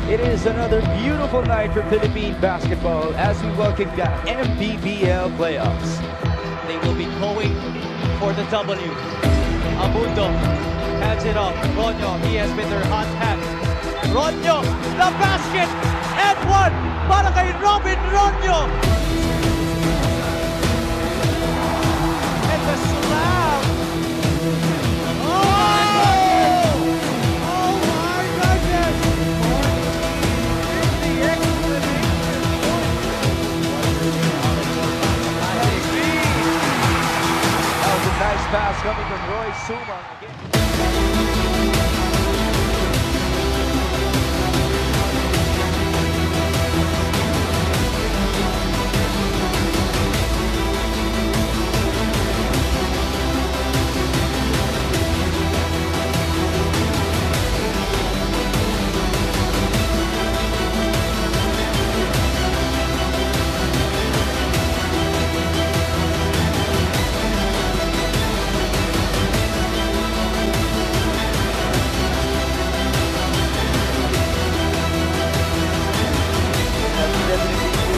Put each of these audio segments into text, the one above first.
It is another beautiful night for Philippine basketball as we welcome the Mpbl playoffs. They will be going for the W. Abundo hands it off. Ronyo, he has been their hot hand. Ronyo, the basket, and one para kay Robin Ronyo. And the slam. Oh! Oh my goodness! The explanation That was a nice pass coming from Roy Sumang again.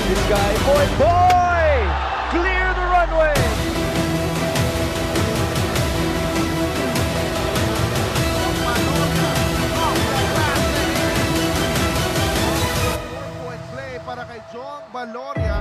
This guy, boy! Clear the runway! Four-point play para kay Jong Valoria.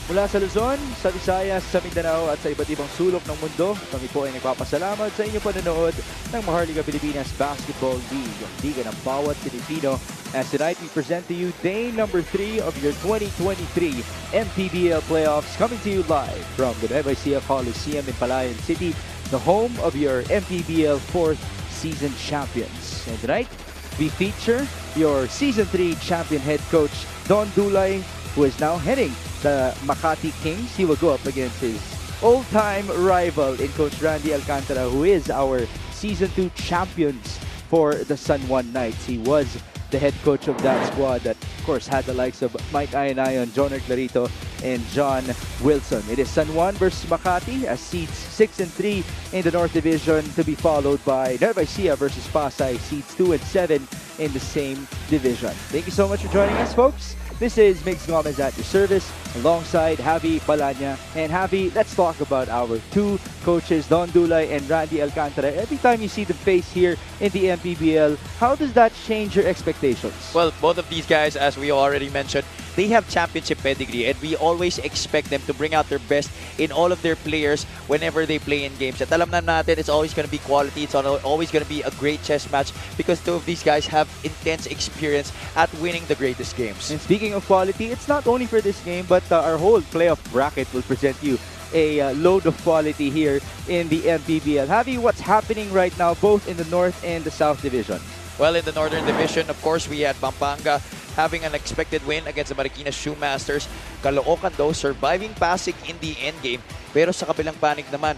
Mula sa Luzon, sa Visayas, sa Mindanao at sa iba't ibang sulok ng mundo, kami po ay nagpapasalamat sa inyong panonood ng Maharlika Pilipinas Basketball League, ang liga ng bawat Pilipino. As tonight, we present to you day number 3 of your 2023 Mpbl playoffs, coming to you live from the Nueva Ecija Coliseum in Palayan City, the home of your Mpbl 4th season champions. And tonight, we feature your Season 3 champion head coach, Don Dulay, who is now heading the Makati Kings. He will go up against his old-time rival in Coach Randy Alcantara, who is our Season 2 champions for the San Juan Knights. He was the head coach of that squad that, of course, had the likes of Mike Ayanayon, John Clarito, and John Wilson. It is San Juan versus Makati as seeds 6 and 3 in the North Division, to be followed by Nueva Ecija versus Pasay, seeds 2 and 7 in the same division. Thank you so much for joining us, folks. This is Migs Gomez at your service, alongside Javi Palanya. And Javi, let's talk about our two coaches, Don Dulay and Randy Alcantara. Every time you see them face here in the MPBL, how does that change your expectations? Well, both of these guys, as we already mentioned, they have championship pedigree, and we always expect them to bring out their best in all of their players whenever they play in games. At alam na natin, it's always going to be quality. It's always going to be a great chess match because two of these guys have intense experience at winning the greatest games. And speaking of quality, it's not only for this game, but our whole playoff bracket will present you a load of quality here in the MPBL. Javi, what's happening right now, both in the North and the South Division? Well, in the Northern Division, of course, we had Pampanga having an expected win against the Marikina Shoemasters. Caloocan, though, surviving Pasig in the endgame. Pero sa kabilang panig naman,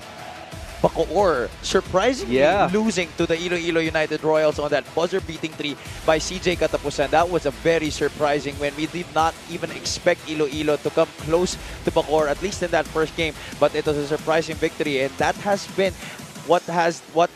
Bacoor surprisingly losing to the Iloilo United Royals on that buzzer-beating 3 by CJ Katapusan. That was a very surprising win. We did not even expect Iloilo to come close to Bacoor, at least in that first game. But it was a surprising victory, and that has been what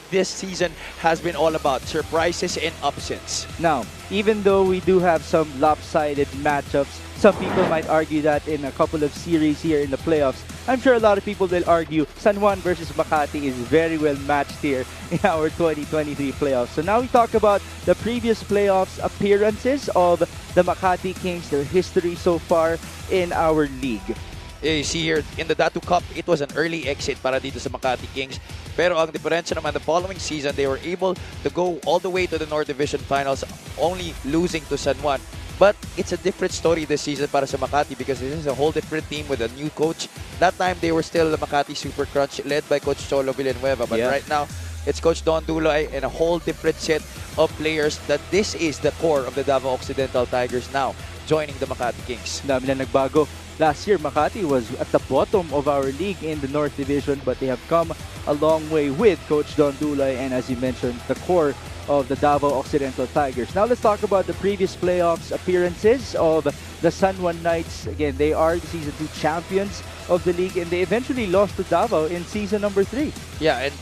this season has been all about, surprises and upsets. Now, even though we do have some lopsided matchups, some people might argue that in a couple of series here in the playoffs, I'm sure a lot of people will argue San Juan versus Makati is very well matched here in our 2023 playoffs. So now we talk about the previous playoffs appearances of the Makati Kings, their history so far in our league. You see here, in the Datu Cup, it was an early exit para dito sa Makati Kings. Pero ang diferensya naman, the following season, they were able to go all the way to the North Division Finals, only losing to San Juan. But it's a different story this season para sa Makati because this is a whole different team with a new coach. That time, they were still the Makati Super Crunch led by Coach Cholo Villanueva. But right now, it's Coach Don Dulay and a whole different set of players that this is the core of the Davao Occidental Tigers now, joining the Makati Kings. Dami na nagbago. Last year, Makati was at the bottom of our league in the North Division, but they have come a long way with Coach Don Dulay and, as you mentioned, the core of the Davao Occidental Tigers. Now let's talk about the previous playoffs appearances of the San Juan Knights. Again, they are the Season 2 champions of the league, and they eventually lost to Davao in Season number 3. Yeah, and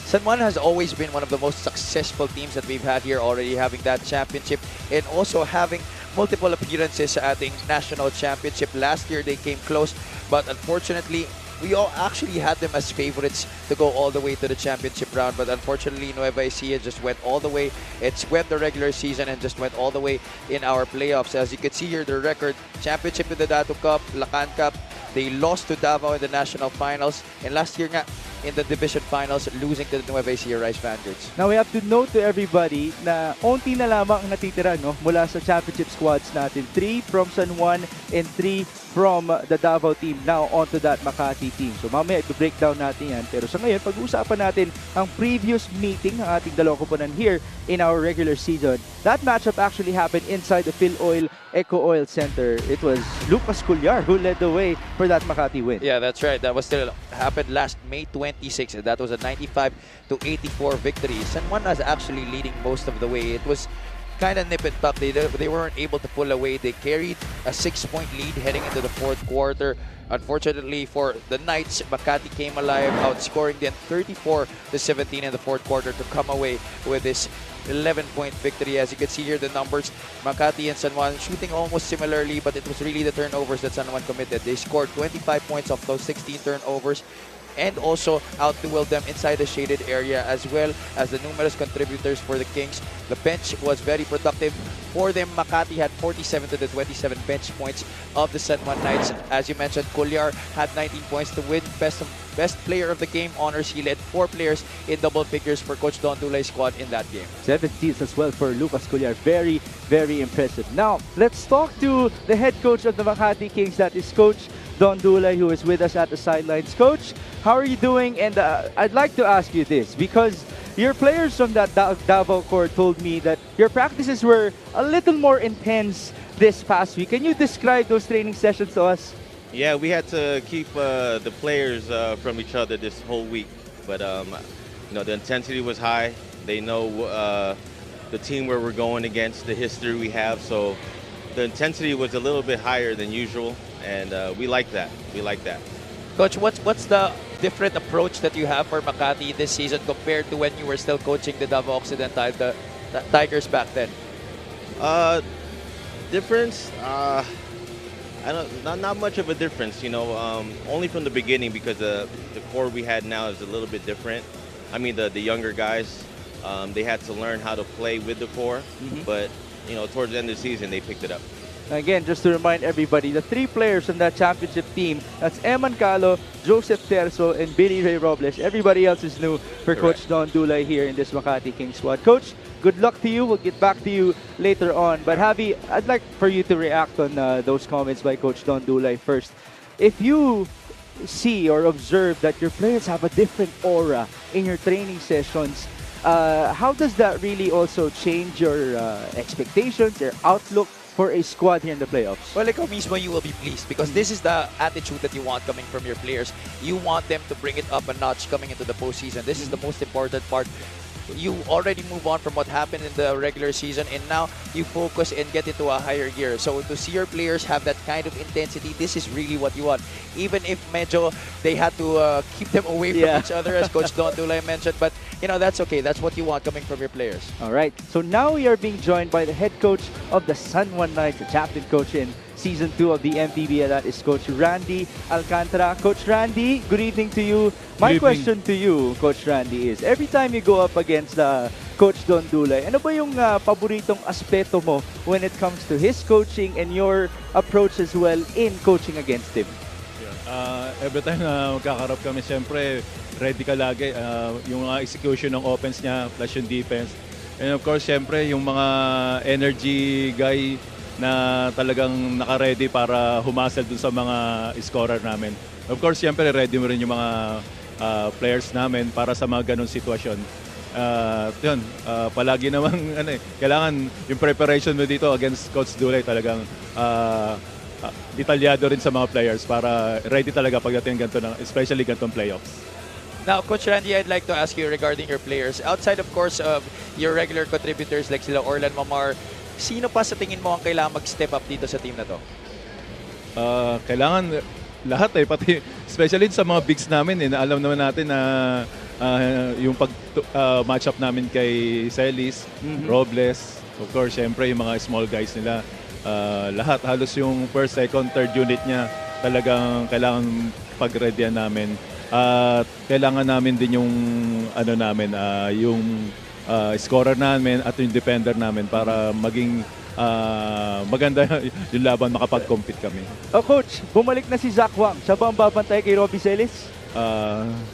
San Juan has always been one of the most successful teams that we've had here, already having that championship and also having multiple appearances at the national championship. Last year they came close, but unfortunately we all actually had them as favorites to go all the way to the championship round, but unfortunately Nueva Ecija just went all the way. It swept the regular season and just went all the way in our playoffs. As you can see here, their record: championship in the Dato Cup, Lacan Cup. They lost to Davao in the national finals, and last year nga in the division finals, losing to the Nueva Ecija Rice Vanguards. Now we have to note to everybody na onti na lamang ang natitira, no, mula sa championship squads natin. 3 from San Juan and 3 from the Davao team, now onto that Makati team. So mamaya i-breakdown natin yan. Pero sa ngayon, pag-uusapan natin ang previous meeting ng ating dalawang koponan here in our regular season. That matchup actually happened inside the Phil Oil Eco Oil Center. It was Lucas Cullar who led the way for that Makati win. Yeah, that's right. That was still happened last May 26. That was a 95-84 victory. San Juan was actually leading most of the way. It was kind of nip and tuck. They weren't able to pull away. They carried a 6-point lead heading into the fourth quarter. Unfortunately for the Knights, Makati came alive, outscoring them 34-17 in the fourth quarter to come away with this 11-point victory. As you can see here, the numbers, Makati and San Juan shooting almost similarly, but it was really the turnovers that San Juan committed. They scored 25 points off those 16 turnovers and also out-dueled them inside the shaded area, as well as the numerous contributors for the Kings. The bench was very productive for them. Makati had 47 to the 27 bench points of the San Juan Knights. As you mentioned, Cullar had 19 points to win best player of the game honors. He led 4 players in double figures for Coach Don Dulay's squad in that game. 7 steals as well for Lucas Cullar. Very, very impressive. Now, let's talk to the head coach of the Makati Kings. That is Coach Don Dulay, who is with us at the sidelines. Coach, how are you doing? And I'd like to ask you this, because your players from that Davao court told me that your practices were a little more intense this past week. Can you describe those training sessions to us? Yeah, we had to keep the players from each other this whole week. But, the intensity was high. They know the team where we're going against, the history we have. So the intensity was a little bit higher than usual. And we like that. We like that. Coach, what's the different approach that you have for Makati this season compared to when you were still coaching the Davao Occidental, the Tigers back then? Difference? Not much of a difference. Only from the beginning, because the core we had now is a little bit different. I mean, the younger guys, they had to learn how to play with the core. But towards the end of the season, they picked it up. Again, just to remind everybody, the 3 players from that championship team, that's Eman Calo, Joseph Terzo, and Billy Ray Robles. Everybody else is new for Coach Don Dulay here in this Makati Kings squad. Coach, good luck to you. We'll get back to you later on. But Javi, I'd like for you to react on those comments by Coach Don Dulay first. If you see or observe that your players have a different aura in your training sessions, how does that really also change your expectations, your outlook for a squad here in the playoffs? Well, ikaw mismo, you will be pleased because this is the attitude that you want coming from your players. You want them to bring it up a notch coming into the postseason. This is the most important part. You already move on from what happened in the regular season, and now you focus and get into a higher gear. So to see your players have that kind of intensity, this is really what you want. Even if medyo they had to keep them away from each other, as Coach Don Dulay mentioned, but that's okay. That's what you want coming from your players. All right. So now we are being joined by the head coach of the San Juan Knights, the captain coach in Season 2 of the Mpbl. That is Coach Randy Alcantara. Coach Randy, good evening to you. My question to you, Coach Randy, is every time you go up against Coach Don Dulay, ano ba yung paboritong aspeto mo when it comes to his coaching and your approach as well in coaching against him? Every time na magkakarap kami, siyempre, ready ka lagi. Yung execution ng offense niya plus yung defense. And of course, siyempre, yung mga energy guy na talagang naka-ready para humasal dun sa mga scorer namin. Of course, siyempre, ready mo rin yung mga players namin para sa mga ganong sitwasyon. Palagi namang kailangan yung preparation mo dito against Coach Dulay talagang detalyado rin sa mga players para ready talaga pagdating ganito ng especially ganitong playoffs. Now, Coach Randy, I'd like to ask you regarding your players. Outside, of course, of your regular contributors like sila Orlan Mamar, sino pa sa tingin mo ang kailangan mag-step up dito sa team na to? Kailangan lahat pati especially sa mga bigs namin alam naman natin na yung match up namin kay Celis, Robles, of course, syempre yung mga small guys nila, lahat halos yung first, second, third unit niya talagang kailangan pag-readyan namin. At kailangan namin din yung yung scorer namin at yung defender namin para maging maganda yung laban, makapag-compete kami. Coach, bumalik na si Zach Wang. Siya ba ang babantay kay Robbie Celis?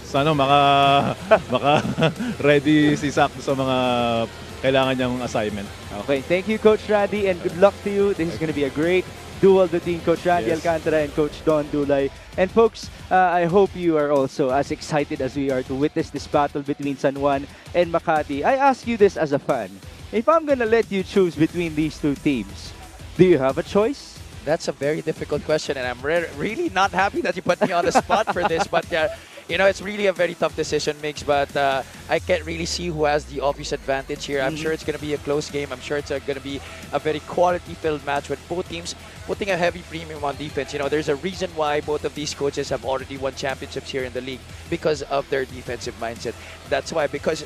Sana maka ready si Zach sa mga kailangan niyang assignment. Okay, thank you, Coach Randy, and good luck to you. This is going to be a great duel between Coach Randy Yes. Alcantara and Coach Don Dulay. And folks, I hope you are also as excited as we are to witness this battle between San Juan and Makati. I ask you this as a fan. If I'm going to let you choose between these two teams, do you have a choice? That's a very difficult question, and I'm really not happy that you put me on the spot for this. But you know, it's really a very tough decision, Mix. But I can't really see who has the obvious advantage here. I'm sure it's going to be a close game. I'm sure it's going to be a very quality-filled match with both teams putting a heavy premium on defense. You know, there's a reason why both of these coaches have already won championships here in the league because of their defensive mindset. That's why, because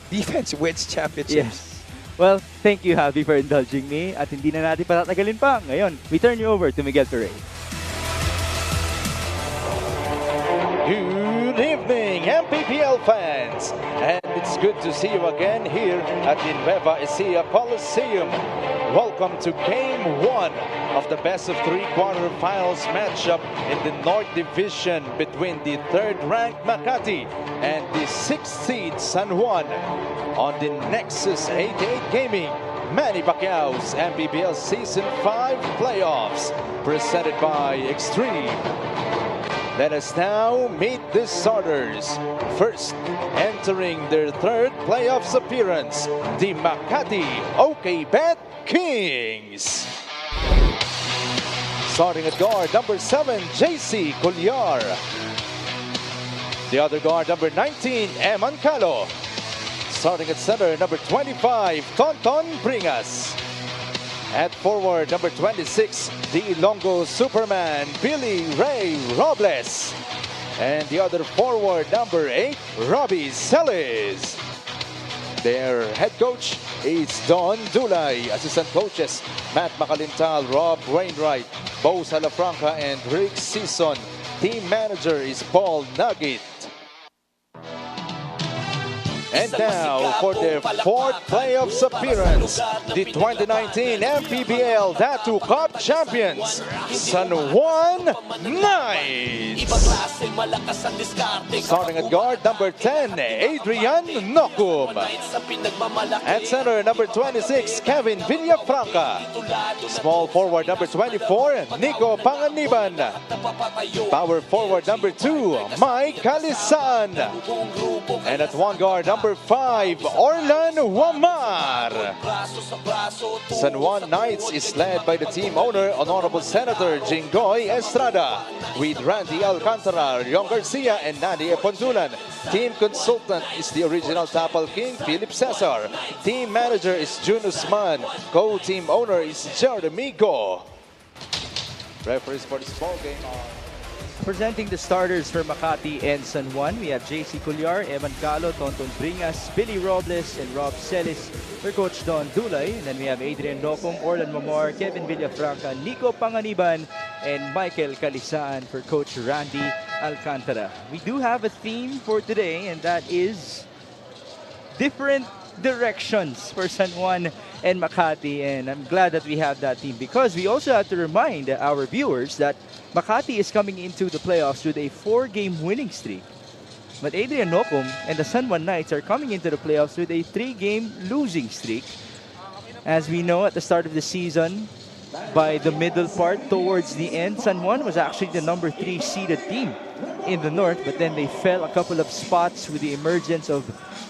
defense wins championships. Yes. Well, thank you, Javi, for indulging me. At hindi na natin patatagalin pa. Ngayon, we turn you over to Miguel Ferrer. Good evening, Mpbl fans, and it's good to see you again here at the Nueva Ecija Coliseum. Welcome to Game 1 of the best-of-3 quarterfinals matchup in the North Division between the third-ranked Makati and the 6th seed San Juan on the Nexus 88 Gaming Manny Pacquiao's Mpbl Season 5 Playoffs, presented by Extreme. Let us now meet the starters. First, entering their third playoffs appearance, the Makati OKBet Kings. Starting at guard, number 7, JC Colliar. The other guard, number 19, Eman Calo. Starting at center, number 25, Tonton Bringas. At forward, number 26, the Longo Superman, Billy Ray Robles. And the other forward, number 8, Robbie Celis. Their head coach is Don Dulay. Assistant coaches, Matt Macalintal, Rob Wainwright, Bo Salafranca, and Rick Season. Team manager is Paul Nugget. And now for their fourth playoffs appearance, the 2019 Mpbl Datu Cup champions, San Juan Knights. Starting at guard, number 10, Adrian Nokum. At center, number 26, Kevin Villafranca. Small forward, number 24, Nico Panganiban. Power forward, number 2, Mike Calisan. And at one guard, number 5, Orlan Wamar. San Juan Knights is led by the team owner, Honorable Senator Jingoy Estrada, with Randy Alcantara, Leon Garcia, and Nani Epondulan. Team consultant is the original Tapal King, Philip Cesar. Team manager is Jun Usman. Co-team owner is Jeremy Go. Referees for this ball game are Presenting the starters for Makati and San Juan, we have JC Colliar, Eman Calo, Tonton Bringas, Billy Robles, and Rob Celis for Coach Don Dulay. And then we have Adrian Nocum, Orlan Mamor, Kevin Villafranca, Nico Panganiban, and Michael Calisaan for Coach Randy Alcantara. We do have a theme for today, and that is different directions for San Juan and Makati, and I'm glad that we have that team because we also have to remind our viewers that Makati is coming into the playoffs with a 4-game winning streak, but Adrian Nocum and the San Juan Knights are coming into the playoffs with a 3-game losing streak. As we know, at the start of the season, by the middle part towards the end, San Juan was actually the number 3 seeded team in the north, but then they fell a couple of spots with the emergence of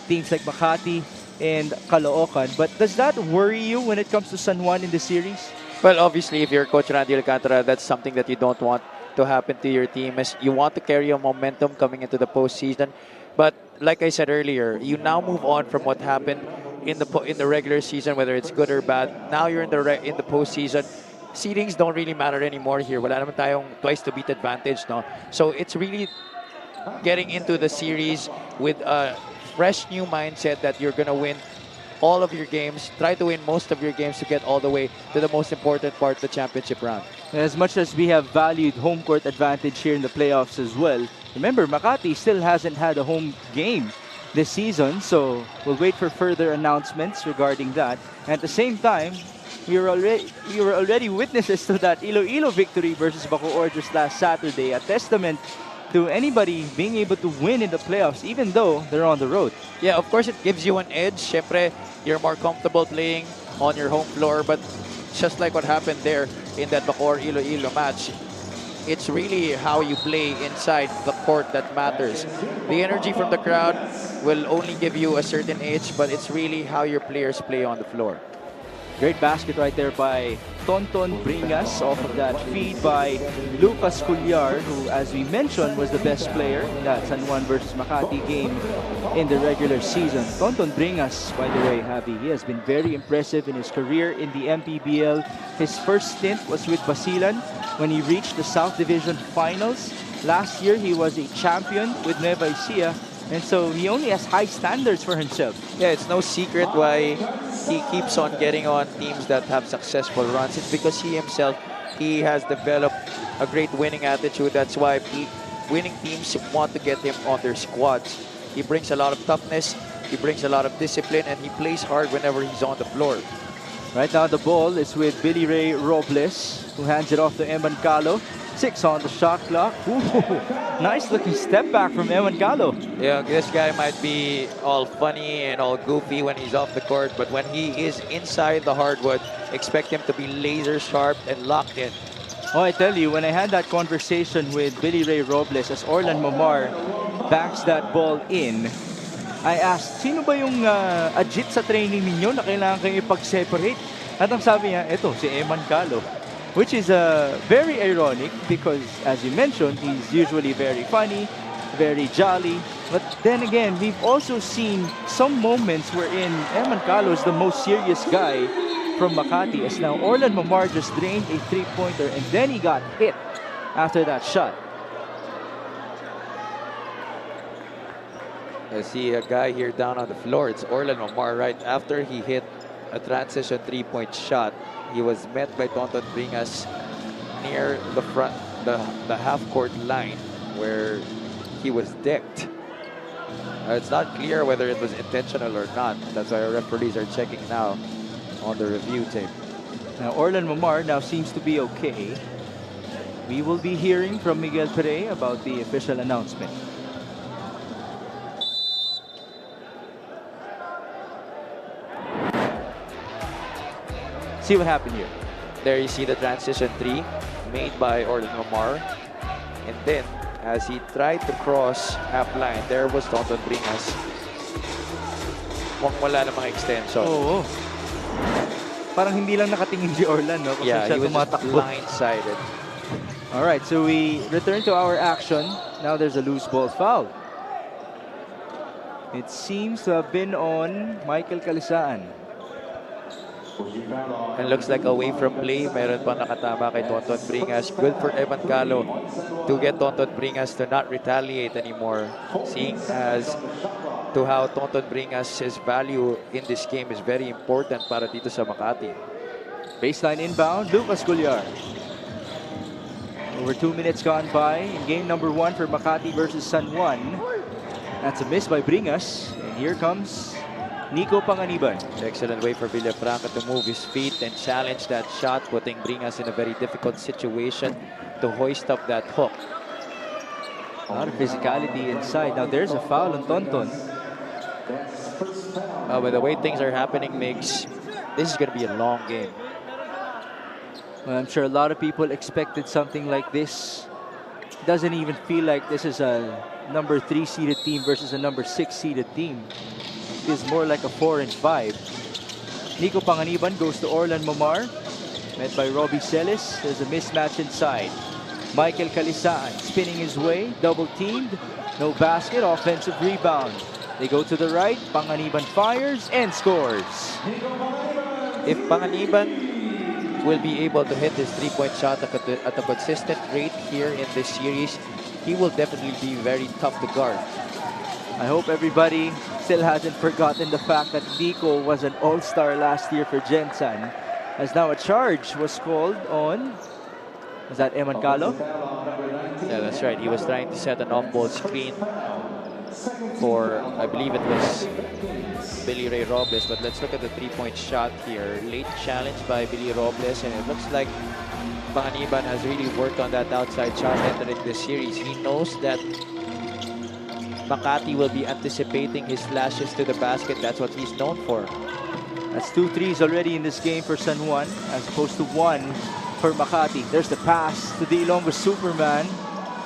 teams like Makati and Caloocan. But does that worry you when it comes to San Juan in the series? Well, obviously, if you're Coach Randy Alcantara, that's something that you don't want to happen to your team. As you want to carry a momentum coming into the postseason. But like I said earlier, you now move on from what happened in the regular season, whether it's good or bad. Now you're in the postseason. Seedings don't really matter anymore here. Wala naman tayong twice to beat advantage, no? So it's really getting into the series with a fresh new mindset that you're gonna win all of your games, try to win most of your games to get all the way to the most important part, the championship round. As much as we have valued home court advantage here in the playoffs as well, remember Makati still hasn't had a home game this season, so we'll wait for further announcements regarding that. And at the same time, we were already witnesses to that Iloilo victory versus Bacoor just last Saturday, a testament to anybody being able to win in the playoffs even though they're on the road. Yeah, of course it gives you an edge. Syempre, you're more comfortable playing on your home floor, but just like what happened there in that Bacoor Iloilo match, it's really how you play inside the court that matters. The energy from the crowd will only give you a certain edge, but it's really how your players play on the floor. Great basket right there by Tonton Bringas off of that feed by Lucas Culyar, who, as we mentioned, was the best player in that San Juan versus Makati game in the regular season. Tonton Bringas, by the way, Javi, he has been very impressive in his career in the Mpbl. His first stint was with Basilan when he reached the South Division Finals. Last year, he was a champion with Nueva Ecija, and so he only has high standards for himself. Yeah, it's no secret why he keeps on getting on teams that have successful runs. It's because he himself, he has developed a great winning attitude. That's why winning teams want to get him on their squads. He brings a lot of toughness, he brings a lot of discipline, and he plays hard whenever he's on the floor. Right now the ball is with Billy Ray Robles, who hands it off to Eman Calo. 6 on the shot clock. Ooh, nice looking step back from Eman Calo. Yeah, this guy might be all funny and all goofy when he's off the court, but when he is inside the hardwood, expect him to be laser sharp and locked in. Oh, I tell you, when I had that conversation with Billy Ray Robles as Orlan Momar backs that ball in, I asked, sino ba yung ajit sa training ninyo na kailangan kayo ipag-separate? At ang sabi niya, eto, si Eman Calo. Which is very ironic because, as you mentioned, he's usually very funny, very jolly. But then again, we've also seen some moments wherein Eman Calo is the most serious guy from Makati. As now Orlan Momar just drained a three-pointer and then he got hit after that shot. I see a guy here down on the floor. It's Orlan Momar right after he hit a transition three-point shot. He was met by Tonton Bringas near the front, the half-court line where he was decked. It's not clear whether it was intentional or not. That's why our referees are checking now on the review tape. Now Orlan Momar now seems to be okay. We will be hearing from Miguel Pere about the official announcement. See what happened here. There you see the transition three made by Orlan Momar. And then, as he tried to cross half line, there was Tonton Bringas. Mukhang wala namang extension. Oo. Parang hindi lang nakatingin si Orlan, no? Kasi Yeah, siya he was just tumatakbo. blindsided. Alright, so we return to our action. Now there's a loose ball foul. It seems to have been on Michael Calisaan. And looks like away from play. Meron pa nakatama kay Tonton Bringas. Good for Eman Calo to get Tonton Bringas to not retaliate anymore. Seeing as to how Tonton Bringas' value in this game is very important para dito sa Makati. Baseline inbound, Lucas Culyar. Over 2 minutes gone by in game number 1 for Makati versus San Juan. That's a miss by Bringas. And here comes Nico Panganiban. Excellent way for Villafranca to move his feet and challenge that shot, putting Bringas in a very difficult situation to hoist up that hook. A lot of physicality inside. Now there's a foul on Tonton. But the way things are happening makes this is going to be a long game. Well, I'm sure a lot of people expected something like this. Doesn't even feel like this is a number 3 seeded team versus a number 6 seeded team. It is more like a 4 and 5. Nico Panganiban goes to Orlan Momar. met by Robbie Celis. There's a mismatch inside. Michael Calisaan spinning his way, double teamed. No basket, offensive rebound. They go to the right, Panganiban fires and scores. If Panganiban will be able to hit his three-point shot at a consistent rate here in this series, he will definitely be very tough to guard. I hope everybody still hasn't forgotten the fact that Nico was an all-star last year for Gensan, as now a charge was called on, was that Eman Calo? Yeah, that's right. He was trying to set an off-ball screen for, I believe it was Billy Ray Robles. But let's look at the three-point shot here. Late challenge by Billy Robles, and it looks like Panganiban has really worked on that outside shot entering this series. He knows that Makati will be anticipating his flashes to the basket. That's what he's known for. That's 2 threes already in this game for San Juan, as opposed to 1 for Makati. There's the pass to the Ilonggo Superman.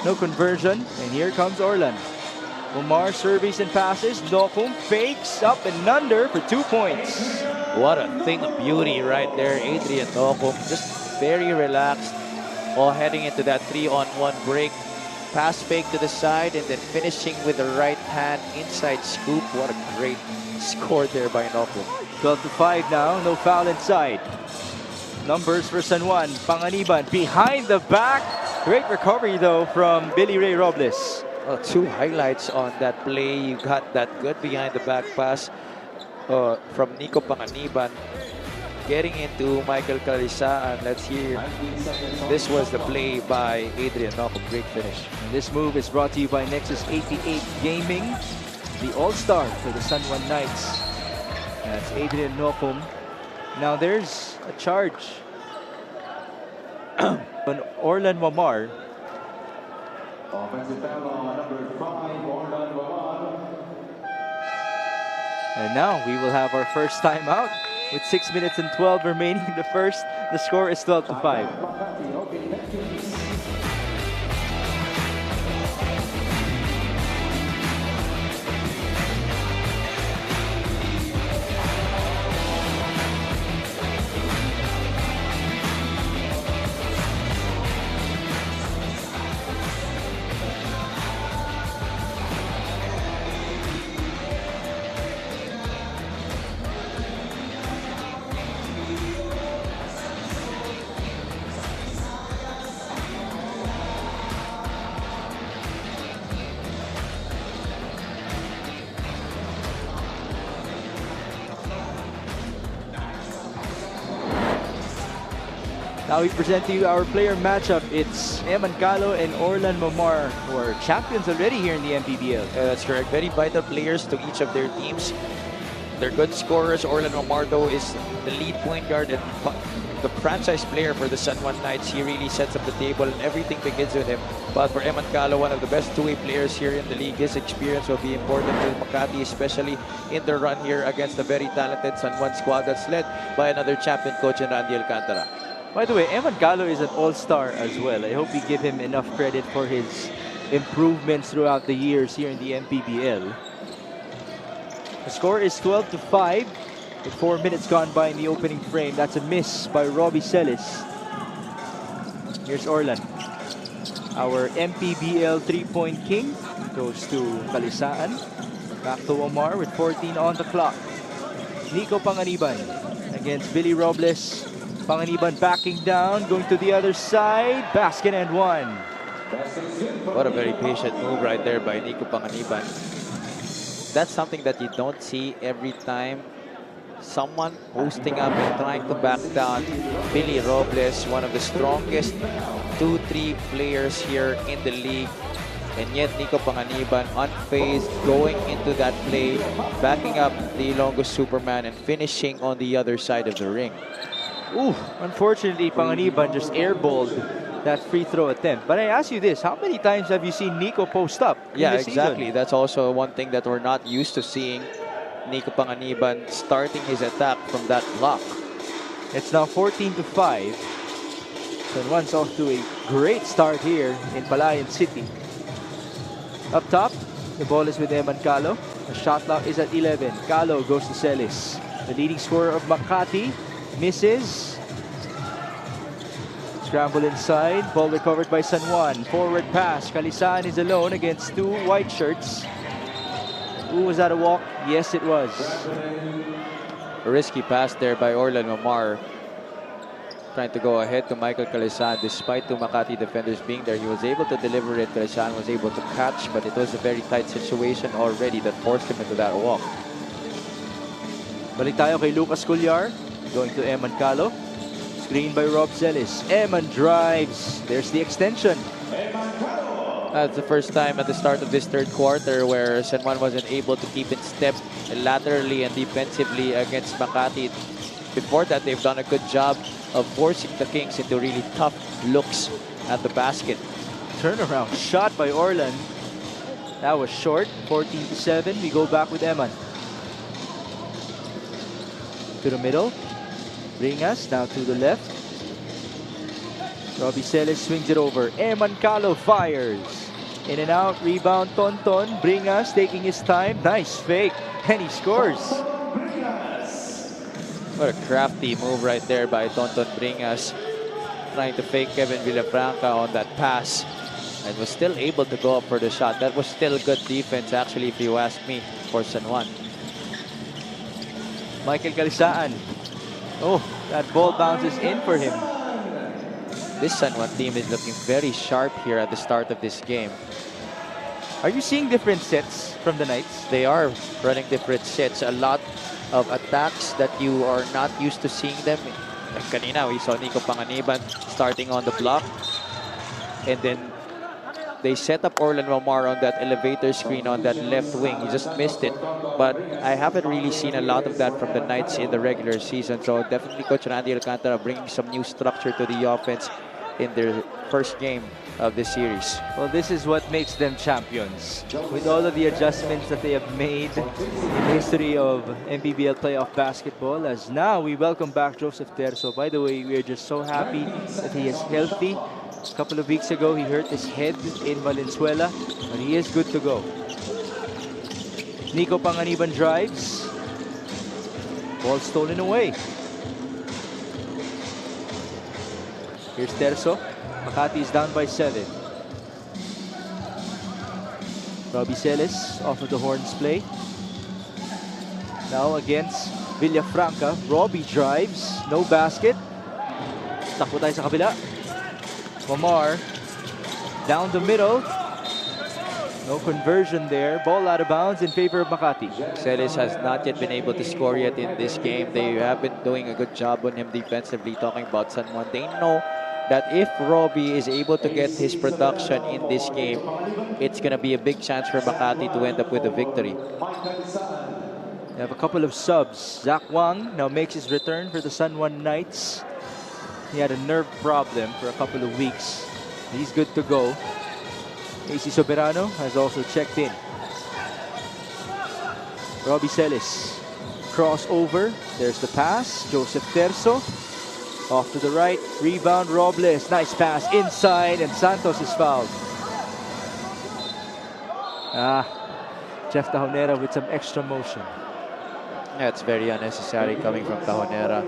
No conversion, and here comes Orlan. Omar surveys and passes. Nokum fakes up and under for 2 points. What a thing of beauty right there. Adrian Nokum just very relaxed while heading into that 3-on-1 break. Pass fake to the side and then finishing with the right hand inside scoop. What a great score there by Nokum. 12-5 now, no foul inside. Numbers for San Juan. Panganiban behind the back. Great recovery though from Billy Ray Robles. Well, 2 highlights on that play. You got that good behind the back pass from Nico Panganiban getting into Michael Calisaan. Let's hear. This was the play by Adrian Nokum. Great finish. And this move is brought to you by Nexus 88 Gaming, the all-star for the San Juan Knights. That's Adrian Nokum. Now there's a charge on Orlan Wamar. And now we will have our first timeout with 6 minutes and 12 remaining in the first. The score is 12-5. Now we present to you our player matchup. It's Eman Calo and Orlan Momar, who are champions already here in the Mpbl. That's correct. Very vital players to each of their teams. They're good scorers. Orlan Momar, though, is the lead point guard and the franchise player for the San Juan Knights. He really sets up the table and everything begins with him. But for Eman Calo, one of the best two-way players here in the league, his experience will be important to Makati, especially in their run here against the very talented San Juan squad that's led by another champion coach in Randy Alcantara. By the way, Eman Calo is an all-star as well. I hope we give him enough credit for his improvements throughout the years here in the Mpbl. The score is 12-5 with 4 minutes gone by in the opening frame. That's a miss by Robbie Celis. Here's Orlan. Our Mpbl 3-point king goes to Calisaan. Back to Omar with 14 on the clock. Nico Panganiban against Billy Robles. Panganiban backing down, going to the other side. Basket and one. What a very patient move right there by Nico Panganiban. That's something that you don't see every time. Someone posting up and trying to back down Billy Robles, one of the strongest 2-3 players here in the league. And yet Nico Panganiban unfazed, going into that play, backing up the Ilonggo Superman and finishing on the other side of the ring. Ooh, unfortunately, Panganiban just airballed that free throw attempt. But I ask you this, how many times have you seen Nico post up in Yeah, this exactly. season? That's also one thing that we're not used to seeing. Nico Panganiban starting his attack from that block. It's now 14-5. San Juan's off to a great start here in Palayan City. Up top, the ball is with Eman Calo. The shot clock is at 11. Calo goes to Celis. The leading scorer of Makati misses. Scramble inside. Ball recovered by San Juan. Forward pass. Calisan is alone against two white shirts. Ooh, was that a walk? Yes, it was. A risky pass there by Orlan Mamar. Trying to go ahead to Michael Calisan. Despite two Makati defenders being there, he was able to deliver it. Calisan was able to catch, but it was a very tight situation already that forced him into that walk. Balik tayo kay Lucas Cullar. Going to Eman Calo. Screen by Rob Zelis. Eman drives. There's the extension. That's the first time at the start of this third quarter where San Juan wasn't able to keep in step laterally and defensively against Makati. Before that, they've done a good job of forcing the Kings into really tough looks at the basket. Turnaround shot by Orlan. That was short. 14-7. We go back with Eman. To the middle. Bringas now to the left. Robbie Celes swings it over. Eman Calo fires. In and out. Rebound. Tonton. Bringas taking his time. Nice fake. And he scores. What a crafty move right there by Tonton Bringas. Trying to fake Kevin Villafranca on that pass. And was still able to go up for the shot. That was still good defense actually, if you ask me, for San Juan. Michael Calisaan. Oh, that ball bounces in for him. This San Juan team is looking very sharp here at the start of this game. Are you seeing different sets from the Knights? They are running different sets. A lot of attacks that you are not used to seeing them. Like kanina, we saw Nico Panganiban starting on the block. And then they set up Orlan Mamar on that elevator screen on that left wing. He just missed it. But I haven't really seen a lot of that from the Knights in the regular season. So definitely Coach Randy Alcantara bringing some new structure to the offense in their first game of this series. Well, this is what makes them champions. With all of the adjustments that they have made in the history of Mpbl playoff basketball, as now we welcome back Joseph Terzo. By the way, we are just so happy that he is healthy. A couple of weeks ago, he hurt his head in Valenzuela, but he is good to go. Nico Panganiban drives. Ball stolen away. Here's Terzo. Makati is down by 7. Robbie Celes off of the horns play. Now against Villafranca. Robbie drives. No basket. Takbo tayo sa kabila. Mamar down the middle. No conversion there. Ball out of bounds in favor of Makati. Celes has not yet been able to score yet in this game. They have been doing a good job on him defensively. Talking about San Juan, they know that if Robbie is able to get his production in this game, it's going to be a big chance for Makati to end up with a victory. They have a couple of subs. Zach Wang now makes his return for the San Juan Knights. He had a nerve problem for a couple of weeks. He's good to go. AC Soberano has also checked in. Robbie Celes. Crossover. There's the pass. Joseph Terzo. Off to the right. Rebound Robles. Nice pass inside. And Santos is fouled. Jeff Tahonera with some extra motion. That's very unnecessary coming from Tahonera.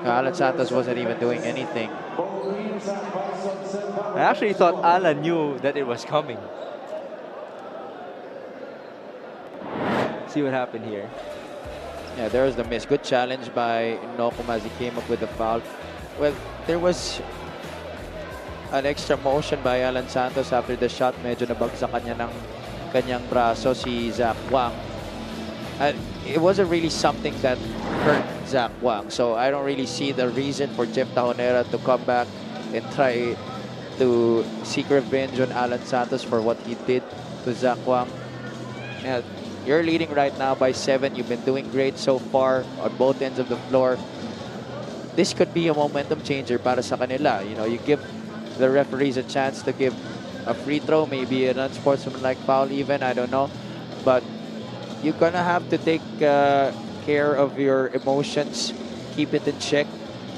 Alan Santos wasn't even doing anything. I actually thought Alan knew that it was coming. See what happened here. Yeah, there was the miss. Good challenge by Nokum as he came up with the foul. Well, there was an extra motion by Alan Santos after the shot. Medyo nabagsak kanya ng kanyang braso si Zach Wang. It wasn't really something that hurt Zach Wang. So I don't really see the reason for Jeff Tahonera to come back and try to seek revenge on Alan Santos for what he did to Zach Wang. And you're leading right now by 7. You've been doing great so far on both ends of the floor. This could be a momentum changer para sa kanila. You know, you give the referees a chance to give a free throw, maybe an unsportsmanlike foul even, I don't know. But you're gonna have to take care of your emotions, keep it in check,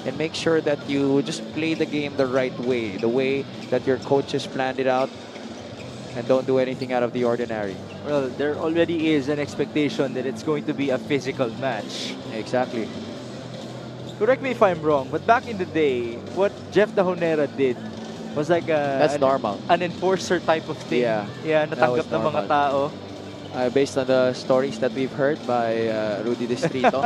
and make sure that you just play the game the right way, the way that your coaches planned it out, and don't do anything out of the ordinary. Well, there already is an expectation that it's going to be a physical match. Exactly. correct me if I'm wrong, but back in the day, what Jeff Dahonera did was like That's normal. an enforcer type of thing. Yeah, Yeah, that natanggap was ng mga normal. tao. Based on the stories that we've heard by Rudy Distrito.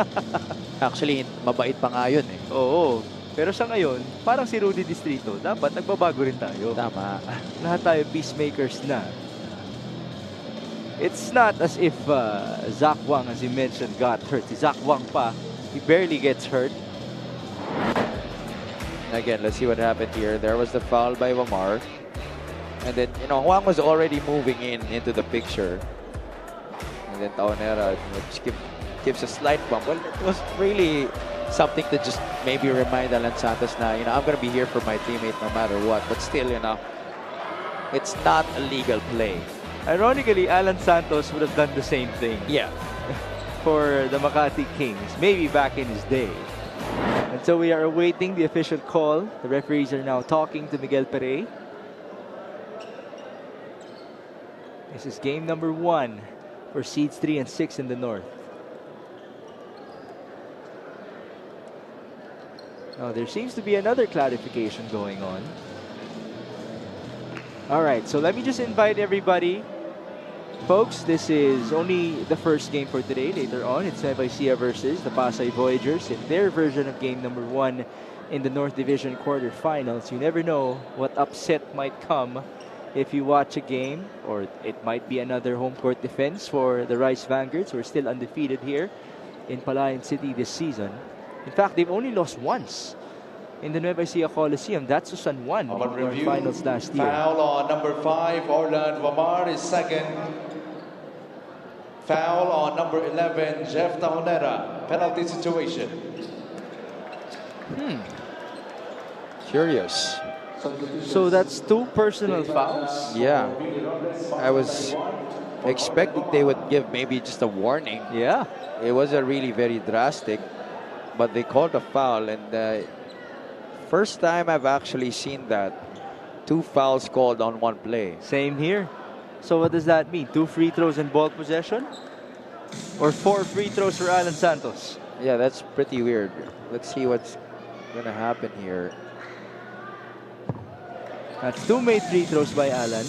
Actually, mabait pa nga yun eh. Oo. Pero sa ngayon, parang si Rudy Distrito, dapat nagbabago rin tayo. Tama. Lahat tayo peacemakers na. It's not as if Zach Wang, as you mentioned, got hurt. Si Zach Wang pa, he barely gets hurt. Again, let's see what happened here. There was the foul by Wamar. And then, you know, Wang was already moving into the picture. And then Taonera gives a slight bump. Well, it was really something to just maybe remind Alan Santos na, you know, I'm going to be here for my teammate no matter what. But still, you know, it's not a legal play. Ironically, Alan Santos would have done the same thing Yeah. for the Makati Kings, maybe back in his day. And so we are awaiting the official call. The referees are now talking to Miguel Perey. This is game number 1 for seeds 3 and 6 in the north. Now there seems to be another clarification going on. All right, so let me just invite everybody. Folks, this is only the first game for today. Later on, it's Nevaisia versus the Pasay Voyagers in their version of game number 1 in the North Division quarterfinals. You never know what upset might come if you watch a game, or it might be another home court defense for the Rice Vanguards, who are still undefeated here in Palayan City this season. In fact, they've only lost once in the Nueva Ecija Coliseum. That's to San Juan in the finals last year. Foul on number 5, Orland Wamar is second. Foul on number 11, Jeff Tahonera. Penalty situation. Curious. So that's 2 personal fouls. Yeah. I was expecting they would give maybe just a warning. Yeah. It wasn't really very drastic, but they called a foul, and first time I've actually seen that. 2 fouls called on 1 play. Same here. So what does that mean? 2 free throws and ball possession? Or 4 free throws for Alan Santos? Yeah, that's pretty weird. Let's see what's gonna happen here. That's 2 made free throws by Alan.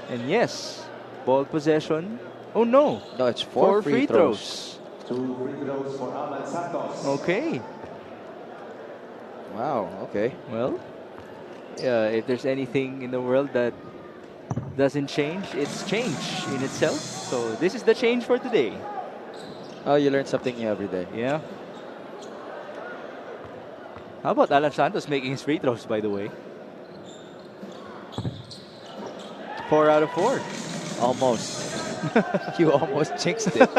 And yes, ball possession. Oh no, No, it's 4 free throws. 2 free throws for Alan Santos. Okay. Wow, okay. Well, if there's anything in the world that doesn't change, it's change in itself. So this is the change for today. Oh, you learn something new every day. Yeah. How about Alan Santos making his free throws, by the way? 4 out of 4. Almost. You almost jinxed it.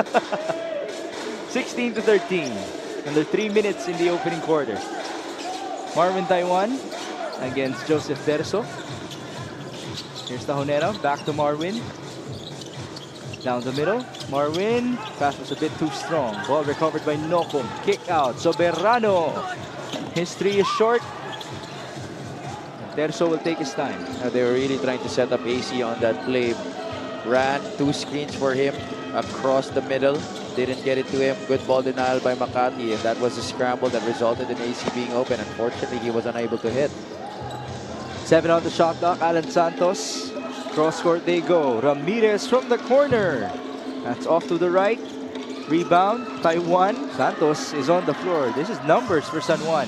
16 to 13. Under 3 minutes in the opening quarter. Marvin Taiwan against Joseph Terso. Here's Tahonera, back to Marvin. Down the middle, Marvin. Pass was a bit too strong. Ball recovered by Nokom. Kick out, Soberano. His 3 is short. Terso will take his time. They were really trying to set up AC on that play. Ran 2 screens for him across the middle. Didn't get it to him. Good ball denial by Makati, and that was a scramble that resulted in AC being open. Unfortunately, he was unable to hit. 7 on the shot clock, Alan Santos. Cross court they go. Ramirez from the corner. That's off to the right. Rebound, Taiwan. Santos is on the floor. This is numbers for San Juan.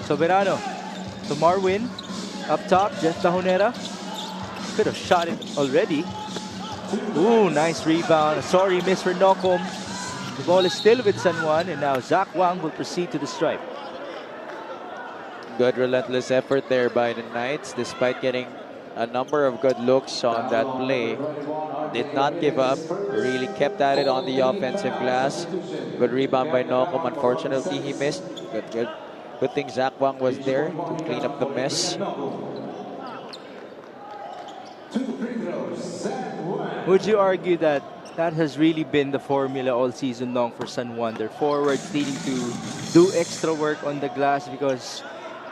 Soberano to Marwin. Up top, Jeff Tahonera. Could have shot it already. Ooh, nice rebound. Sorry, miss for Nokom. The ball is still with San Juan, and now Zach Wang will proceed to the stripe. Good relentless effort there by the Knights, despite getting a number of good looks on that play. Did not give up, really kept at it on the offensive glass. Good rebound by Nokom. Unfortunately, he missed. Good thing Zach Wang was there to clean up the mess. Would you argue that that has really been the formula all season long for San Juan? Their forwards needing to do extra work on the glass because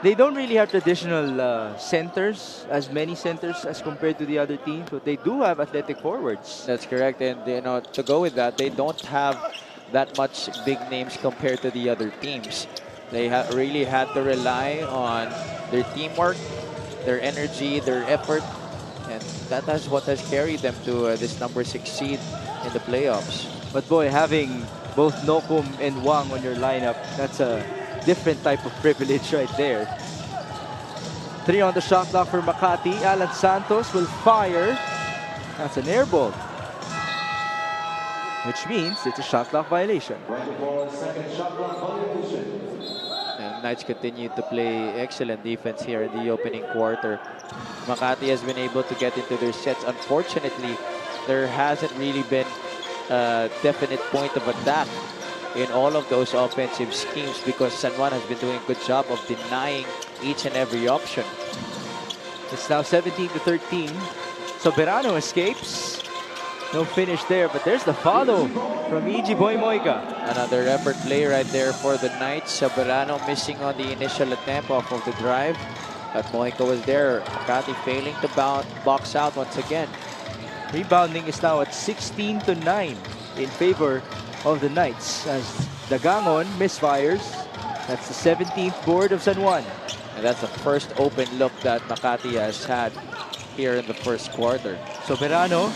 they don't really have traditional centers, as many centers as compared to the other teams, but they do have athletic forwards. That's correct, and you know, to go with that, they don't have that much big names compared to the other teams. They really had to rely on their teamwork, their energy, their effort, and that is what has carried them to this number 6 seed in the playoffs. But boy, having both Nokum and Wang on your lineup, that's a different type of privilege right there. 3 on the shot clock for Makati. Alan Santos will fire. That's an air ball, which means it's a shot clock violation. And Knights continue to play excellent defense here in the opening quarter. Makati has been able to get into their sets. Unfortunately, there hasn't really been a definite point of attack in all of those offensive schemes because San Juan has been doing a good job of denying each and every option. It's now 17-13. Soberano escapes. No finish there, but there's the follow from E.G. Boymoyga. Another effort play right there for the Knights. Soberano missing on the initial attempt off of the drive. But Moica was there. Makati failing to box out once again. Rebounding is now at 16-9 in favor of the Knights as Dagangon misfires. That's the 17th board of San Juan. And that's the first open look that Makati has had here in the first quarter. Soberano,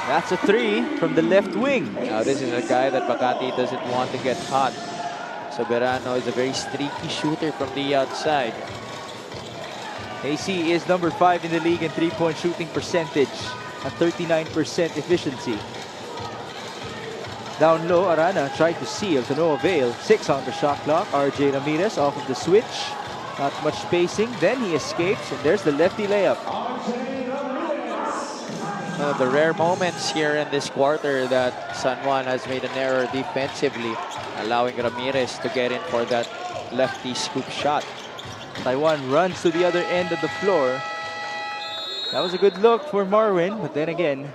that's a 3 from the left wing. Now this is a guy that Makati doesn't want to get hot. Soberano is a very streaky shooter from the outside. AC is number 5 in the league in three-point shooting percentage at 39% efficiency. Down low, Arana tried to seal to no avail. 6 on the shot clock. RJ Ramirez off of the switch. Not much spacing. Then he escapes, and there's the lefty layup. One of the rare moments here in this quarter that San Juan has made an error defensively, allowing Ramirez to get in for that lefty scoop shot. Taiwan runs to the other end of the floor. That was a good look for Marwin, but then again,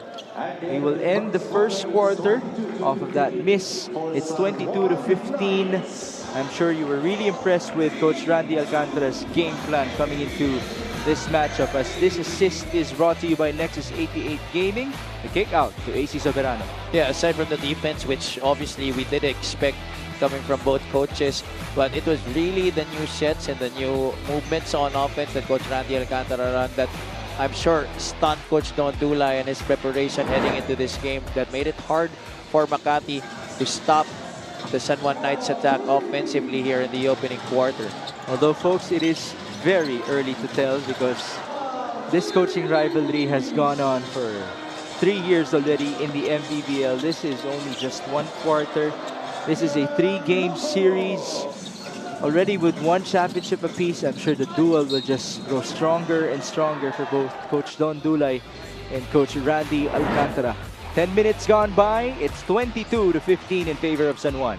we will end the first quarter off of that miss. It's 22-15. I'm sure you were really impressed with Coach Randy Alcantara's game plan coming into this matchup, as this assist is brought to you by Nexus 88 Gaming. The kick out to AC Soberano. Yeah, aside from the defense, which obviously we did expect coming from both coaches, but it was really the new sets and the new movements on offense that Coach Randy Alcantara ran that I'm sure stunned Coach Don Dulay and his preparation heading into this game that made it hard for Makati to stop the San Juan Knights attack offensively here in the opening quarter. Although, folks, it is very early to tell because this coaching rivalry has gone on for 3 years already in the Mpbl. This is only just one quarter. This is a 3-game series. Already with 1 championship apiece, I'm sure the duel will just grow stronger and stronger for both Coach Don Dulay and Coach Randy Alcantara. 10 minutes gone by. It's 22-15 in favor of San Juan.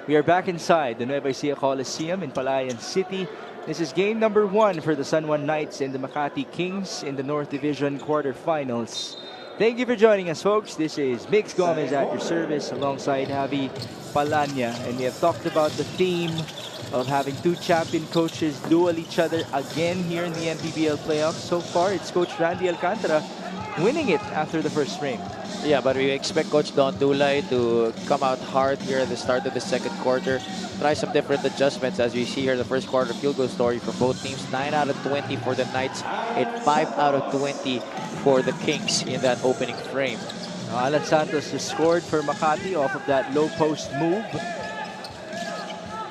We are back inside the Nueva Ecija Coliseum in Palayan City. This is game number 1 for the San Juan Knights and the Makati Kings in the North Division quarterfinals. Thank you for joining us, folks. This is Mix Gomez at your service alongside Javi Palanya. And we have talked about the theme of having 2 champion coaches duel each other again here in the Mpbl playoffs. So far, it's Coach Randy Alcantara winning it after the first frame. Yeah, but we expect Coach Don Dulay to come out hard here at the start of the second quarter. Try some different adjustments. As you see here, the first quarter field goal story from both teams. 9 out of 20 for the Knights and 5 out of 20 for the Kings in that opening frame. Alan Santos just scored for Makati off of that low post move.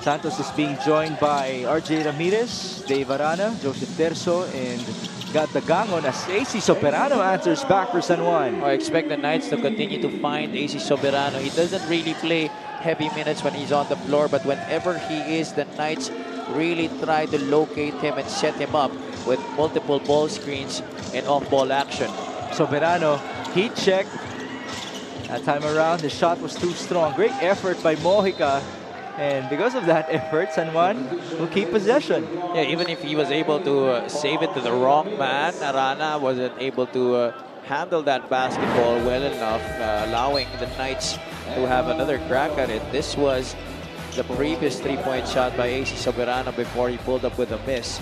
Santos is being joined by RJ Ramirez, Dave Arana, Joseph Terzo, and Gat Dagangon as AC Soberano answers back for San Juan. I expect the Knights to continue to find AC Soberano. He doesn't really play heavy minutes when he's on the floor, but whenever he is, the Knights really try to locate him and set him up with multiple ball screens and off-ball action. Soberano, heat check. That time around, the shot was too strong. Great effort by Mojica. And because of that effort, San Juan will keep possession. Yeah, even if he was able to save it to the wrong man, Arana wasn't able to handle that basketball well enough, allowing the Knights to have another crack at it. This was the previous three-point shot by AC Soberano before he pulled up with a miss.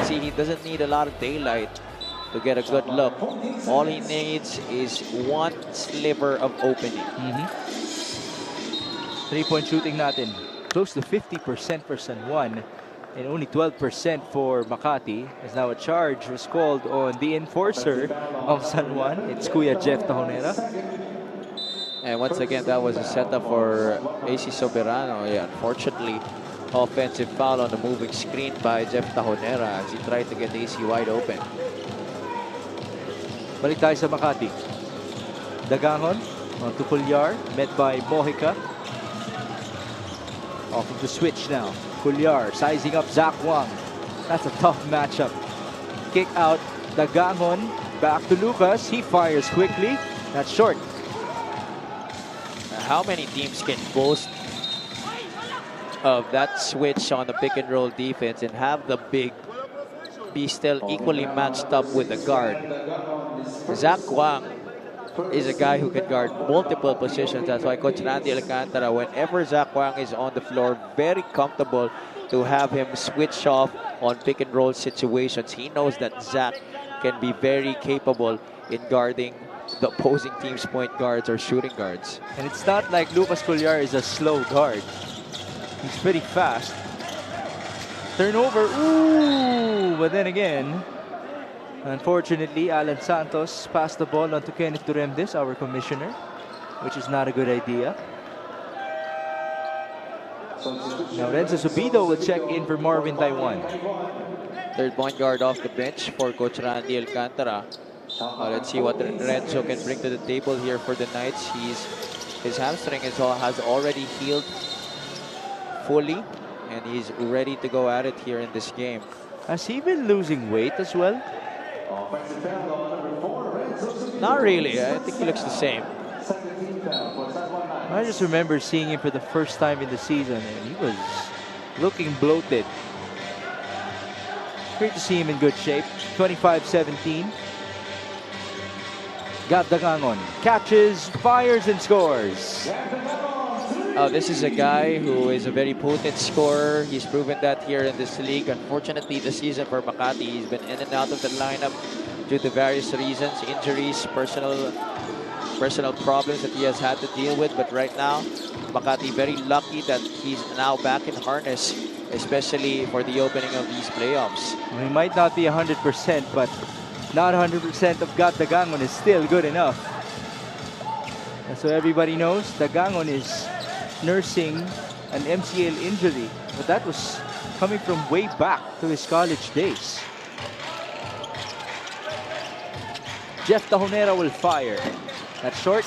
See, he doesn't need a lot of daylight to get a good look. All he needs is one sliver of opening. Three-point shooting natin. Close to 50% for San Juan and only 12% for Makati. As now a charge was called on the enforcer of San Juan. It's Kuya Jeff Tajonera. And once again, that was a setup for AC Soberano. Yeah, unfortunately, offensive foul on the moving screen by Jeff Tajonera as he tried to get AC wide open. Balik tayo sa Makati. Dagangon on to Culyar, met by Mojica. Off of the switch now. Culyar sizing up Zach Wang. That's a tough matchup. Kick out. Dagangon. Back to Lucas. He fires quickly. That's short. How many teams can boast of that switch on the pick and roll defense and have the big be still equally matched up with the guard? Zach Wang is a guy who can guard multiple positions. That's why Coach Randy Alcantara, whenever Zach Wang is on the floor, very comfortable to have him switch off on pick and roll situations. He knows that Zach can be very capable in guarding the opposing team's point guards or shooting guards. And it's not like Lucas Culyar is a slow guard. He's pretty fast. Turnover. Ooh! But then again, unfortunately, Alan Santos passed the ball on to Kenneth Duremdes, our commissioner, which is not a good idea. Now Renzo Subido will check in for Marvin Taiwan. Third point guard off the bench for Coach Randy Alcantara. Let's see what Renzo can bring to the table here for the Knights. His hamstring has already healed fully, and he's ready to go at it here in this game. Has he been losing weight as well? Not really. I think he looks the same. I just remember seeing him for the first time in the season, and he was looking bloated. Great to see him in good shape. 25-17. Gat Dagangon catches, fires, and scores. This is a guy who is a very potent scorer. He's proven that here in this league. Unfortunately, this season for Makati, he's been in and out of the lineup due to various reasons, injuries, personal problems that he has had to deal with. But right now, Makati very lucky that he's now back in harness, especially for the opening of these playoffs. He might not be 100%, but not 100% of Gat Dagangon is still good enough. And so everybody knows Dagangon is nursing an MCL injury, but that was coming from way back to his college days. Jeff Tajonera will fire. That's short.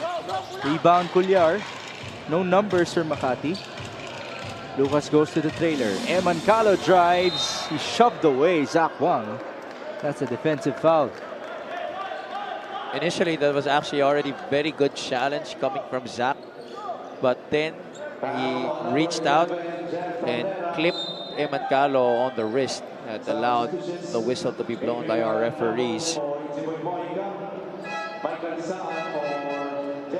Rebound Culyar. No numbers for Makati. Lucas goes to the trailer. Mpbl drives. He shoved away Zach Wang. That's a defensive foul. Initially, that was actually already very good challenge coming from Zach, but then he reached out and clipped Mpbl on the wrist. That allowed the whistle to be blown by our referees.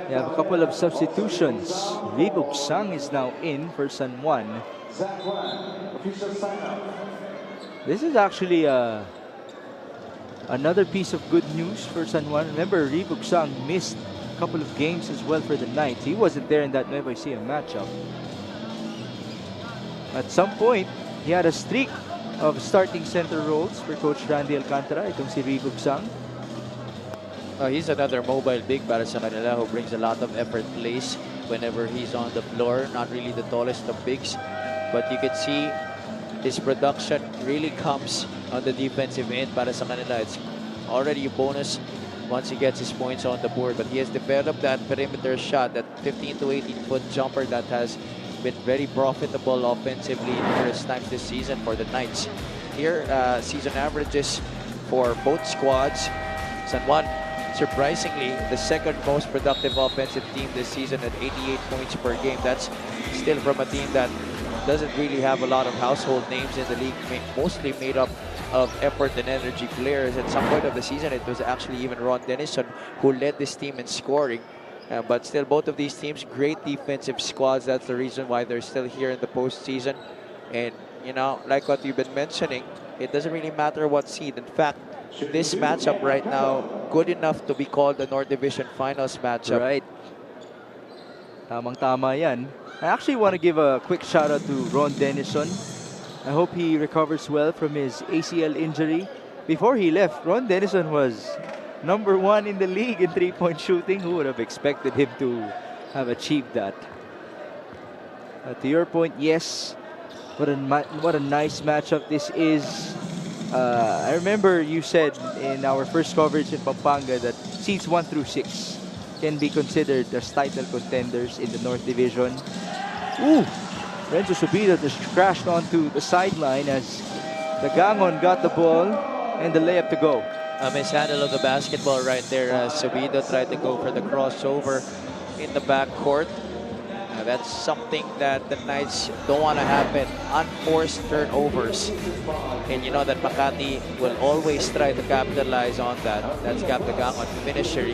We have a couple of substitutions. Lee Bugsang is now in for San Juan. This is actually a Another piece of good news for San Juan. Remember, Ribuk Sang missed a couple of games as well for the Knights. He wasn't there in that Nueva Ecija matchup. At some point, he had a streak of starting center roles for Coach Randy Alcantara. Itong si Ribuk Sang. He's another mobile big para sa kanila who brings a lot of effort plays whenever he's on the floor. Not really the tallest of bigs, but you can see his production really comes on the defensive end para sa kanila. It's already a bonus once he gets his points on the board, but he has developed that perimeter shot, that 15 to 18 foot jumper that has been very profitable offensively numerous times this season for the Knights. Here, season averages for both squads. San Juan, surprisingly, the second most productive offensive team this season at 88 points per game. That's still from a team that doesn't really have a lot of household names in the league, mostly made up of effort and energy players. At some point of the season, it was actually even Ron Dennison who led this team in scoring. But still, both of these teams, great defensive squads. That's the reason why they're still here in the postseason. And, you know, like what you've been mentioning, it doesn't really matter what seed. In fact, this matchup right now, good enough to be called the North Division Finals matchup. Right. Tamang-tama yan. I actually want to give a quick shout out to Ron Dennison. I hope he recovers well from his ACL injury. Before he left, Ron Dennison was #1 in the league in three-point shooting. Who would have expected him to have achieved that? To your point, yes, what a nice matchup this is. I remember you said in our first coverage in Pampanga that seeds 1 through 6 can be considered as title contenders in the North Division. Ooh! Renzo Subido just crashed onto the sideline as the Gangon got the ball and the layup to go. A mishandle of the basketball right there. Subido tried to go for the crossover in the backcourt. That's something that the Knights don't want to happen. Unforced turnovers. And you know that Makati will always try to capitalize on that. That's Gap the Gangon finisher.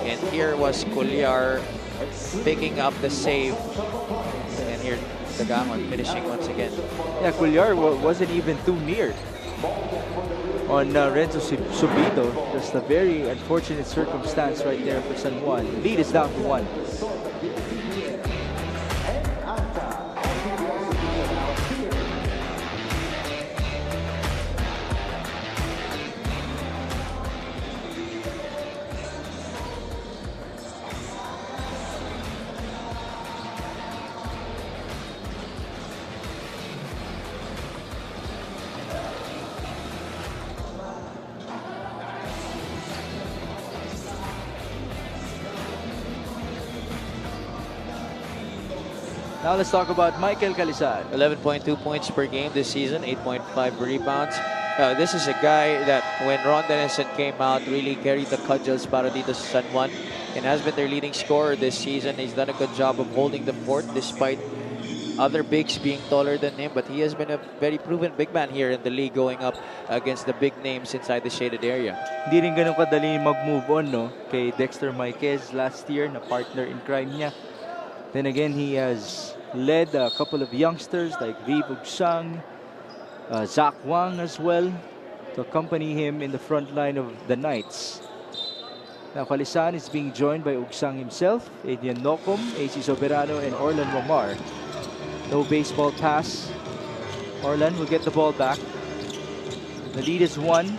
And here was Cuellar picking up the save. And here the Gangon finishing once again. Yeah, Cuellar wasn't even too near on Renzo Subido. Just a very unfortunate circumstance right there for San Juan. Lead is down to 1. Now let's talk about Michael Calizan. 11.2 points per game this season, 8.5 rebounds. This is a guy that when Ron Dennison came out really carried the cudgels para dito sa San Juan and has been their leading scorer this season. He's done a good job of holding the fort despite other bigs being taller than him, but he has been a very proven big man here in the league going up against the big names inside the shaded area. Hindi rin ganun kadali mag-move on, no? Kay Dexter Marquez last year na partner in crime niya. Then again, he has led a couple of youngsters like Ribuk Sang, Zach Wang as well, to accompany him in the front line of the Knights. Now, Calizan is being joined by Ugsang himself, Adrian Nocum, AC Soberano, and Orlan Romar. No baseball pass. Orlan will get the ball back. The lead is 1,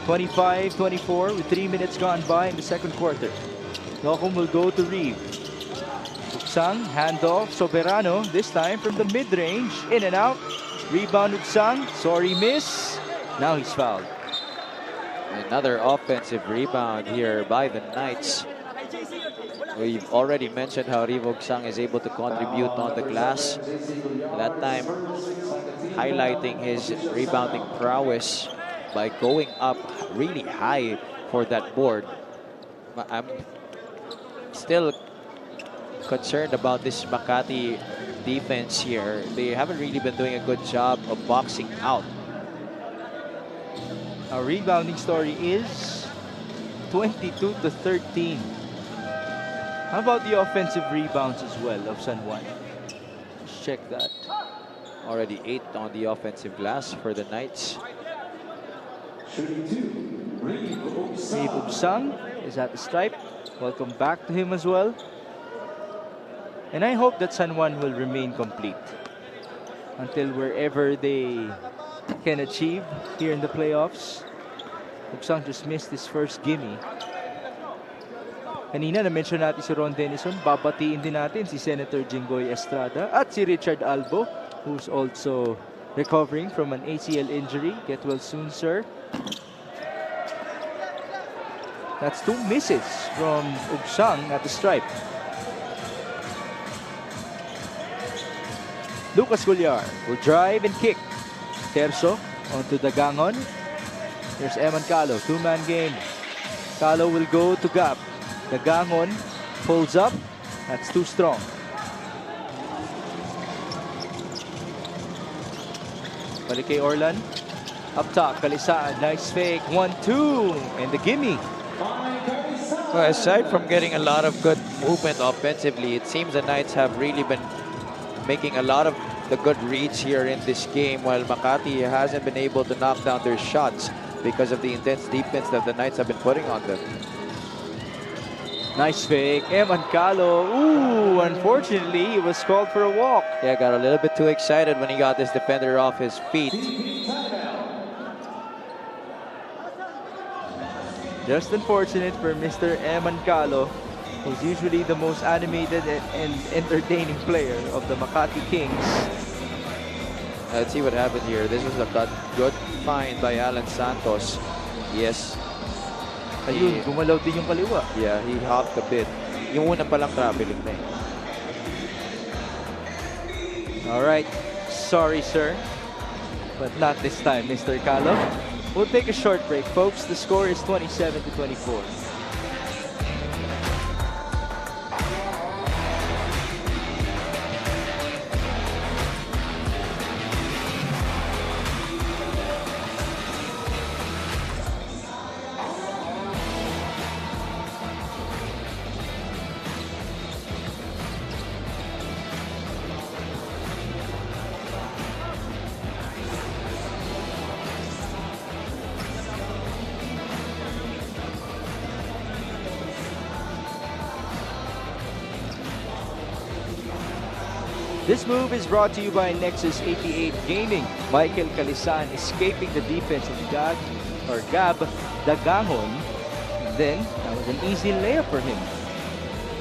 25-24 with 3 minutes gone by in the second quarter. Nocum will go to Reeve. Ugsang, handoff, Soberano, this time from the mid-range, in and out. Rebound Ugsang, sorry miss. Now he's fouled. Another offensive rebound here by the Knights. We've already mentioned how Ribuk Sang is able to contribute on the glass. That time, highlighting his rebounding prowess by going up really high for that board. I'm still concerned about this Makati defense here. They haven't really been doing a good job of boxing out. Our rebounding story is 22-13. How about the offensive rebounds as well of San Juan? Let's check that. Already 8 on the offensive glass for the Knights. Dave Ubsang is at the stripe. Welcome back to him as well. And I hope that San Juan will remain complete until wherever they can achieve here in the playoffs. Ubsang just missed his first gimme. Kanina na-mention natin si Ron Denison. Babatiin din natin si Senator Jinggoy Estrada at si Richard Albo, who's also recovering from an ACL injury. Get well soon, sir. That's 2 misses from Ubsang at the stripe. Lucas Gulliar will drive and kick. Terzo onto Dagangon. Here's Eman Calo, 2-man game. Calo will go to Gab. Dagangon pulls up. That's too strong. Balik kay Orlan. Up top, Kalisaan. Nice fake. 1-2. And the gimme. Well, aside from getting a lot of good movement offensively, it seems the Knights have really been making a lot of the good reads here in this game, while Makati hasn't been able to knock down their shots because of the intense defense that the Knights have been putting on them. Nice fake. Eman Calo. Ooh, unfortunately, he was called for a walk. Yeah, got a little bit too excited when he got this defender off his feet. Just unfortunate for Mr. Eman Calo, who's usually the most animated and entertaining player of the Makati Kings. Let's see what happened here. This was a good find by Alan Santos. Yes. Ayun, gumalaw din yung kaliwa. Yeah, he hopped a bit. Yung una palang traveling na eh. Alright, sorry sir, but not this time, Mr. Calo. We'll take a short break, folks. The score is 27-24. This move is brought to you by Nexus 88 Gaming. Michael Calisan escaping the defense of Gab Dagangon. And then, that was an easy layup for him.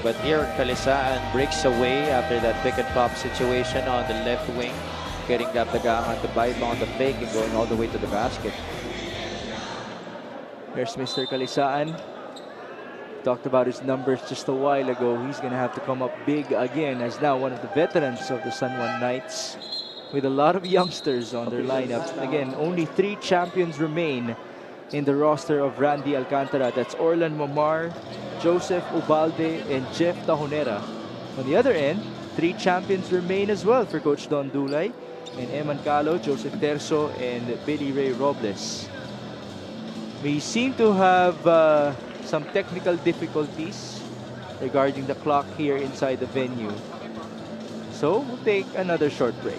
But here, Kalisaan breaks away after that pick and pop situation on the left wing, getting Gab Dagangon to bite on the fake and going all the way to the basket. Here's Mr. Kalisaan. Talked about his numbers just a while ago. He's going to have to come up big again as now one of the veterans of the San Juan Knights with a lot of youngsters on their lineups. Again, only 3 champions remain in the roster of Randy Alcantara. That's Orlan Mamar, Joseph Ubalde, and Jeff Tahonera. On the other end, 3 champions remain as well for Coach Don Dulay and Eman Calo, Joseph Terzo, and Billy Ray Robles. We seem to have some technical difficulties regarding the clock here inside the venue. So we'll take another short break.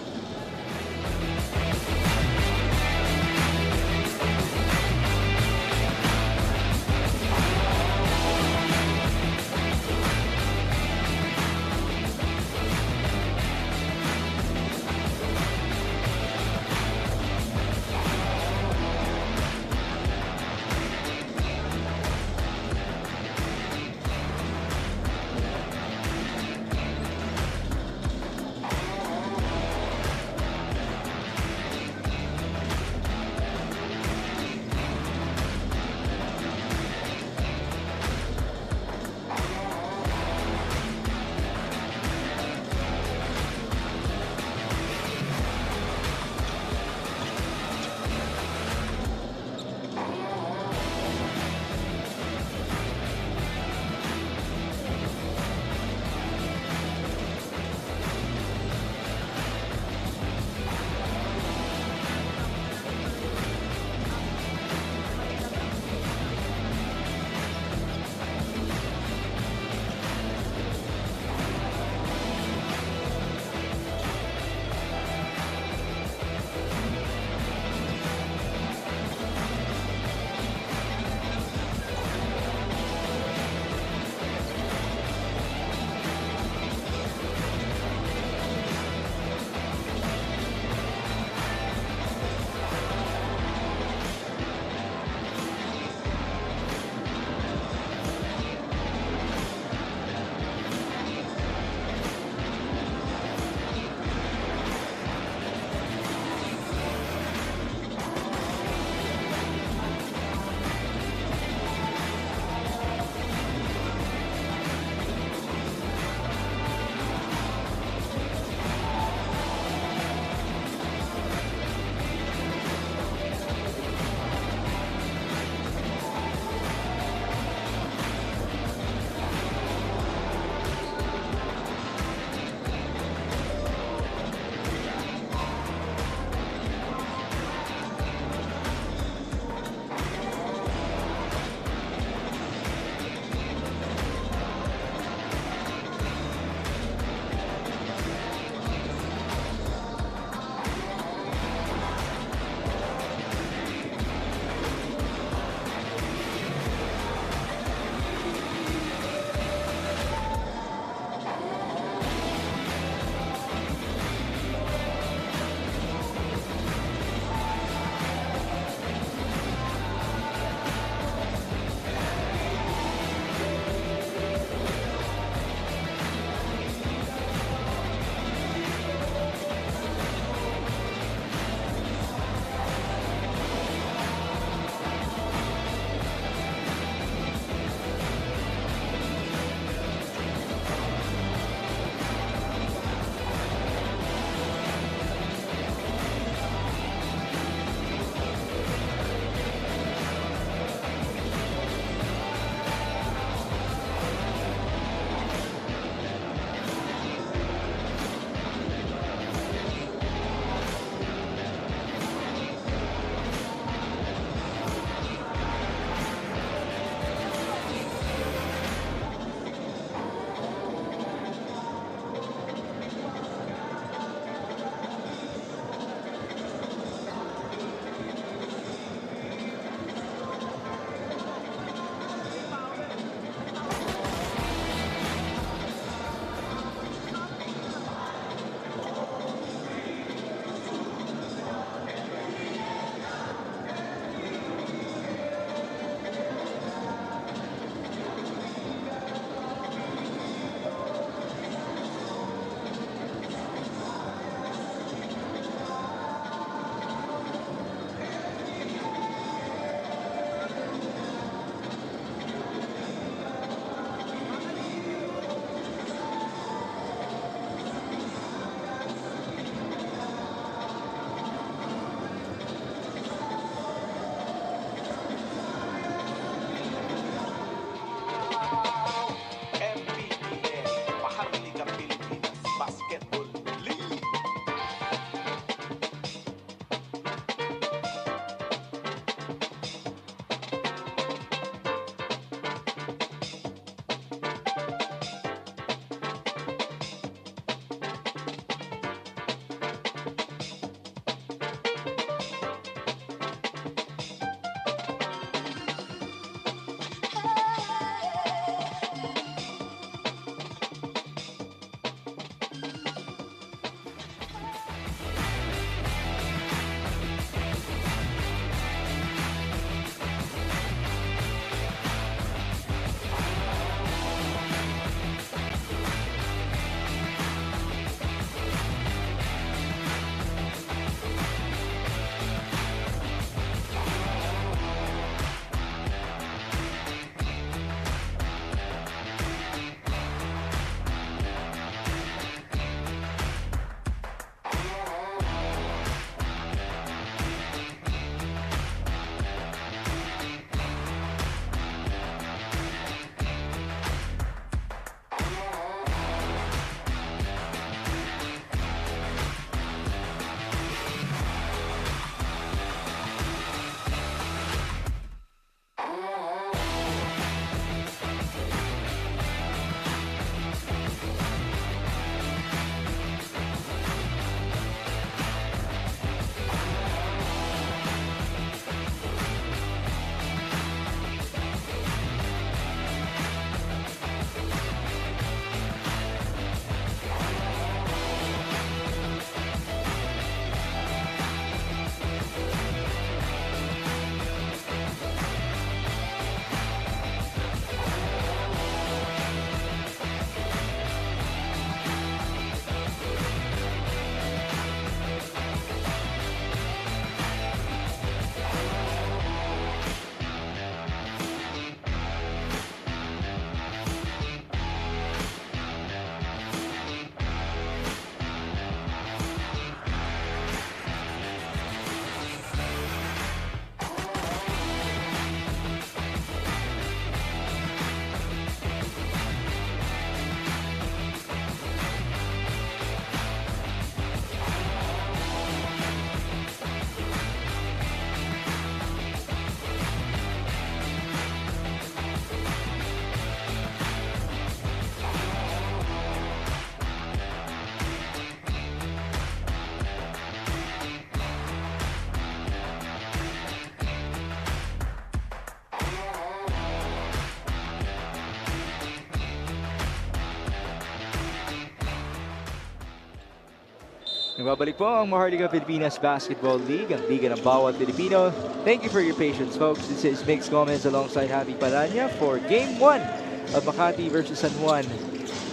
Nagbabalik po ang Maharlika Pilipinas Basketball League, ang liga ng bawat Pilipino. Thank you for your patience, folks. This is Mix Gomez alongside Happy Palanya for Game 1 of Makati versus San Juan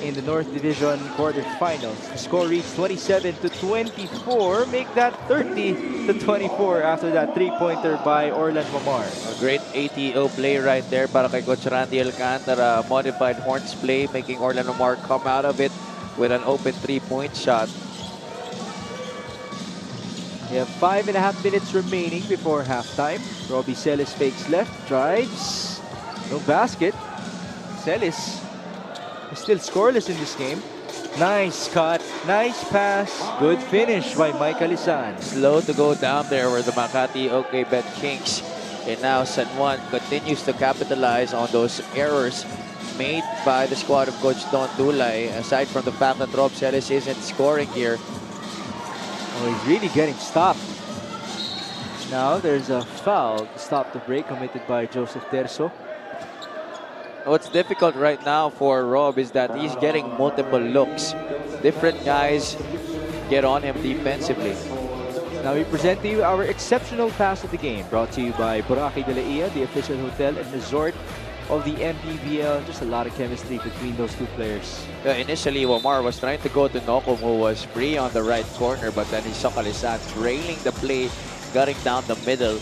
in the North Division quarterfinals. The score reached 27-24. Make that 30-24 after that three-pointer by Orlan Mamar. A great ATO play right there para kay Coach Randy Alcantara. Modified horns play, making Orlan Mamar come out of it with an open three-point shot. We have 5.5 minutes remaining before halftime. Robbie Celis fakes left, drives, no basket. Celis is still scoreless in this game. Nice cut, nice pass, good finish by Mike Alisan. Slow to go down there were the Makati OKBet Kings. And now San Juan continues to capitalize on those errors made by the squad of Coach Don Dulay. Aside from the fact that Rob Celis isn't scoring here, Oh, he's really getting stopped. Now there's a foul to stop the break committed by Joseph Terzo. what's difficult right now for Rob is that he's getting multiple looks. Different guys get on him defensively. Now we present to you our exceptional pass of the game, brought to you by Boracay de la Ia, the official hotel and resort of the Mpbl. Just a lot of chemistry between those two players. Initially, Wamar was trying to go to Nokum, who was free on the right corner, but then he saw Kalisan trailing the play, cutting down the middle.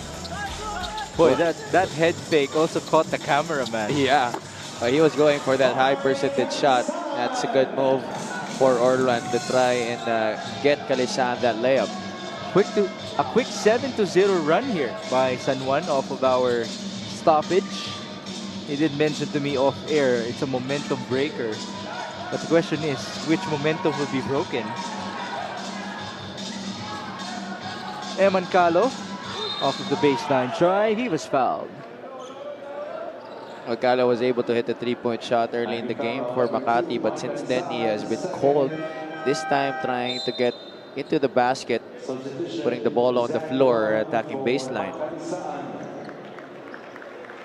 Boy, that head fake also caught the cameraman. Yeah, he was going for that high percentage shot. That's a good move for Orlan to try and get Kalisan that layup. A quick 7-0 run here by San Juan off of our stoppage. He did mention to me off air, it's a momentum breaker. But the question is, which momentum will be broken? Eman Calo off of the baseline try, he was fouled. Alcala was able to hit a three-point shot early in the game for Makati, but since then he has been cold. This time trying to get into the basket, putting the ball on the floor, attacking baseline.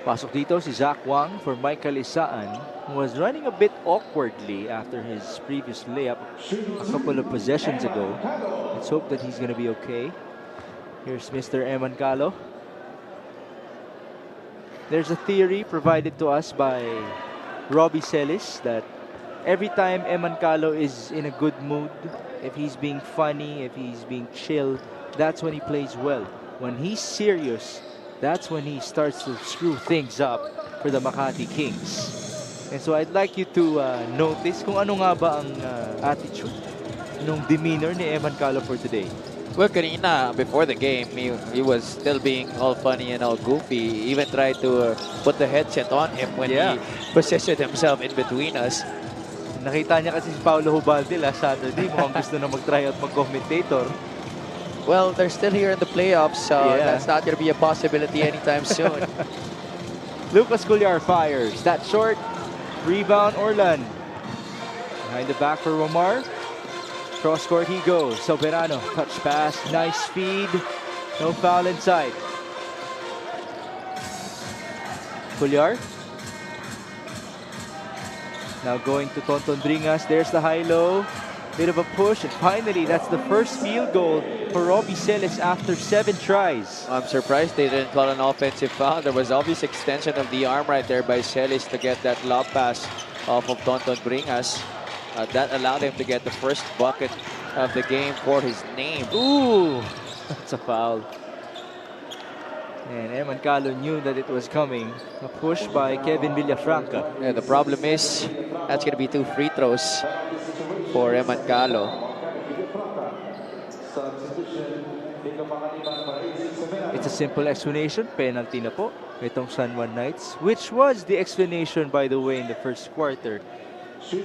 Pasok dito si Zach Wang for Michael Isaan, who was running a bit awkwardly after his previous layup a couple of possessions ago. Let's hope that he's going to be okay. Here's Mr. Eman Calo. There's a theory provided to us by Robbie Celis that every time Eman Calo is in a good mood, if he's being funny, if he's being chill, that's when he plays well. When he's serious, that's when he starts to screw things up for the Makati Kings. And so I'd like you to notice kung ano nga ba ang attitude, nung demeanor ni Eman Calo for today. Well, kanina, before the game, he was still being all funny and all goofy. He even tried to put the headset on him when he positioned himself in between us. Nakita niya kasi si Paulo Hubalde last Saturday, mukhang gusto na mag-try out mag-commentator. Well, they're still here in the playoffs, so that's not going to be a possibility anytime soon. Lucas Cullar fires. That short. Rebound, Orlan. Behind the back for Romar. Cross court he goes. Soberano. Touch pass. Nice feed. No foul inside. Cullar. Now going to Tonton Bringas. There's the high-low. Bit of a push, and finally, that's the first field goal for Robbie Celis after 7 tries. I'm surprised they didn't call an offensive foul. There was obvious extension of the arm right there by Celis to get that lob pass off of Tonton Bringas. That allowed him to get the first bucket of the game for his name. Ooh, that's a foul. And Eman Calo knew that it was coming. A push by Kevin Villafranca. Yeah, the problem is that's going to be 2 free throws for Eman Calo. It's a simple explanation. Penalty na po itong San Juan Knights, which was the explanation, by the way, in the first quarter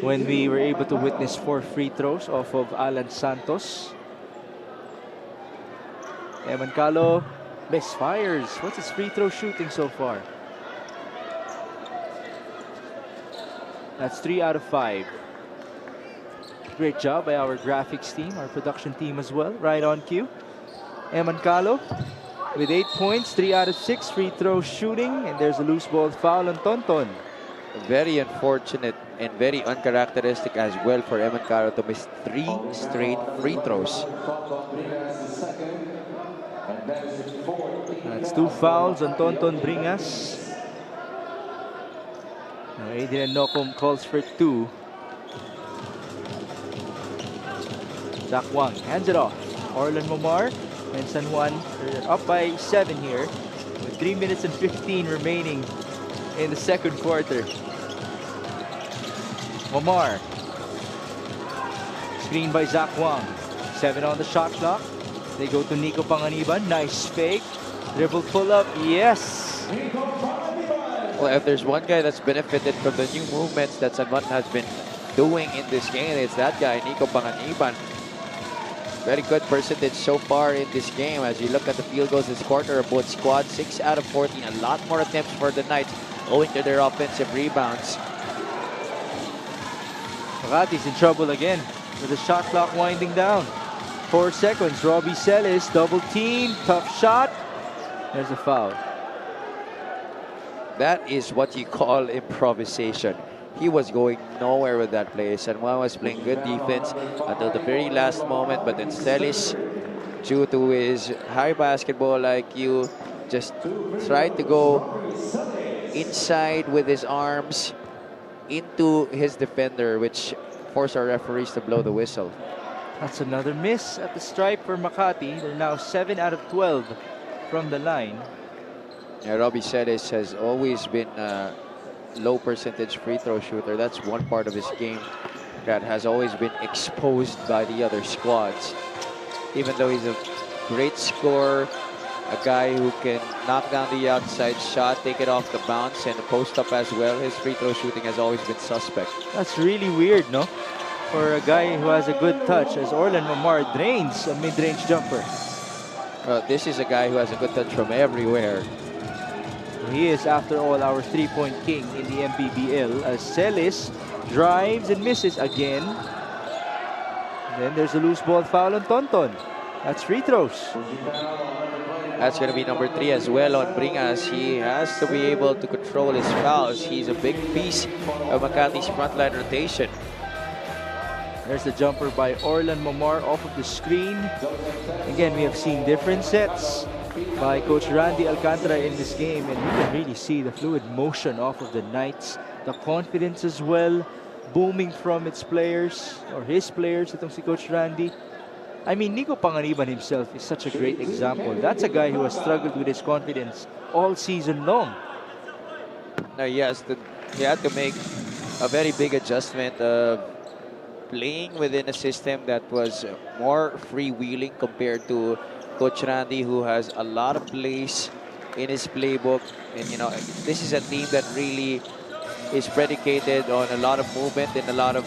when we were able to witness 4 free throws off of Alan Santos. Eman Calo misfires. What's his free throw shooting so far? That's 3 out of 5. Great job by our graphics team, our production team as well, right on cue. Eman Calo with 8 points, 3 out of 6 free throw shooting, and there's a loose ball foul on Tonton. very unfortunate and very uncharacteristic as well for Eman Caro to miss 3 straight free throws. That's 2 fouls on Tonton Bringas. Now Adrian Nocum calls for 2. Zach Wang hands it off. Orlan Momar and San Juan are up by 7 here with 3 minutes and 15 remaining in the second quarter. Momar. Screen by Zach Wang. 7 on the shot clock. They go to Nico Panganiban. Nice fake. Dribble pull up. Yes. Well, if there's one guy that's benefited from the new movements that San Juan has been doing in this game, it's that guy, Nico Panganiban. Very good percentage so far in this game. As you look at the field goals this quarter, both squads 6 out of 14. A lot more attempts for the Knights owing to their offensive rebounds. Makati's in trouble again with the shot clock winding down. 4 seconds. Robbie Celis double team. Tough shot. There's a foul. That is what you call improvisation. He was going nowhere with that play. San Juan was playing good defense until the very last moment, but then Celis, due to his high basketball IQ, just tried to go inside with his arms into his defender, which forced our referees to blow the whistle. That's another miss at the stripe for Makati. They're now 7 out of 12 from the line. Yeah, Robbie Celis has always been a low percentage free throw shooter. That's one part of his game that has always been exposed by the other squads. Even though he's a great scorer, a guy who can knock down the outside shot, take it off the bounce, and post up as well, his free throw shooting has always been suspect. That's really weird, no? For a guy who has a good touch, as Orlan Momar drains a mid-range jumper. This is a guy who has a good touch from everywhere. He is, after all, our three-point king in the Mpbl, as Celis drives and misses again. Then there's a loose ball foul on Tonton. That's free throws. That's going to be number 3 as well on Bringas. He has to be able to control his fouls. He's a big piece of Makati's frontline rotation. There's the jumper by Orlan Momar off of the screen. Again, we have seen different sets by Coach Randy Alcantara in this game, and you can really see the fluid motion off of the Knights, the confidence as well, booming from its players, or his players, itong si Coach Randy. I mean, Nico Panganiban himself is such a great example. That's a guy who has struggled with his confidence all season long. Now, yes, he had to make a very big adjustment of playing within a system that was more freewheeling compared to Coach Randy, who has a lot of plays in his playbook. And, you know, this is a team that really is predicated on a lot of movement and a lot of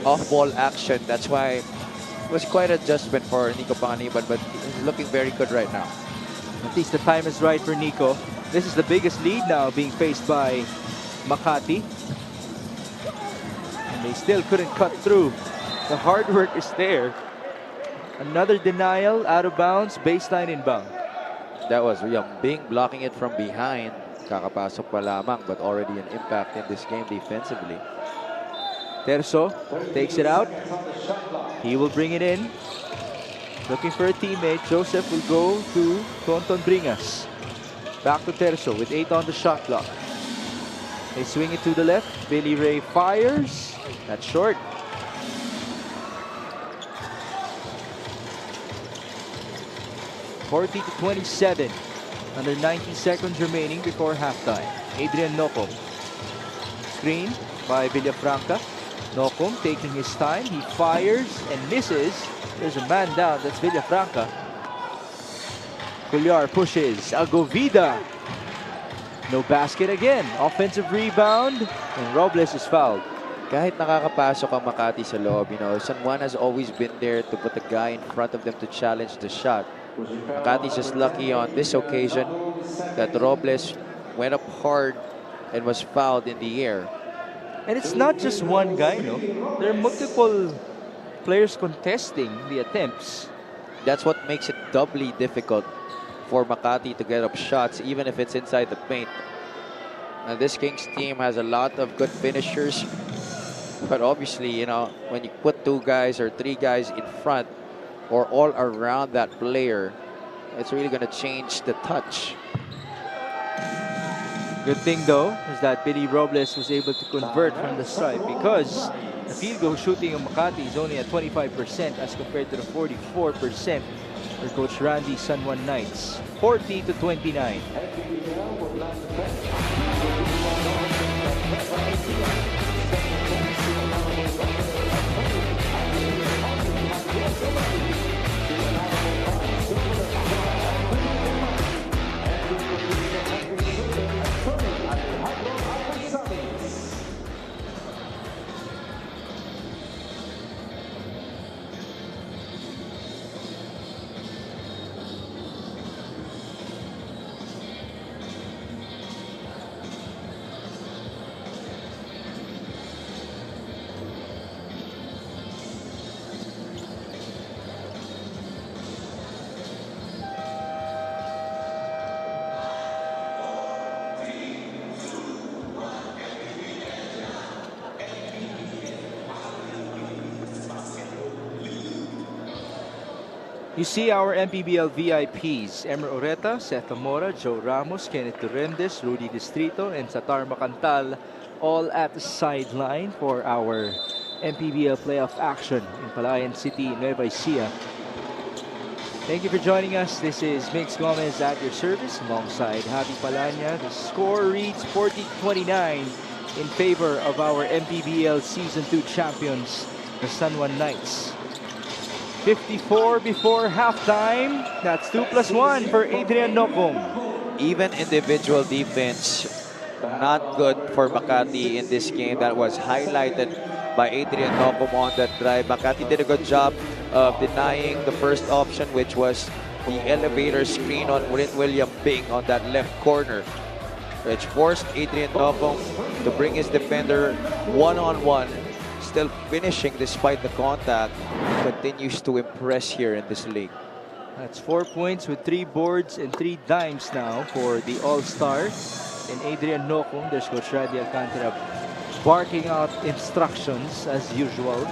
off-ball action. That's why it was quite an adjustment for Nico Panganiban, but he's looking very good right now. At least the time is right for Nico. This is the biggest lead now being faced by Makati. And they still couldn't cut through. The hard work is there. Another denial, out of bounds, baseline inbound. That was Bing blocking it from behind. Kakapasok pa lamang, but already an impact in this game defensively. Terzo takes it out. He will bring it in. Looking for a teammate. Joseph will go to Tonton Bringas. Back to Terzo with 8 on the shot clock. They swing it to the left. Billy Ray fires. That's short. (40-27). Under 90 seconds remaining before halftime. Adrian Nocum. Screen by Villafranca. Nocum taking his time. He fires and misses. There's a man down. That's Villafranca. Cullar pushes. Agovida. No basket again. Offensive rebound. And Robles is fouled. Kahit nakakapasok ang Makati sa loob, you know, San Juan has always been there to put a guy in front of them to challenge the shot. Makati's just lucky on this occasion that Robles went up hard and was fouled in the air. And it's not just one guy, no? There are multiple players contesting the attempts. That's what makes it doubly difficult for Makati to get up shots, even if it's inside the paint. This Kings team has a lot of good finishers. But obviously, you know, when you put 2 guys or 3 guys in front or all around that player, it's really going to change the touch. Good thing though is that Billy Robles was able to convert from the stripe, because the field goal shooting of Makati is only at 25% as compared to the 44% for Coach Randy San Juan Knights. 40-29. You see our Mpbl VIPs, Emer Oreta, Seth Amora, Joe Ramos, Kenneth Durendes, Rudy Distrito, and Satar Macantal, all at the sideline for our Mpbl playoff action in Palayan City, Nueva Ecija. Thank you for joining us. This is Mix Gomez at your service alongside Javi Palanya. The score reads 40-29 in favor of our Mpbl Season 2 champions, the San Juan Knights. 54 before halftime. That's 2+1 for Adrian Nocum. Even individual defense, not good for Makati in this game. That was highlighted by Adrian Nocum on that drive. Makati did a good job of denying the first option, which was the elevator screen on William Bing on that left corner, which forced Adrian Nocum to bring his defender one-on-one. Still finishing despite the contact. Continues to impress here in this league. That's 4 points with 3 boards and 3 dimes now for the All-Star. And Adrian Nocum, there's Coach Randy Alcantara barking out instructions as usual.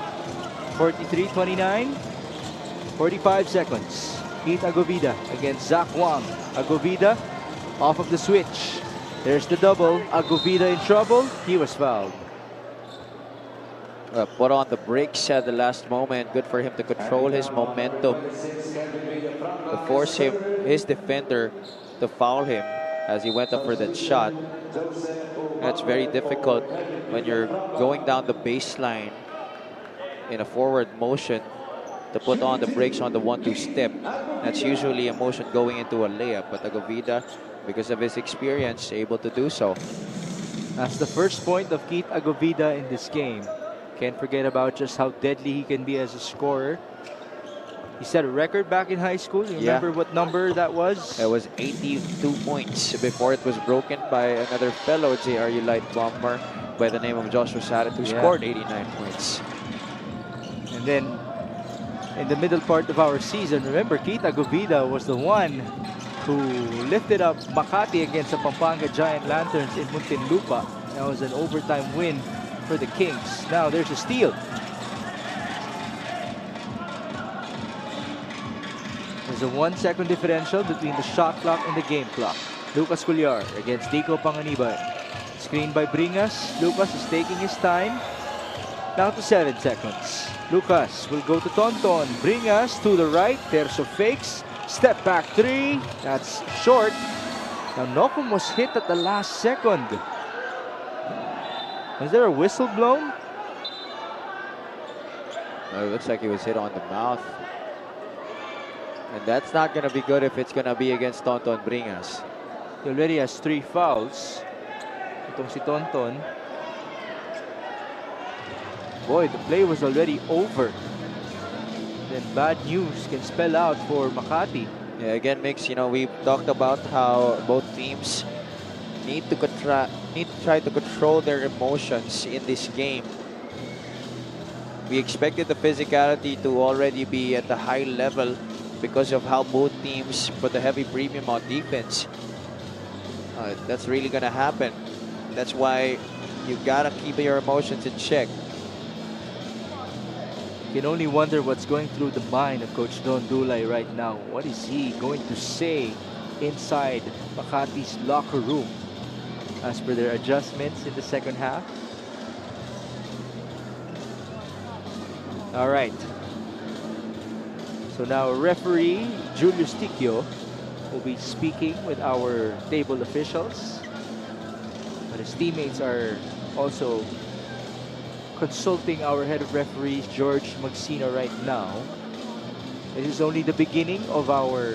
43-29, 45 seconds. Heat Agovida against Zach Wang. Agovida off of the switch. There's the double. Agovida in trouble. He was fouled. Put on the brakes at the last moment. Good for him to control his momentum, to force his defender to foul him as he went up for that shot. That's very difficult when you're going down the baseline in a forward motion to put on the brakes on the 1-2 step. That's usually a motion going into a layup, but Agovida, because of his experience, able to do so. That's the first point of Keith Agovida in this game. Can't forget about just how deadly he can be as a scorer. He set a record back in high school. You remember what number that was? It was 82 points before it was broken by another fellow JRU Light bomber by the name of Joshua Sarat, who scored 89 points. And then in the middle part of our season, remember, Keith Agovida was the one who lifted up Makati against the Pampanga Giant Lanterns in Muntinlupa. That was an overtime win for the Kings. Now there's a steal. There's a 1-second differential between the shot clock and the game clock. Lucas Cullar against Dico Panganiban. Screen by Bringas. Lucas is taking his time. Down to 7 seconds. Lucas will go to Tonton. Bringas to the right. Terzo fakes. Step back 3. That's short. Now Nocum was hit at the last second. Was there a whistle blown? It looks like he was hit on the mouth. And that's not going to be good if it's going to be against Tonton Bringas. He already has 3 fouls. Itong si Tonton. Boy, the play was already over. Then bad news can spell out for Makati. Yeah, again, Mix, you know, we've talked about how both teams need to try to control their emotions in this game. We expected the physicality to already be at a high level because of how both teams put a heavy premium on defense. That's really going to happen. That's why you gotta keep your emotions in check. You can only wonder what's going through the mind of Coach Don Dulay right now. What is he going to say inside Makati's locker room as per their adjustments in the second half? All right. So now referee Julius Ticchio will be speaking with our table officials. But his teammates are also consulting our head of referees, George Magsino, right now. This is only the beginning of our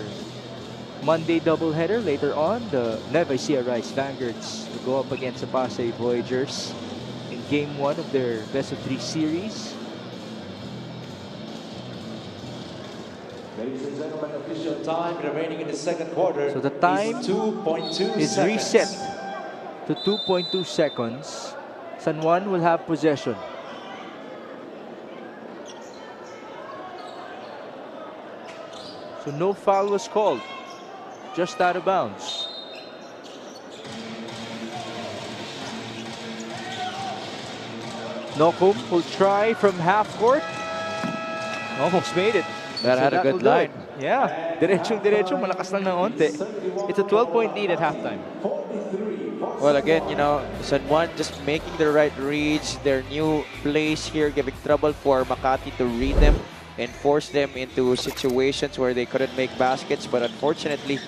Monday doubleheader. Later on, the Nueva Ecija Rice Vanguards will go up against the Pasay Voyagers in Game 1 of their best-of-3 series. Ladies and gentlemen, official time remaining in the second quarter. So the time is 2.2 is seconds. reset to 2.2 seconds. San Juan will have possession. So no foul was called, just out of bounds. Nokum will try from half court. Almost made it. That had a will good do line. it. Yeah, diretso, malakas lang ng onte. It's a 12-point lead at halftime. Well, again, you know, San Juan just making the right reads. Their new plays here giving trouble for Makati to read them and force them into situations where they couldn't make baskets. But unfortunately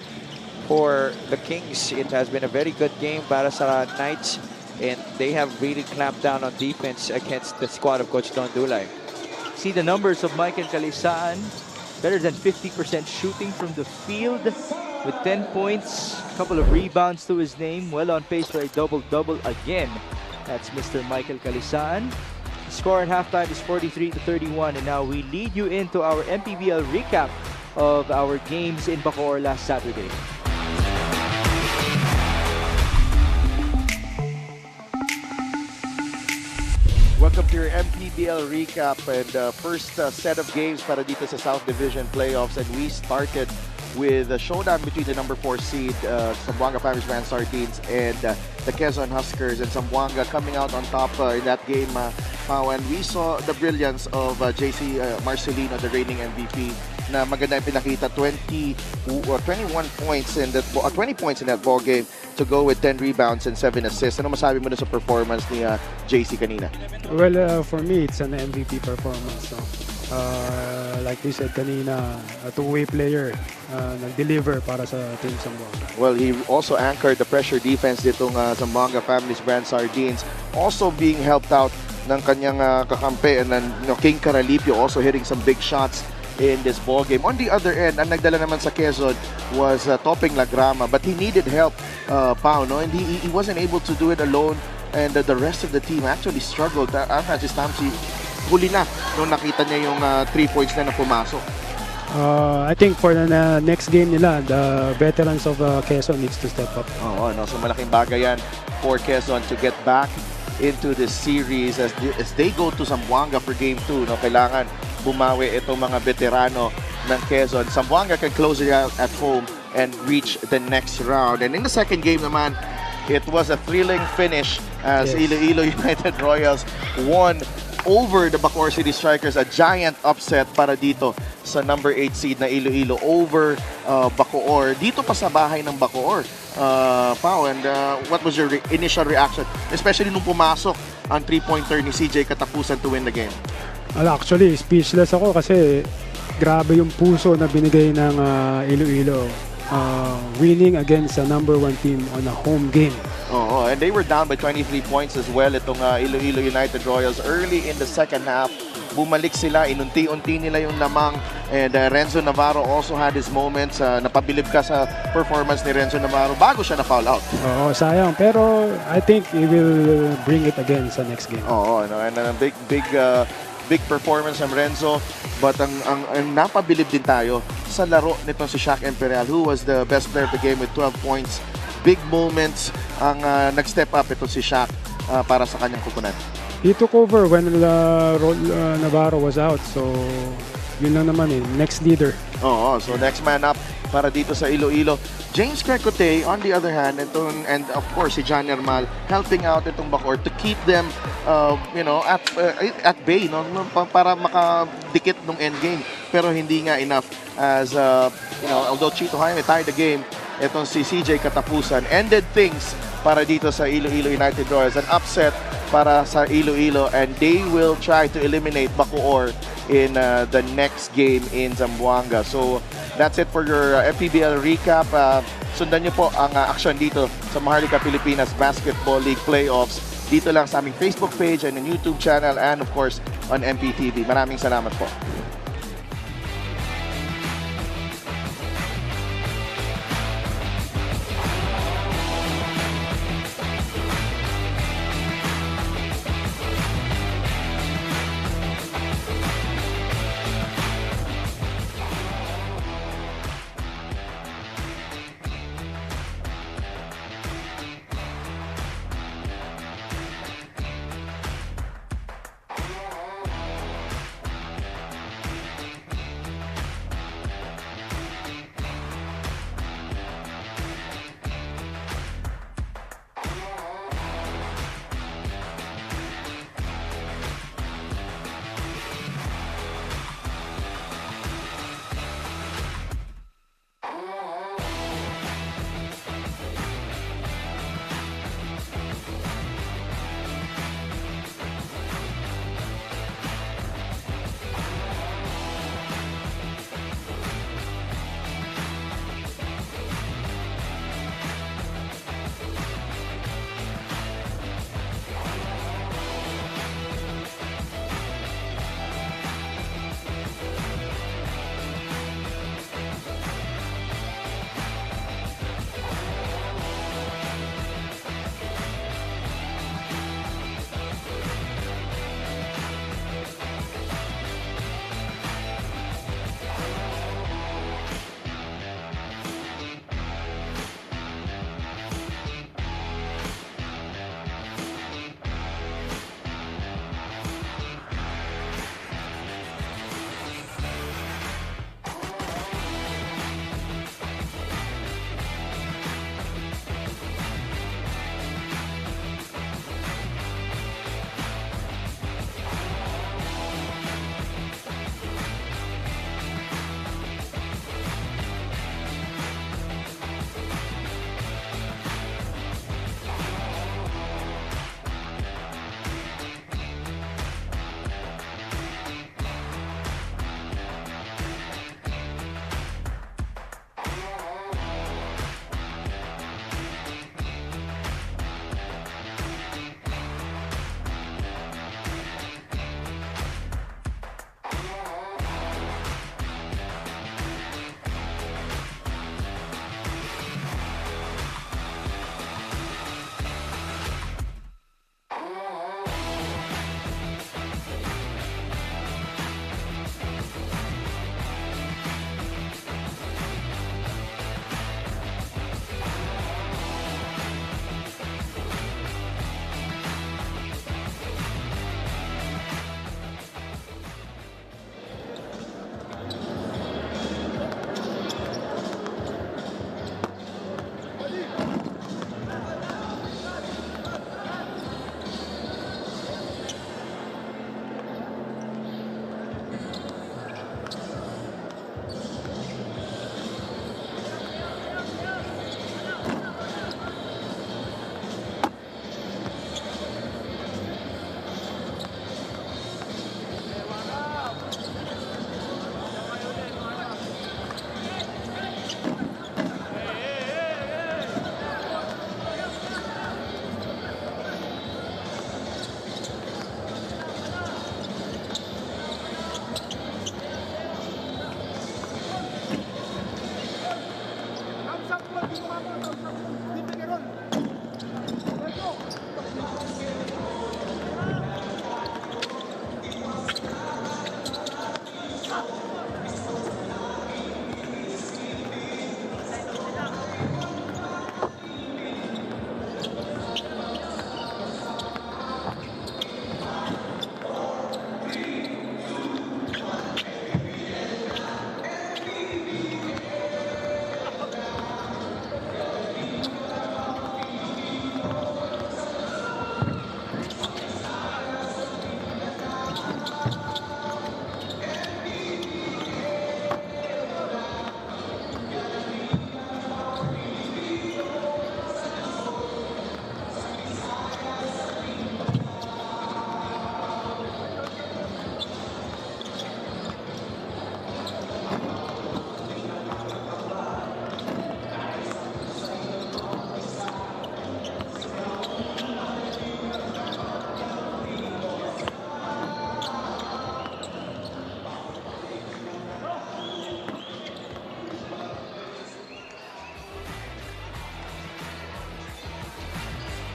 for the Kings, it has been a very good game para sa Knights, and they have really clamped down on defense against the squad of Coach Don Dulay. See the numbers of Michael Calisaan. Better than 50% shooting from the field with 10 points, a couple of rebounds to his name. Well on pace for a double-double again. That's Mr. Michael Calisaan. The score at halftime is 43-31, and now we lead you into our Mpbl recap of our games in Bacoor last Saturday. Welcome to your Mpbl recap and first set of games para dito sa South Division playoffs, and we started with a showdown between the number 4 seed Zamboanga Farmers Brand Sardines and the Quezon Huskers, and Zamboanga coming out on top in that game. And we saw the brilliance of JC Marcelino, the reigning MVP, na maganda yung pinakita, 20 points in that ball game to go with 10 rebounds and 7 assists. Ano masabi mo na sa performance ni JC kanina? Well, for me, it's an MVP performance. No? Like we said kanina, a two-way player, nag-deliver para sa team Zamboanga. Well, he also anchored the pressure defense ditong Zamboanga Families Brand Sardines, also being helped out ng kanyang kakampi, and then King Caralipio also hitting some big shots in this ball game. On the other end, ang nagdala naman sa Quezon was Topeng Lagrama, but he needed help, Pao, no? And he wasn't able to do it alone, and the rest of the team actually struggled. Francis Tamsi, huli na nung nakita niya yung 3 points na pumasok. I think for the next game nila, the veterans of Quezon needs to step up. Oo, no? So malaking bagay yan for Quezon to get back into this series as they go to Zamboanga for Game 2. No? Kailangan bumawi itong mga veterano ng Quezon. Zamboanga can close it out at home and reach the next round. And in the second game naman, it was a thrilling finish as Iloilo United Royals won over the Bacoor City Strikers, a giant upset para dito sa number 8 seed na Iloilo over Bacoor. Dito pa sa bahay ng Bacoor. Pao, and what was your initial reaction? Especially nung pumasok ang 3-pointer ni CJ Katapusan to win the game. Well, actually, speechless ako kasi grabe yung puso na binigay ng Iloilo. Winning against a number 1 team on a home game. Oh, and they were down by 23 points as well. Itong Iloilo United Royals early in the second half. Bumalik sila, inunti-unti nila yung lamang, and Renzo Navarro also had his moments. Napabilib ka sa performance ni Renzo Navarro bago siya na-foul out. Oo, sayang. Pero I think he will bring it again sa next game. Oo, no, and a big performance ng Renzo, but ang napabilib din tayo sa laro nitong si Shaq Imperial, who was the best player of the game with 12 points. Big moments ang nag-step up ito si Shaq para sa kanyang kupunan. He took over when Navarro was out, so yun lang naman next leader. Oo, so next man up para dito sa Iloilo. James Crecote, on the other hand, and of course si John Hermal, helping out itong backcourt to keep them, at bay, no? Para makadikit ng endgame. Pero hindi nga enough as, although Chito Jaime tied the game, itong si CJ Katapusan ended things para dito sa Iloilo United Royals. An upset para sa Iloilo, and they will try to eliminate Bacoor in the next game in Zamboanga. So that's it for your Mpbl recap. Sundan nyo po ang action dito sa Maharlika Pilipinas Basketball League Playoffs dito lang sa aming Facebook page and YouTube channel, and of course on MPTV. Maraming salamat po.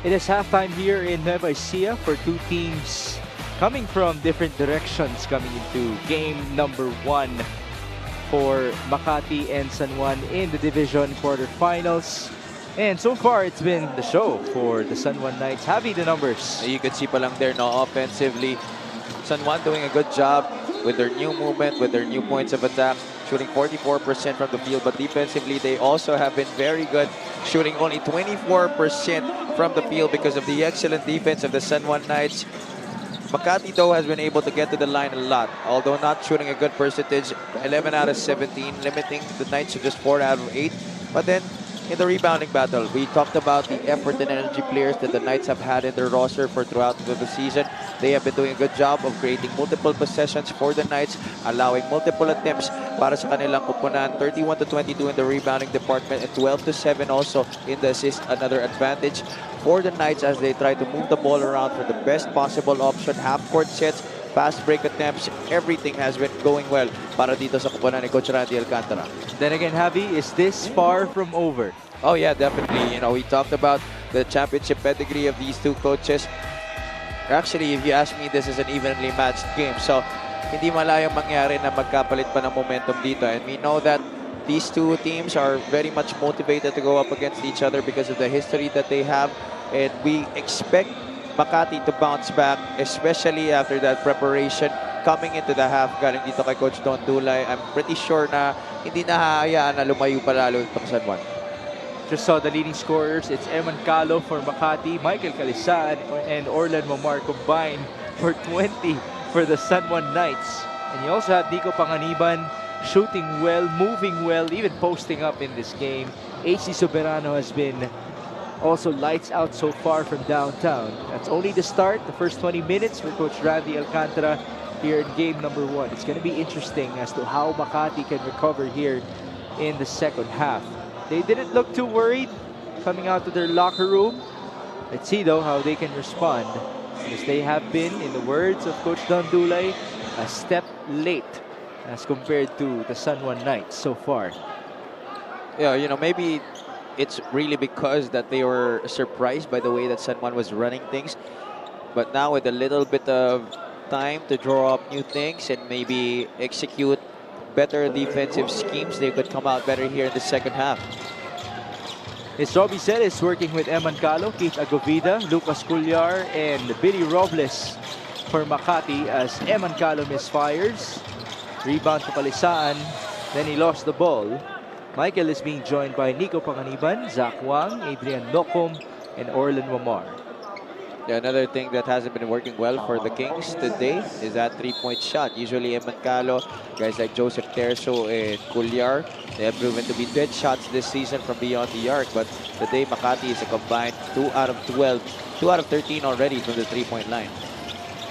It is halftime here in Nueva Ecija for two teams coming from different directions coming into game number 1 for Makati and San Juan in the division quarterfinals. And so far, it's been the show for the San Juan Knights, having the numbers. You can see pa lang there, no, offensively, San Juan doing a good job with their new movement, with their new points of attack, shooting 44% from the field. But defensively, they also have been very good, shooting only 24% from the field because of the excellent defense of the San Juan Knights. Makati, though, has been able to get to the line a lot, although not shooting a good percentage, 11 out of 17, limiting the Knights to just 4 out of 8. But then, in the rebounding battle, we talked about the effort and energy players that the Knights have had in their roster for throughout the season. They have been doing a good job of creating multiple possessions for the Knights, allowing multiple attempts para sa kanilang kupunan. 31-22 in the rebounding department and 12-7 also in the assist. Another advantage for the Knights as they try to move the ball around for the best possible option. Half-court sets, fast break attempts, everything has been going well para dito sa kupunan ni Coach Randy Alcantara. Then again, Javi, is this far from over? Oh yeah, definitely. You know, we talked about the championship pedigree of these two coaches. Actually, if you ask me, this is an evenly matched game. So, hindi malayong mangyari na magkapalit pa ng momentum dito. And we know that these two teams are very much motivated to go up against each other because of the history that they have. And we expect Makati to bounce back, especially after that preparation coming into the half galing dito kay Coach Don Dulay. I'm pretty sure na hindi nahahayaan na lumayo pa lalo itong San Juan. Just saw the leading scorers. It's Eman Calo for Makati, Michael Calisaan, and Orlan Momar combined for 20 for the San Juan Knights. And you also have Nico Panganiban shooting well, moving well, even posting up in this game. HC Soberano has been also lights out so far from downtown. That's only the start, the first 20 minutes for Coach Randy Alcantara here in game number 1. It's going to be interesting as to how Makati can recover here in the second half. They didn't look too worried coming out to their locker room. Let's see, though, how they can respond, because they have been, in the words of Coach Don Dulay, a step late as compared to the San Juan Knights so far. Yeah, you know, maybe it's really because that they were surprised by the way that San Juan was running things. But now with a little bit of time to draw up new things and maybe execute better defensive schemes, they could come out better here in the second half. It's Robbie Celis working with Eman Calo, Keith Agovida, Lucas Cullar, and Billy Robles for Makati as Eman Calo misfires. Rebound to Calisaan, then he lost the ball. Michael is being joined by Nico Panganiban, Zach Wang, Adrian Nocum, and Orlan Wamar. Yeah, another thing that hasn't been working well for the Kings today is that three-point shot. Usually Eman Calo, guys like Joseph Terzo and Cullar, they have proven to be dead shots this season from beyond the arc. But today Makati is a combined 2 out of 12, 2 out of 13 already from the three-point line.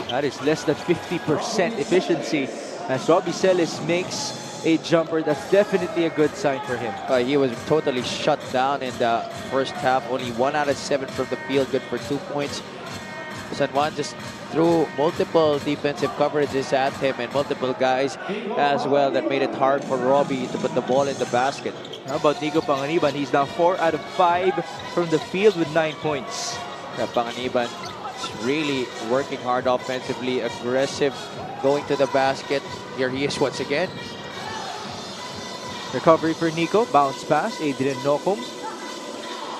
That is less than 50% efficiency as Robbie Celis makes a jumper. That's definitely a good sign for him. He was totally shut down in the first half. Only 1 out of 7 from the field, good for 2 points. San Juan just threw multiple defensive coverages at him and multiple guys as well that made it hard for Robbie to put the ball in the basket. How about Nico Panganiban? He's now 4 out of 5 from the field with 9 points. Panganiban is really working hard offensively, aggressive, going to the basket. Here he is once again. Recovery for Nico, bounce pass, Adrian Nocum.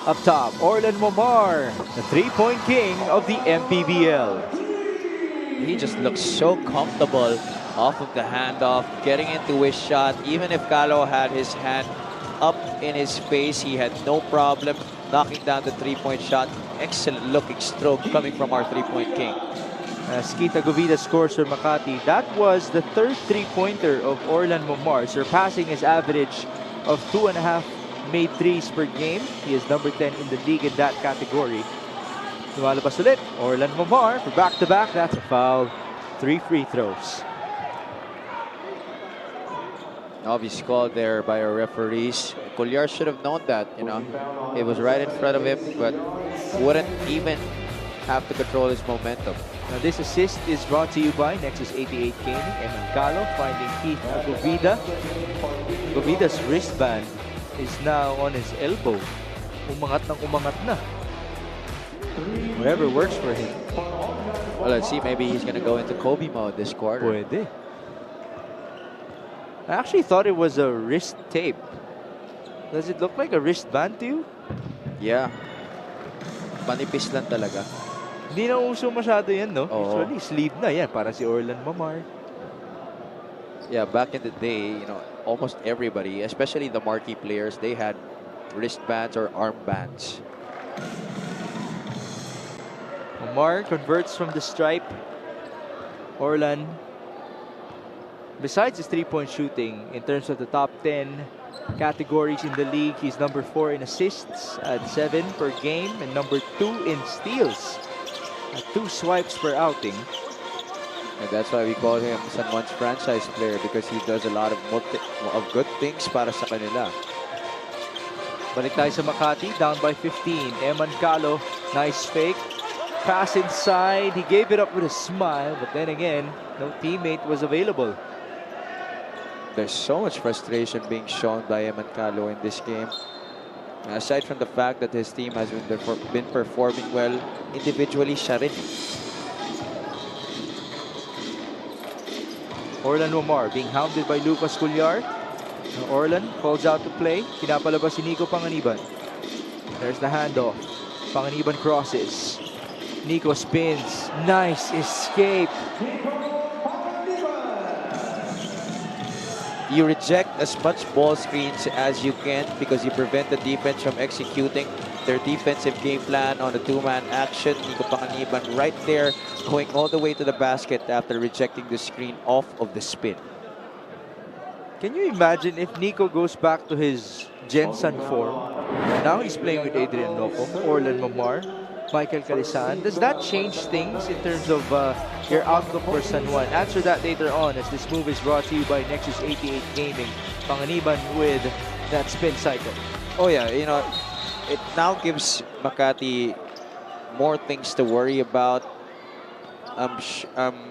Up top, Orlan Momar, the three-point king of the Mpbl. He just looks so comfortable off of the handoff, getting into his shot. Even if Calo had his hand up in his face, he had no problem knocking down the three-point shot. Excellent looking stroke coming from our three-point king. As Kita Govida scores for Makati, that was the third three-pointer of Orlan Momar, surpassing his average of 2.5 made threes per game. He is number 10 in the league in that category. Lumalabas ulit, Orlan Momar for back-to-back. That's a foul. 3 free throws. Obvious call there by our referees. Cullar should have known that, you know. It was right in front of him, but wouldn't even have to control his momentum. Now this assist is brought to you by Nexus 88 Gaming. Eman Calo finding Keith Agovida. Agovida's wristband is now on his elbow. Umangat na. Whatever works for him. Well, let's see. Maybe he's going to go into Kobe mode this quarter. Pwede. I actually thought it was a wrist tape. Does it look like a wristband to you? Yeah. Manipis lang talaga. Hindi na uso masyado yan, no? Oo. Usually, sleeve na yan. Para si Orlan Mamar. Yeah, back in the day, almost everybody, especially the marquee players, they had wristbands or armbands. Mamar converts from the stripe. Orlan, besides his three-point shooting, in terms of the top 10 categories in the league, he's number 4 in assists at 7 per game and number 2 in steals at 2 swipes per outing. And that's why we call him San Juan's franchise player, because he does a lot of good things para sa kanila. Balik tayo sa Makati, down by 15. Eman Calo, nice fake. Pass inside, he gave it up with a smile, but then again, no teammate was available. There's so much frustration being shown by Mpbl in this game. Aside from the fact that his team has been performing well individually, siya rin. Orlan Mamar being hounded by Lucas Cullar. Orlan calls out to play. Pinapalabas si Nico Panganiban. There's the handoff. Panganiban crosses. Nico spins. Nice escape. You reject as much ball screens as you can because you prevent the defense from executing their defensive game plan on a two-man action. Nico Panganiban right there, going all the way to the basket after rejecting the screen off of the spin. Can you imagine if Nico goes back to his Jensen form? Now he's playing with Adrian Noco, Orlan Mamar, Michael Calisan. Does that change things in terms of your outlook for San Juan? Answer that later on, as this move is brought to you by Nexus 88 Gaming. Panganiban with that spin cycle. Oh yeah, it now gives Makati more things to worry about. I'm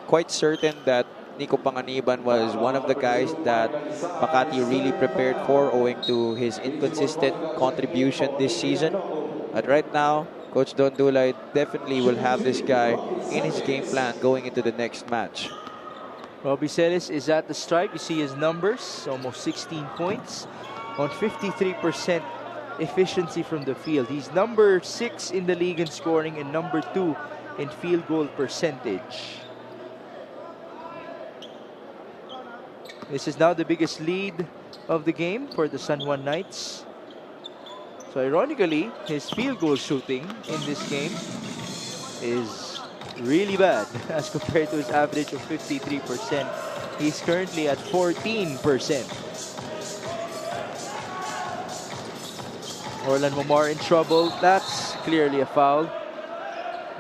quite certain that Nico Panganiban was one of the guys that Makati really prepared for, owing to his inconsistent contribution this season. But right now, Coach Don Dulay definitely will have this guy in his game plan going into the next match. Robbie Celis is at the stripe. You see his numbers, almost 16 points on 53% efficiency from the field. He's number 6 in the league in scoring and number 2 in field goal percentage. This is now the biggest lead of the game for the San Juan Knights. So ironically, his field goal shooting in this game is really bad as compared to his average of 53%. He's currently at 14%. Orlan Mamar in trouble. That's clearly a foul.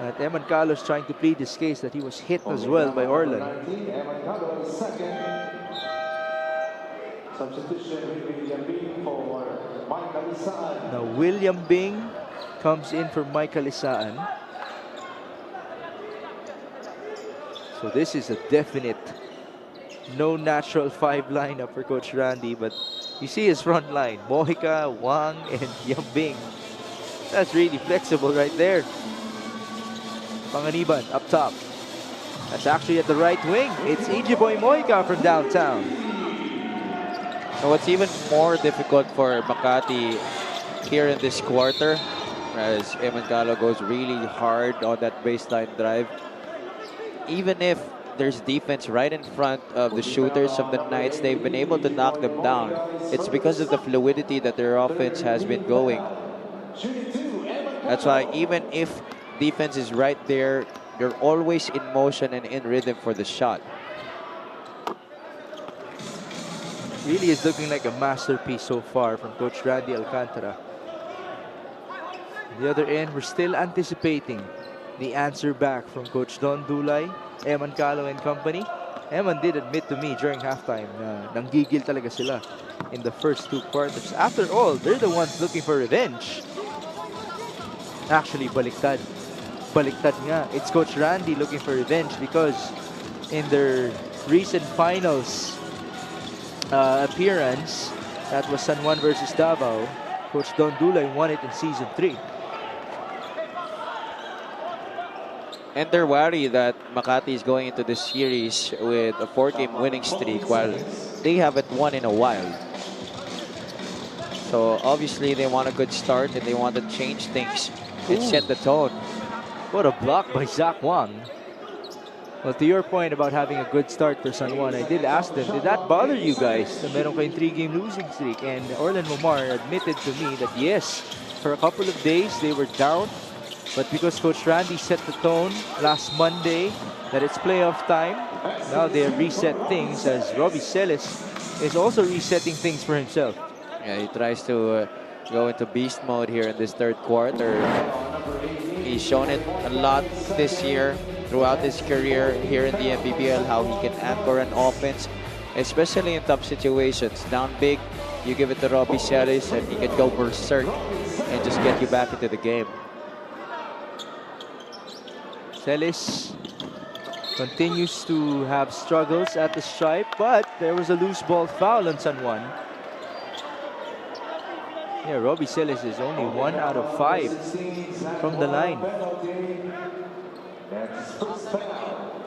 And Eman Carlos trying to plead his case that he was hit as well by Orlan. Now William Bing comes in for Michael Isaan. So this is a definite no natural 5 lineup for Coach Randy, but you see his front line, Mojica, Wang, and Yambing. That's really flexible right there. Panganiban up top. That's actually at the right wing. It's EJ Boy Mojica from downtown. So what's even more difficult for Makati here in this quarter, as Eman Calo goes really hard on that baseline drive, even if there's defense right in front of the shooters of the Knights, they've been able to knock them down. It's because of the fluidity that their offense has been going. That's why even if defense is right there, you're always in motion and in rhythm for the shot. Really is looking like a masterpiece so far from Coach Randy Alcantara. On the other end, we're still anticipating the answer back from Coach Don Dulay, Eman Calo and company. Eman did admit to me during halftime na nanggigil talaga sila in the first 2 quarters. After all, they're the ones looking for revenge. Actually, baliktad. Baliktad nga. It's Coach Randy looking for revenge because in their recent finals appearance, that was San Juan versus Davao, Coach Don Dulay won it in Season 3. And they're worried that Makati is going into this series with a 4-game winning streak while they haven't won in a while. So obviously they want a good start and they want to change things and set the tone. What a block by Zach Wang. Well, to your point about having a good start for San Juan, I did ask them, did that bother you guys na meron kayong 3-game losing streak? And Orlan Momar admitted to me that yes, for a couple of days they were down. But because Coach Randy set the tone last Monday that it's playoff time, now they have reset things as Robbie Celis is also resetting things for himself. Yeah, he tries to go into beast mode here in this third quarter. He's shown it a lot this year throughout his career here in the Mpbl, how he can anchor an offense, especially in tough situations. Down big, you give it to Robbie Celis and he can go berserk and just get you back into the game. Celis continues to have struggles at the stripe, but there was a loose ball foul on San Juan. Yeah, Robbie Celis is only 1 out of 5 from the line.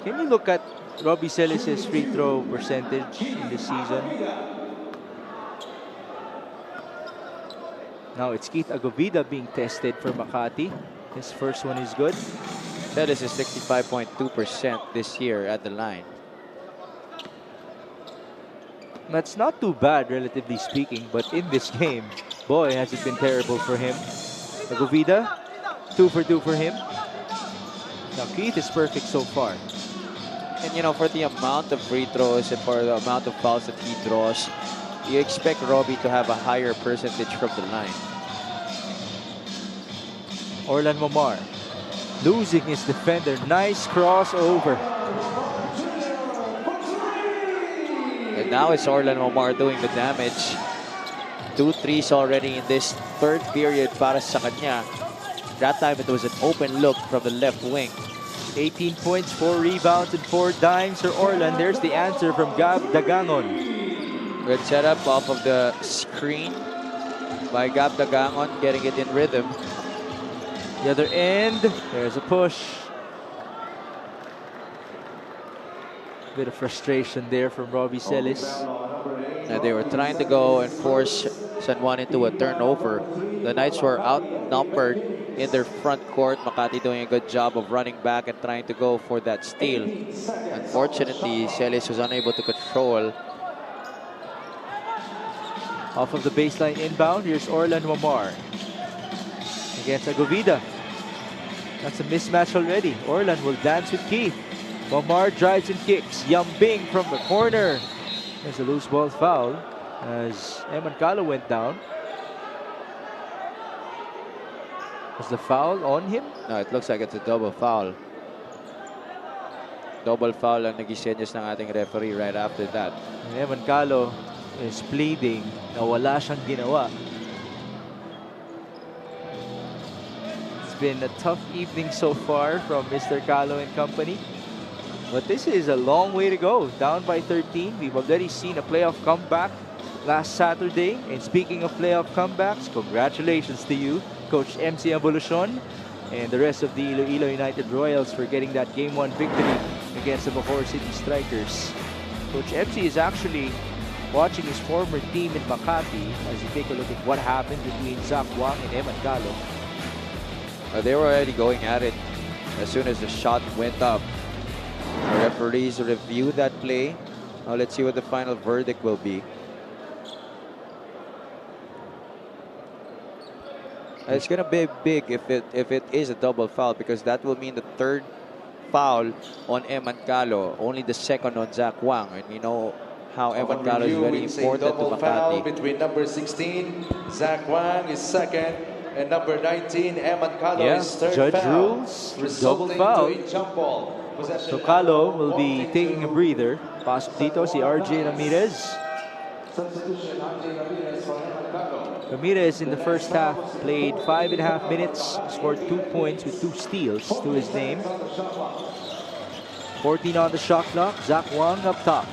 Can you look at Robbie Celis' free throw percentage in this season? Now it's Keith Agovida being tested for Makati. His first one is good. Celis is 65.2% this year at the line. That's not too bad, relatively speaking, but in this game, boy, has it been terrible for him. Agovida, 2 for 2 for him. Now Keith is perfect so far. And you know, for the amount of free throws and for the amount of fouls that he draws, you expect Robbie to have a higher percentage from the line. Orlan Momar losing his defender. Nice crossover. And now it's Orlan Momar doing the damage. 2 threes already in this third period para sa kanya. That time it was an open look from the left wing. 18 points, 4 rebounds, and 4 dimes for Orlan. There's the answer from Gab Dagangon. Good setup off of the screen by Gab Dagangon, getting it in rhythm. The other end, there's a push. Bit of frustration there from Robbie Celis. And they were trying to go and force San Juan into a turnover. The Knights were outnumbered in their front court. Makati doing a good job of running back and trying to go for that steal. Unfortunately, Celis was unable to control. Off of the baseline inbound, here's Orlan Momar against Agovida. That's a mismatch already. Orlan will dance with Keith. Momar drives and kicks. Yambing from the corner. There's a loose ball foul as Mpbl went down. Was the foul on him? No, it looks like it's a double foul. Double foul ang nagisenyas ng ating referee right after that. Mpbl is pleading na wala siyang ginawa. It's been a tough evening so far from Mr. Calo and company. But this is a long way to go. Down by 13. We've already seen a playoff comeback last Saturday. And speaking of playoff comebacks, congratulations to you, Coach MC Abolucion, and the rest of the Iloilo United Royals for getting that Game 1 victory against the Bacoor City Strikers. Coach MC is actually watching his former team in Makati as you take a look at what happened between Zach Wang and Mpbl. They were already going at it as soon as the shot went up. The referees review that play. Now let's see what the final verdict will be. It's gonna be big if it is a double foul, because that will mean the third foul on Mpbl, only the second on Zach Wang, and you know how Mpbl is very important to Foul Makati. between number 16, Zach Wang is second, and number 19, Mpbl is third Judge foul, rules, double resulting foul. to a jump ball. So Calo will be taking a breather. Pasok dito si RJ Ramirez. Ramirez in the first half played 5.5 minutes, scored 2 points with 2 steals to his name. 14 on the shot clock. Zach Wang up top.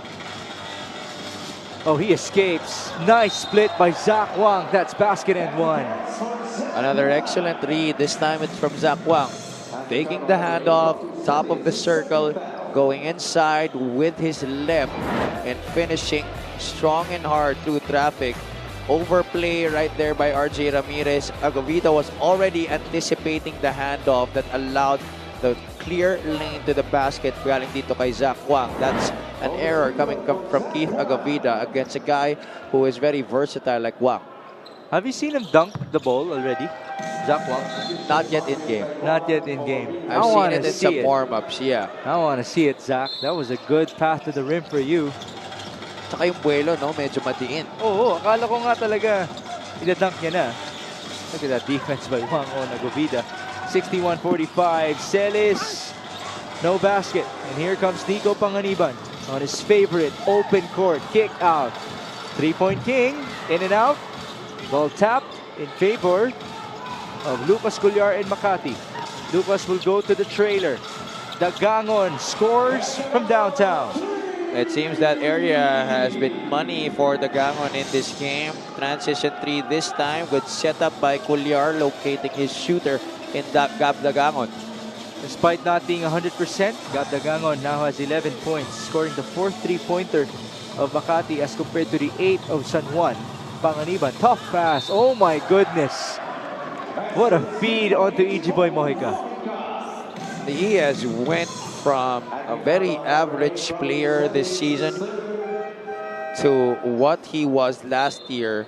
Oh, he escapes. Nice split by Zach Wang. That's basket and one. Another excellent read. This time it's from Zach Wang. taking the handoff, top of the circle, going inside with his left and finishing strong and hard through traffic. Overplay right there by RJ Ramirez. Agovita was already anticipating the handoff that allowed the clear lane to the basket galing dito kay Zach Wang. That's an error coming from Keith Agovita against a guy who is very versatile like Wang. Have you seen him dunk the ball already? Zach Wang? Not yet in game. Not yet in game. I've seen it in some warm-ups, yeah. I want to see it, Zach. That was a good path to the rim for you. Tsaka yung buwelo, no? Medyo madiin. Oo, akala ko nga talaga idadunk niya na. Look at that defense by Wang on Agovida. 61-45. Celis, no basket. And here comes Nico Panganiban on his favorite open court kick out. 3-point king, in and out. Ball tapped in favor of Lucas Cullar and Makati. Lucas will go to the trailer. Dagangon scores from downtown. It seems that area has been money for Dagangon in this game. Transition 3 this time, good setup by Cullar, locating his shooter in Gab Dagangon. Despite not being 100%, Gab Dagangon now has 11 points, scoring the fourth three-pointer of Makati as compared to the 8 of San Juan. Panganiban, tough pass. Oh my goodness. What a feed onto Ijiboy Mojica. He has went from a very average player this season to what he was last year.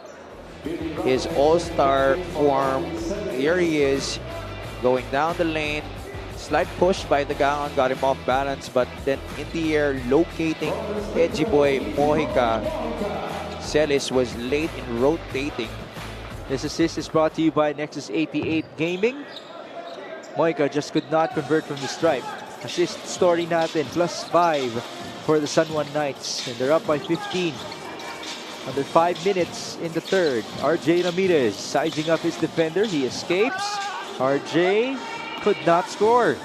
His all-star form. Here he is going down the lane. Slight push by the Dagangon, got him off balance, but then in the air locating Ijiboy Mojica. Celis was late in rotating. This assist is brought to you by Nexus 88 Gaming. Mojica just could not convert from the stripe. Assist story natin, +5 for the San Juan Knights. And they're up by 15. Under 5 minutes in the third. RJ Ramirez sizing up his defender. He escapes. RJ could not score.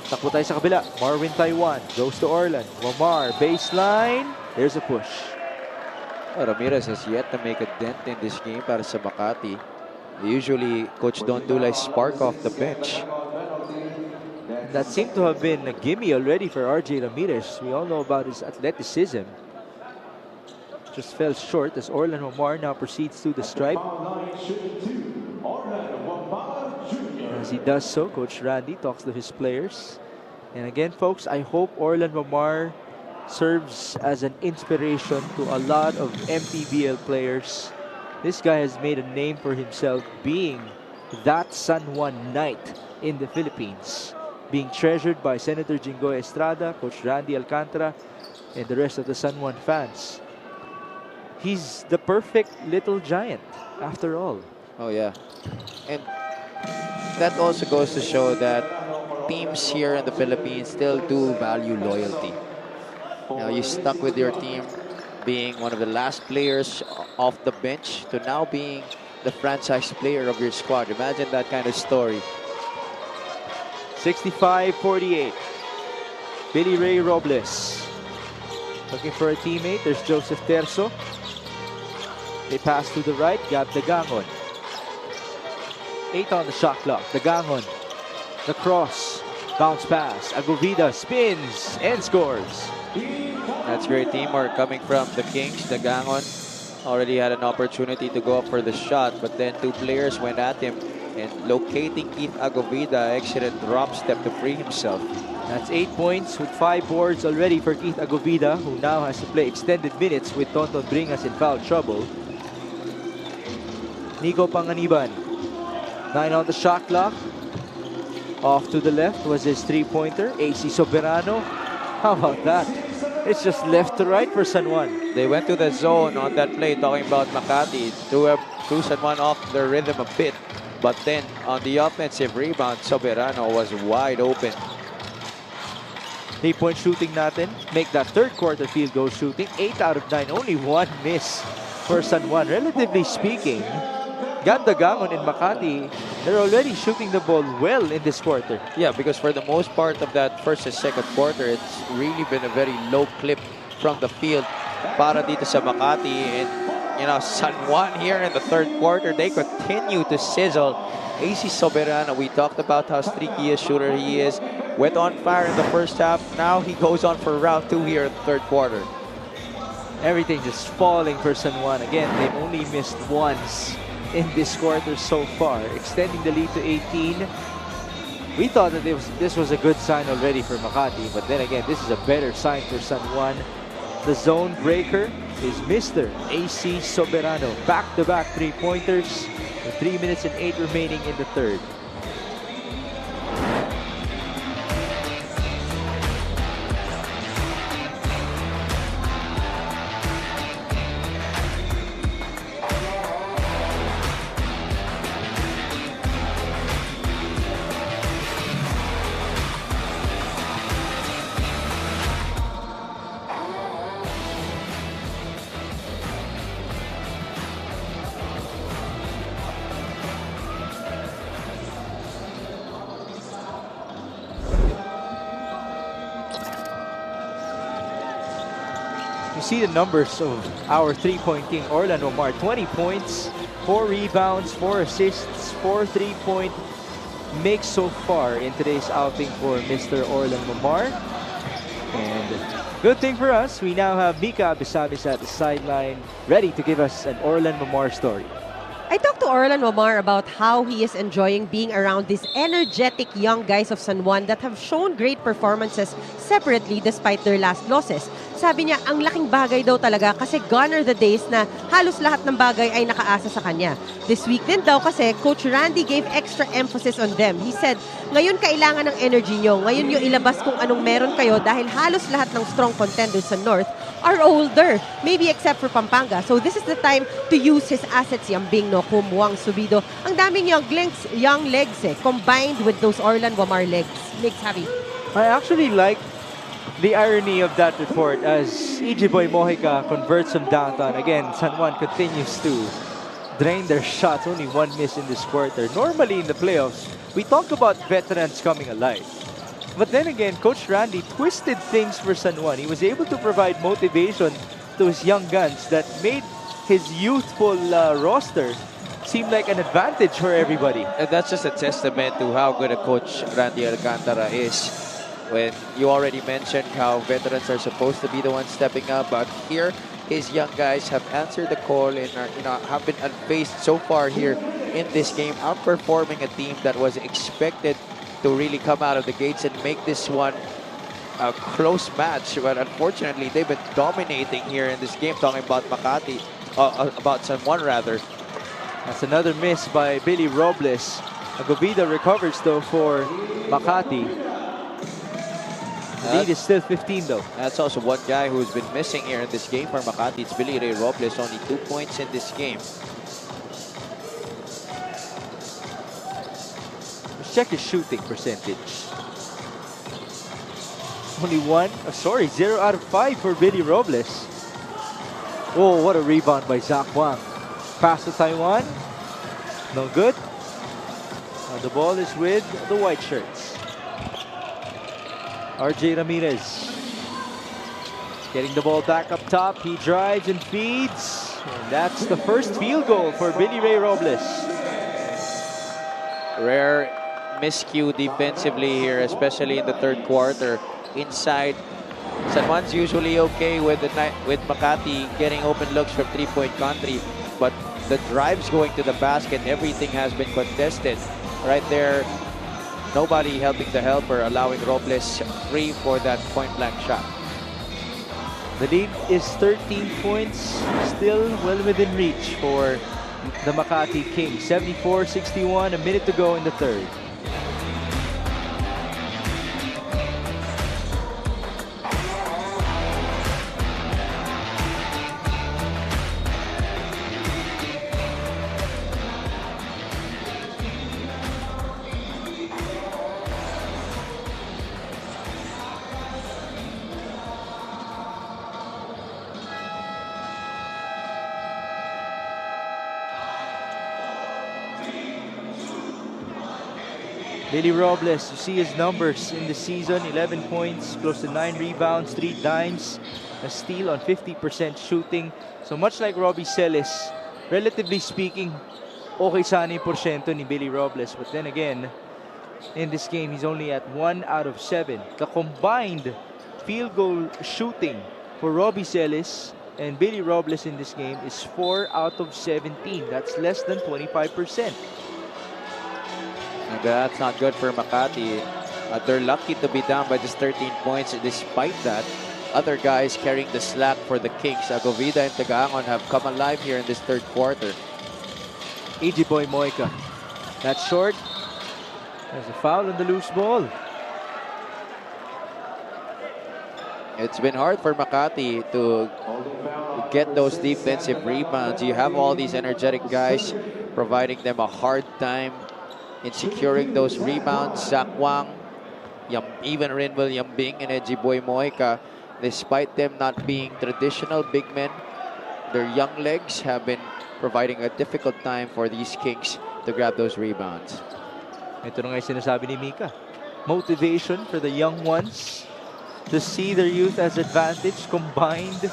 Takbo tayo sa kabila. Marvin Taiwan goes to Orlan. Wamar, baseline. There's a push. Ramirez has yet to make a dent in this game para sa Makati. Usually, Coach Don Dulay spark off the bench. That seemed to have been a gimme already for RJ Ramirez. We all know about his athleticism. Just fell short as Orlan Wamar now proceeds to the stripe. As he does so, Coach Randy talks to his players. And again, folks, I hope Orlan Wamar serves as an inspiration to a lot of Mpbl players. This guy has made a name for himself being that San Juan Knight in the Philippines. Being treasured by Senator Jinggoy Estrada, Coach Randy Alcantara, and the rest of the San Juan fans. He's the perfect little giant, after all. Oh, yeah. And that also goes to show that teams here in the Philippines still do value loyalty. You know, you stuck with your team being one of the last players off the bench to now being the franchise player of your squad. Imagine that kind of story. 65-48. Billy Ray Robles looking for a teammate. There's Joseph Terzo. They pass to the right. Gab Dagangon. 8 on the shot clock. Dagangon. The cross. Bounce pass. Agovida spins and scores. That's great teamwork coming from the Kings. Dagangon already had an opportunity to go up for the shot, but then two players went at him, and locating Keith Agovida, excellent drop step to free himself. That's 8 points with 5 boards already for Keith Agovida, who now has to play extended minutes with Tonton Bringas in foul trouble. Nico Panganiban. 9 on the shot clock. Off to the left was his three-pointer. AC Soberano. How about that? It's just left to right for San Juan. They went to the zone on that play, talking about Makati. Threw San Juan off the rhythm a bit. But then on the offensive rebound, Soberano was wide open. 3-point shooting natin. Make that third quarter field goal shooting. 8 out of 9. Only 1 miss for San Juan. Relatively speaking, Gab Dagangon and Makati, they're already shooting the ball well in this quarter. Yeah, because for the most part of that first and second quarter, it's really been a very low clip from the field para dito sa Makati. And San Juan here in the third quarter, they continue to sizzle. AC Soberano, we talked about how streaky a shooter he is. Went on fire in the first half. Now he goes on for round 2 here in the third quarter. Everything just falling for San Juan. Again, they've only missed once in this quarter so far, extending the lead to 18. We thought that this was a good sign already for Makati, but then again, this is a better sign for San Juan. The zone breaker is Mr. AC Soberano. Back-to-back three-pointers with 3 minutes and 8 remaining in the third. You see the numbers of our three-point king, Orlan Omar. 20 points, 4 rebounds, 4 assists, 4 three-point makes so far in today's outing for Mr. Orlan Omar. And good thing for us, we now have Mika Abisabis at the sideline, ready to give us an Orlan Omar story. I talked to Orlan Omar about how he is enjoying being around these energetic young guys of San Juan that have shown great performances separately despite their last losses. Sabi niya, ang laking bagay daw talaga kasi gone are the days na halos lahat ng bagay ay nakaasa sa kanya. This week din daw kasi Coach Randy gave extra emphasis on them. He said, ngayon kailangan ng energy nyo. Ngayon nyo ilabas kung anong meron kayo dahil halos lahat ng strong contenders sa North are older, maybe except for Pampanga. So this is the time to use his assets. Yambing, Nokum, Wang, Subido. Ang daming young legs combined with those Orlan Wamar legs. Makes happy. I actually like the irony of that report as EJ Boy Mojica converts from downtown. Again, San Juan continues to drain their shots. Only 1 miss in this quarter. Normally in the playoffs, we talk about veterans coming alive. But then again, Coach Randy twisted things for San Juan. He was able to provide motivation to his young guns that made his youthful roster seem like an advantage for everybody. And that's just a testament to how good a coach Randy Alcantara is. When you already mentioned how veterans are supposed to be the ones stepping up, but here his young guys have answered the call and are, have been unfazed so far here in this game, outperforming a team that was expected to really come out of the gates and make this one a close match. But unfortunately, they've been dominating here in this game. Talking about Makati, about San Juan rather. That's another miss by Billy Robles. Agobida recovers though for Makati. The lead is still 15 though. That's also one guy who's been missing here in this game for Makati. It's Billy Ray Robles, only 2 points in this game. Let's check his shooting percentage. Only 0 out of 5 for Billy Robles. Oh, what a rebound by Zach Wang. Pass to Taiwan. No good. Now the ball is with the white shirts. RJ Ramirez getting the ball back up top. He drives and feeds. And that's the first field goal for Billy Ray Robles. Rare miscue defensively here, especially in the third quarter. Inside, San Juan's usually okay with Makati getting open looks from three-point country, but the drives going to the basket, everything has been contested. Right there, nobody helping the helper, allowing Robles free for that point-blank shot. The lead is 13 points, still well within reach for the Makati Kings. 74-61, a minute to go in the third. Billy Robles, you see his numbers in the season. 11 points, close to 9 rebounds, 3 dimes, a steal on 50% shooting. So much like Robbie Celis, relatively speaking, okay sana yung porsyento ni Billy Robles. But then again, in this game, he's only at 1 out of 7. The combined field goal shooting for Robbie Celis and Billy Robles in this game is 4 out of 17. That's less than 25%. And that's not good for Makati. They're lucky to be down by just 13 points. Despite that, other guys carrying the slack for the Kings. Agovida and Tagaangon have come alive here in this third quarter. AJ Boy Moica. That's short. There's a foul on the loose ball. It's been hard for Makati to get those defensive rebounds. You have all these energetic guys providing them a hard time in securing those rebounds. Zach Wang, even Renwell Yambing and Edgy Boy Moica, despite them not being traditional big men, their young legs have been providing a difficult time for these Kings to grab those rebounds. Ito na nga yung sinasabi ni Mika. Motivation for the young ones to see their youth as advantage combined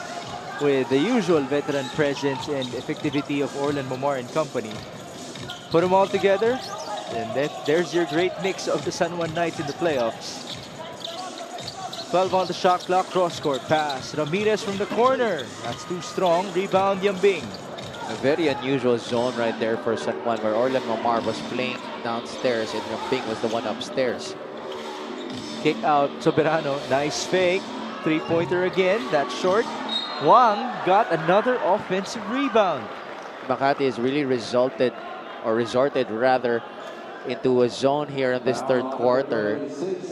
with the usual veteran presence and effectivity of Orlan Momar and company. Put them all together, and there's your great mix of the San Juan Knights in the playoffs. 12 on the shot clock, cross-court pass. Ramirez from the corner. That's too strong. Rebound, Yambing. A very unusual zone right there for San Juan, where Orlan Momar was playing downstairs and Yambing was the one upstairs. Kick out Soberano. Nice fake. Three-pointer again. That's short. Wang got another offensive rebound. Makati has really resorted rather into a zone here in this third quarter.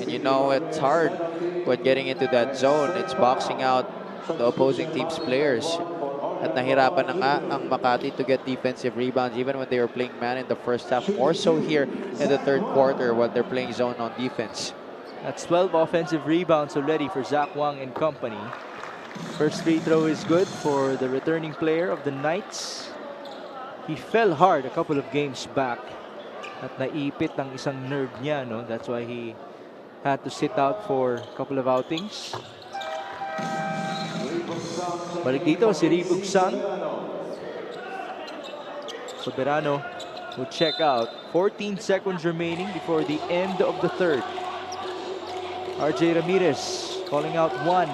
And you know, it's hard when getting into that zone. It's boxing out the opposing team's players. At nahirapan na nga ang Makati to get defensive rebounds even when they were playing man in the first half. More so here in the third quarter when they're playing zone on defense. That's 12 offensive rebounds already for Zach Wang and company. First free throw is good for the returning player of the Knights. He fell hard a couple of games back at naipit ang isang nerve niya, no? That's why he had to sit out for a couple of outings. Balik dito si Ribug Sang. Soberano will check out. 14 seconds remaining before the end of the third. RJ Ramirez calling out 1.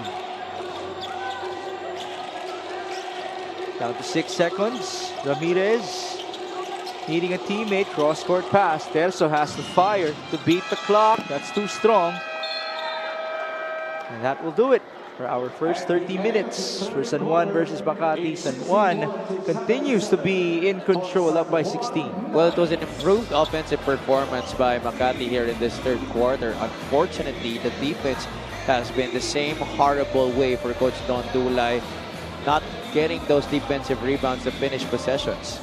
Down to 6 seconds. Ramirez needing a teammate. Cross-court pass. Terzo has to fire to beat the clock. That's too strong. And that will do it for our first 30 minutes for San Juan versus Makati. San Juan continues to be in control, up by 16. Well, it was an improved offensive performance by Makati here in this third quarter. Unfortunately, the defense has been the same horrible way for Coach Don Dulay, not getting those defensive rebounds to finish possessions.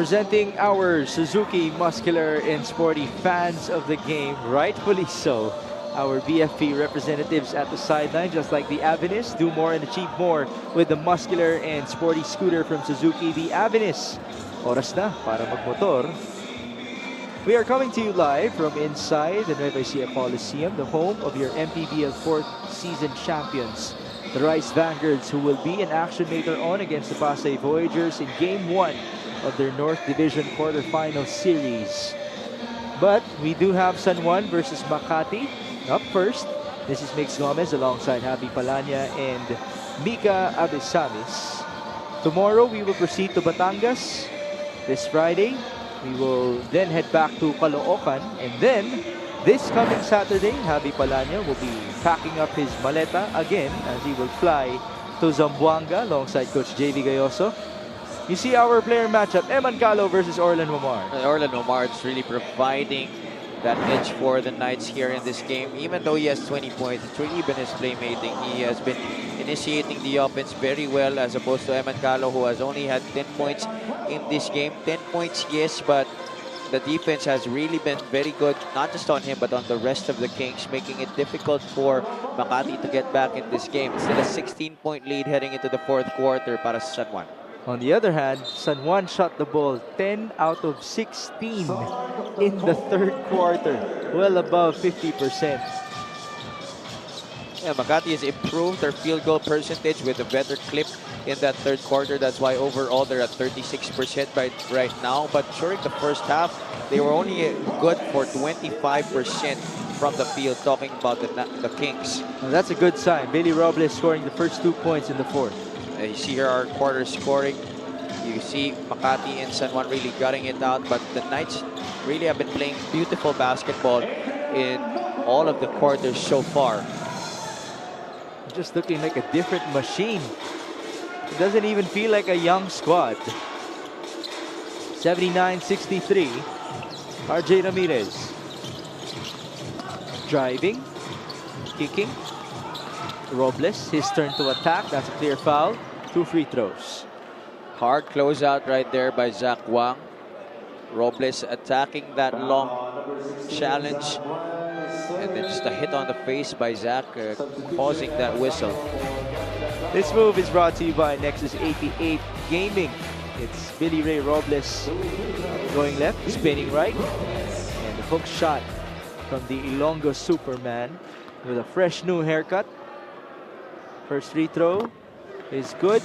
Presenting our Suzuki muscular and sporty fans of the game, rightfully so. Our BFP representatives at the sideline, just like the Avinis, do more and achieve more with the muscular and sporty scooter from Suzuki, the Avinis. Oras na para magmotor. We are coming to you live from inside the Nueva Ecija Coliseum, the home of your Mpbl 4th season champions, the Rice Vanguards, who will be in action later on against the Pasay Voyagers in Game 1 of their North Division quarterfinal series. But we do have San Juan versus Makati up first. This is Mix Gomez alongside Javi Palanya and Mika Abesamis. Tomorrow we will proceed to Batangas. This Friday we will then head back to Caloocan, and then This coming Saturday, Javi Palanya will be packing up his maleta again as he will fly to Zamboanga alongside Coach JV Gayoso. You see our player matchup, Mpbl versus Orlan Wamar. Orlan Omar is really providing that edge for the Knights here in this game. Even though he has 20 points, it's really been his playmaking. He has been initiating the offense very well as opposed to Mpbl, who has only had 10 points in this game. 10 points, yes, but the defense has really been very good, not just on him, but on the rest of the Kings, making it difficult for Makati to get back in this game. Still a 16-point lead heading into the fourth quarter para sa San Juan. On the other hand, San Juan shot the ball 10 out of 16 in the third quarter, well above 50%. Yeah, Makati has improved their field goal percentage with a better clip in that third quarter. That's why overall they're at 36% right now. But during the first half, they were only good for 25% from the field, talking about the Kings. Well, that's a good sign. Billy Robles scoring the first 2 points in the fourth. You see here our quarter scoring. You see Makati and San Juan really gutting it out, but the Knights really have been playing beautiful basketball in all of the quarters so far. Just looking like a different machine. It doesn't even feel like a young squad. 79-63. RJ Ramirez. Driving. Kicking. Robles, his turn to attack. That's a clear foul. 2 free throws. Hard closeout right there by Zach Wang. Robles attacking that long challenge. And then just a hit on the face by Zach, causing that whistle. This move is brought to you by Nexus 88 Gaming. It's Billy Ray Robles going left, spinning right. And the hook shot from the Ilonggo Superman with a fresh new haircut. First free throw is good.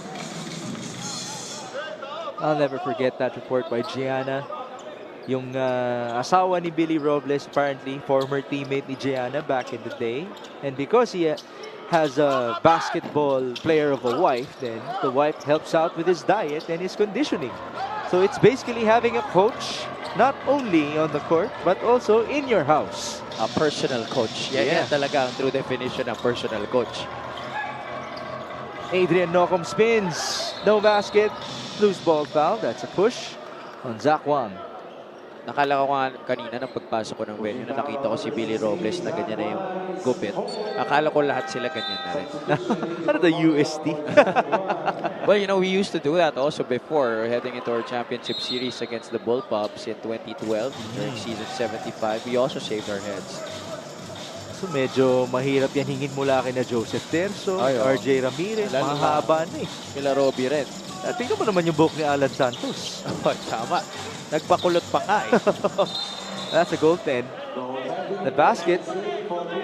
I'll never forget that report by Gianna. Yung asawa ni Billy Robles, apparently former teammate ni Gianna back in the day. And because he has a basketball player of a wife, then the wife helps out with his diet and his conditioning. So it's basically having a coach, not only on the court, but also in your house. A personal coach. Yan talaga ang true definition ng personal coach. Adrian Nocum spins. No basket. Loose ball foul. That's a push on Zach Wang. Nakala ko nga kanina nang pagpasok ko ng venue na nakita ko si Billy Robles na ganyan na yung gupit. Akala ko lahat sila ganyan na rin. Ano the UST? Well, you know, we used to do that also before heading into our championship series against the Bullpups in 2012 during season 75. We also shaved our heads. So medyo mahirap yan hingin mula kina Joseph Terso, RJ Ramirez, mahaba na eh. Kila Robbie rin. Tingnan mo naman yung buhok ni Alan Santos. Tama. Nagpakulot pa nga eh. That's a goaltend. The basket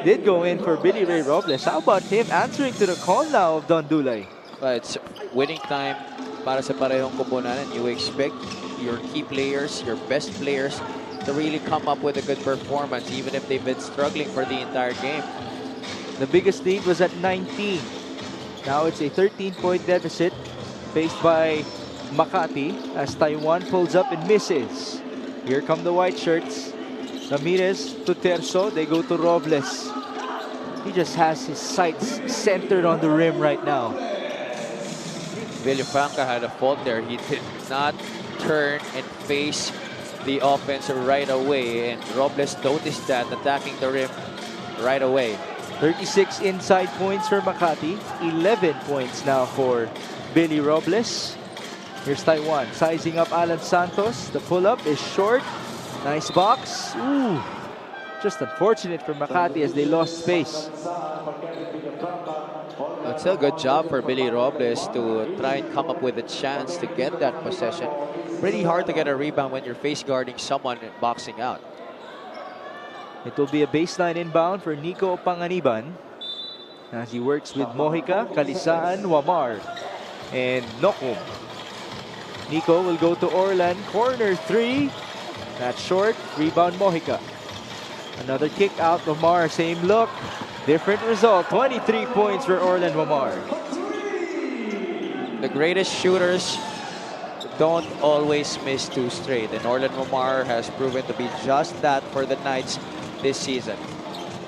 did go in for Billy Ray Robles. How about him answering to the call now of Don Dulay? Well, it's winning time para sa parehong koponanan. You expect your key players, your best players, to really come up with a good performance even if they've been struggling for the entire game. The biggest lead was at 19. Now it's a 13-point deficit faced by Makati as Taiwan pulls up and misses. Here come the white shirts. Ramirez to Terso. They go to Robles. He just has his sights centered on the rim right now. Villafranca had a fault there. He did not turn and face the offense right away. And Robles noticed that, attacking the rim right away. 36 inside points for Makati. 11 points now for Billy Robles. Here's Taiwan sizing up Alan Santos. The pull-up is short. Nice box. Ooh, just unfortunate for Makati as they lost space. It's a good job for Billy Robles to try and come up with a chance to get that possession. Pretty hard to get a rebound when you're face guarding someone boxing out. It will be a baseline inbound for Nico Panganiban as he works with Mojica, Kalisaan, Wamar, and Nocum. Nico will go to Orlan. Corner 3. That's short. Rebound Mojica. Another kick out. Wamar. Same look. Different result. 23 points for Orlan Wamar. The greatest shooters don't always miss two straight. And Orlan Wamar has proven to be just that for the Knights this season.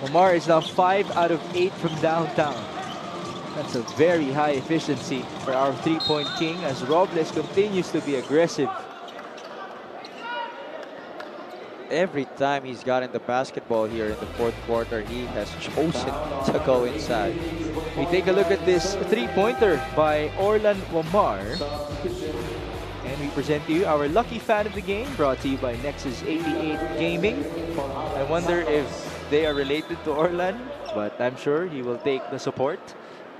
Omar is now 5 out of 8 from downtown. That's a very high efficiency for our three-point king as Robles continues to be aggressive. Every time he's gotten the basketball here in the fourth quarter, he has chosen to go inside. We take a look at this three-pointer by Orlan Omar. And we present to you our lucky fan of the game, brought to you by Nexus 88 Gaming. I wonder if they are related to Orlan, but I'm sure he will take the support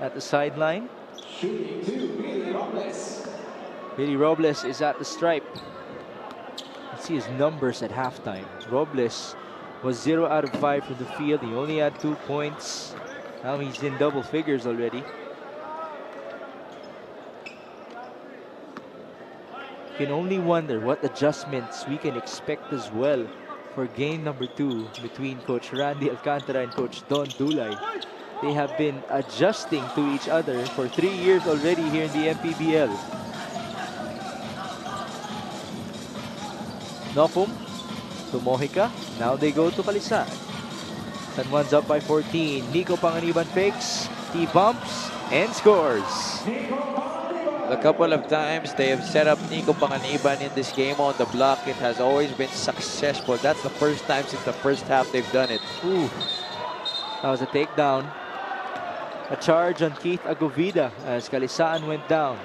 at the sideline. Billy Robles is at the stripe. Let's see his numbers at halftime. Robles was 0 out of 5 from the field. He only had 2 points. Now he's in double figures already. You can only wonder what adjustments we can expect as well for game number 2 between Coach Randy Alcantara and Coach Don Dulay. They have been adjusting to each other for 3 years already here in the Mpbl. Nokum to Mojica. Now they go to Kalisag. San Juan's up by 14. Nico Panganiban fakes. He bumps and scores. A couple of times they have set up Nico Panganiban in this game on the block. It has always been successful. That's the first time since the first half they've done it. Ooh. That was a takedown. A charge on Keith Agovida as Kalisaan went down.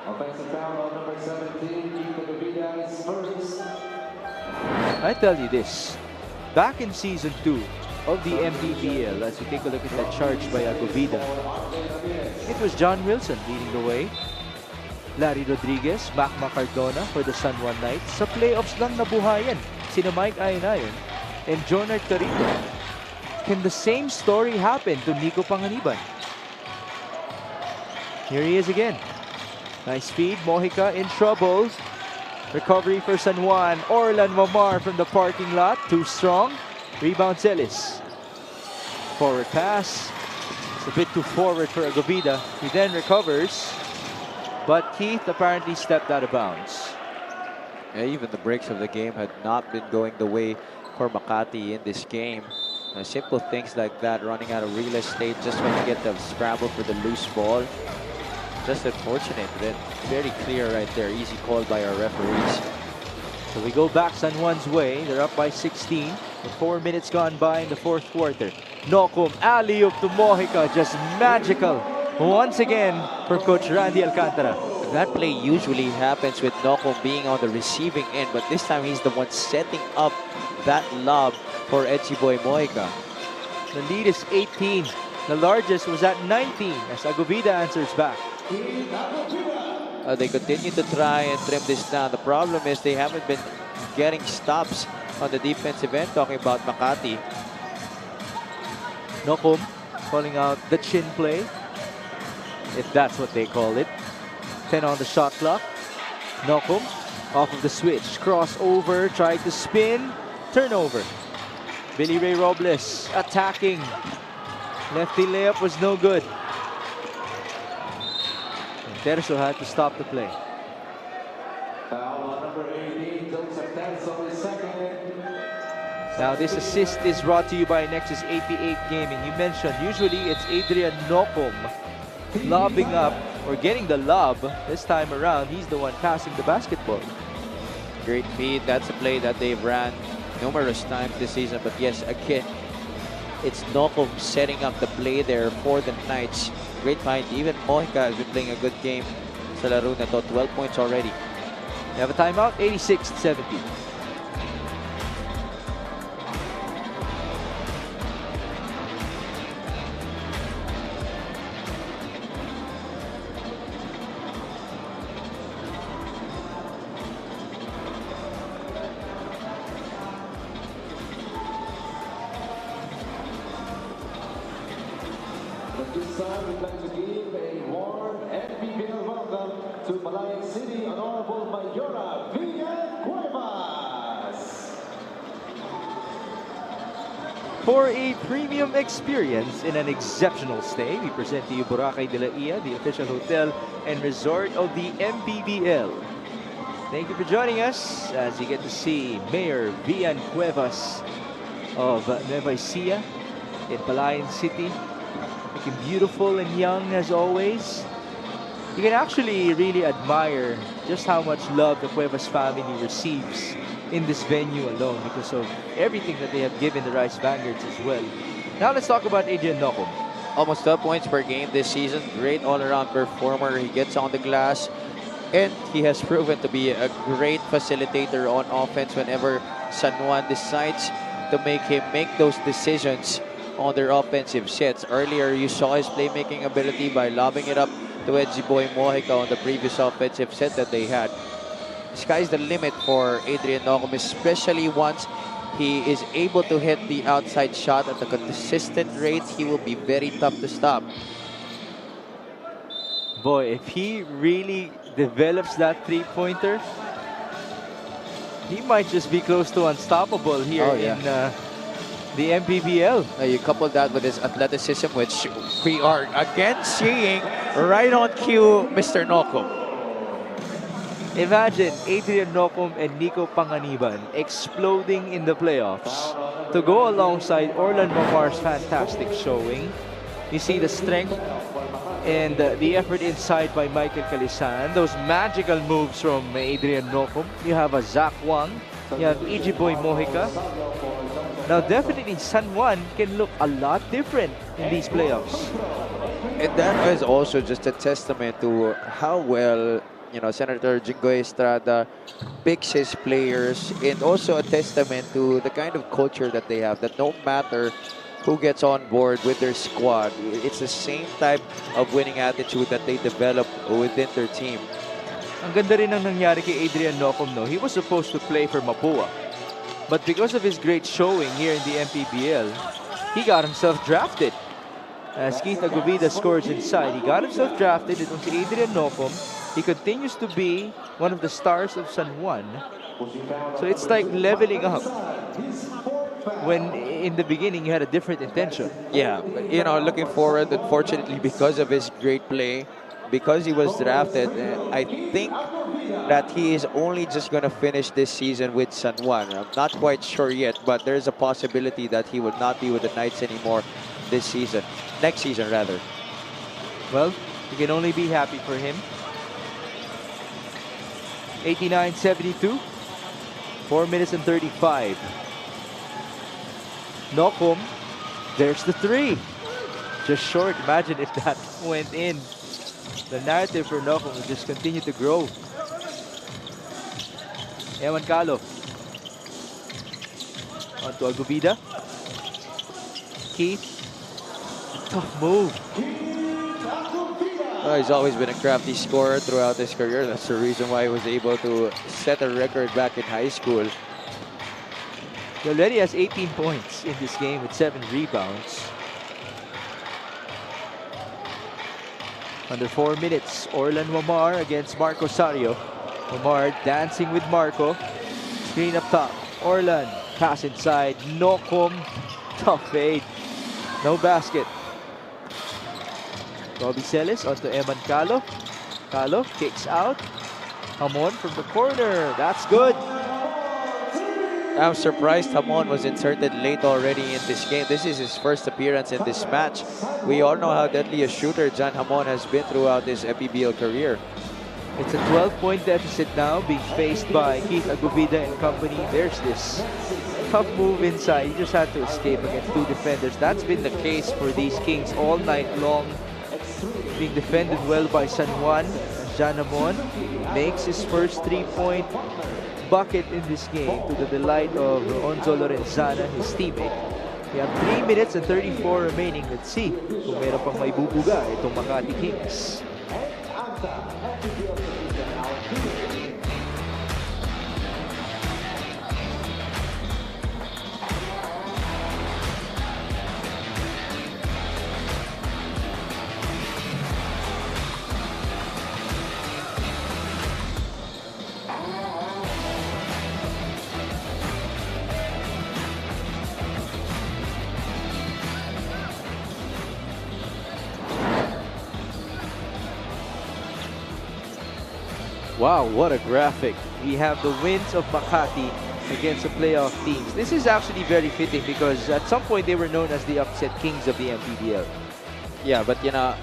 Offensive foul on number 17, Keith Agovida is first. I tell you this, back in season 2 of the Mpbl, as we take a look at that charge by Agovida, it was John Wilson leading the way. Larry Rodriguez, Mac Macardona for the San Juan Knights. Sa playoffs lang nabuhayan sina Mike Ainayon and Jonard Carito. Can the same story happen to Nico Panganiban? Here he is again. Nice speed. Mojica in trouble. Recovery for San Juan. Orlan Mamar from the parking lot. Too strong. Rebound Celis. Forward pass. It's a bit too forward for Agovida. He then recovers. But Keith apparently stepped out of bounds. Yeah, even the breaks of the game had not been going the way for Makati in this game. Simple things like that, running out of real estate just when you get the scramble for the loose ball. Just unfortunate. Then very clear right there. Easy call by our referees. So we go back San Juan's way. They're up by 16. With 4 minutes gone by in the fourth quarter. Nokum, alley-oop to Mojica. Just magical. Once again for Coach Randy Alcantara. That play usually happens with Nokum being on the receiving end, but this time he's the one setting up that lob for Edgy Boy Mojica. The lead is 18. The largest was at 19 as Agovida answers back. They continue to try and trim this down. The problem is they haven't been getting stops on the defensive end, talking about Makati. Nokum calling out the chin play, if that's what they call it. 10 on the shot clock. Nokum off of the switch. Crossover, tried to spin. Turnover. Billy Ray Robles attacking. Lefty layup was no good. Terzo had to stop the play. Foul on number 18, Joseph Tenso is second. Now this assist is brought to you by Nexus 88 Gaming. You mentioned usually it's Adrian Nokum lobbing up or getting the lob. This time around, he's the one passing the basketball. Great feed. That's a play that they've ran numerous times this season. But yes, again, it's Nokum setting up the play there for the Knights. Great find. Even Mojica has been playing a good game sa laro na to. 12 points already. We have a timeout, 86-70. At this time, we'd like to give a warm Mpbl welcome to Malayan City Honorable Mayora Villa Cuevas. For a premium experience in an exceptional stay, we present to you Boracay de la Ia, the official hotel and resort of the Mpbl. Thank you for joining us as you get to see Mayor Vian Cuevas of Nueva Ecija in Palayan City. Looking beautiful and young as always. You can actually really admire just how much love the Cuevas family receives in this venue alone because of everything that they have given the Rice Vanguards as well. Now let's talk about Adrian Nocum. Almost 12 points per game this season. Great all-around performer. He gets on the glass. And he has proven to be a great facilitator on offense whenever San Juan decides to make him make those decisions on their offensive sets. Earlier, you saw his playmaking ability by lobbing it up to Mpbl Mojica on the previous offensive set that they had. Sky's the limit for Adrian Nocum, especially once he is able to hit the outside shot at a consistent rate. He will be very tough to stop. Boy, if he really develops that three-pointer, he might just be close to unstoppable here in the Mpbl. You couple that with his athleticism, which we are again seeing right on cue, Mr. Nocum. Imagine Adrian Nocum and Nico Panganiban exploding in the playoffs to go alongside Orlan Mamar's fantastic showing. You see the strength and the effort inside by Michael Calisan. Those magical moves from Adrian Nocum. You have a Zach Wang. You have Mpbl Mojica. Now definitely San Juan can look a lot different in these playoffs. And that is also just a testament to how well, you know, Senator Jingoy Estrada picks his players, and also a testament to the kind of culture that they have, that no matter who gets on board with their squad, it's the same type of winning attitude that they develop within their team. Ang ganda rin ang nangyari kay Adrian Nocum, no? He was supposed to play for Mapua. But because of his great showing here in the Mpbl, he got himself drafted. As Keith Agubida scores inside, he got himself drafted. Itong si Adrian Nocum. He continues to be one of the stars of San Juan. So it's like leveling up. When in the beginning you had a different intention. Yeah, but, you know, looking forward, unfortunately, because of his great play, because he was drafted, I think that he is only just going to finish this season with San Juan. I'm not quite sure yet, but there's a possibility that he will not be with the Knights anymore this season. Next season, rather. Well, you can only be happy for him. 89-72. 4 minutes and 35. Nocum, there's the three. Just short. Imagine if that went in. The narrative for Nocum will just continue to grow. Ewan Calo. On to Agubida. Keith. Tough move. He's always been a crafty scorer throughout his career. That's the reason why he was able to set a record back in high school. He already has 18 points in this game with 7 rebounds. Under 4 minutes, Orlan Wamar against Marco Sario. Wamar dancing with Marco. Screen up top. Orlan, pass inside. Nocum, tough fade. No basket. Robbie Celis onto Eman Calo. Calo kicks out. Hamon from the corner. That's good. I'm surprised Hamon was inserted late already in this game. This is his first appearance in this match. We all know how deadly a shooter John Hamon has been throughout his Mpbl career. It's a 12-point deficit now being faced by Keith Agubida and company. There's this tough move inside. He just had to escape against 2 defenders. That's been the case for these Kings all night long. Being defended well by San Juan. John Hamon makes his first 3-point bucket in this game to the delight of Onzo Lorenzana, his teammate. We have 3 minutes and 34 remaining. Let's see kung meron pang may bubuga itong Makati Kings. Wow, what a graphic. We have the winds of Makati against the playoff teams. This is actually very fitting because at some point they were known as the upset kings of the Mpbl. Yeah, but you know,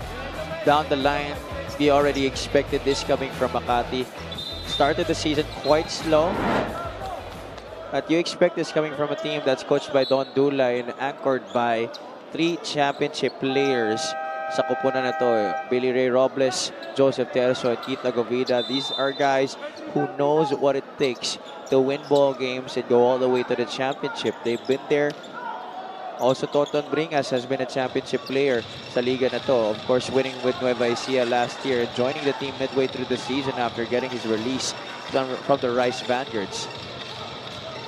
down the line, we already expected this coming from Makati. Started the season quite slow. But you expect this coming from a team that's coached by Don Dulay and anchored by 3 championship players sa kupunan na to. Billy Ray Robles, Joseph Terzo, and Keith Agovida. These are guys who knows what it takes to win ball games and go all the way to the championship. They've been there. Also, Toton Bringas has been a championship player sa liga na to. Of course, winning with Nueva Ecija last year, joining the team midway through the season after getting his release from the Rice Vanguards.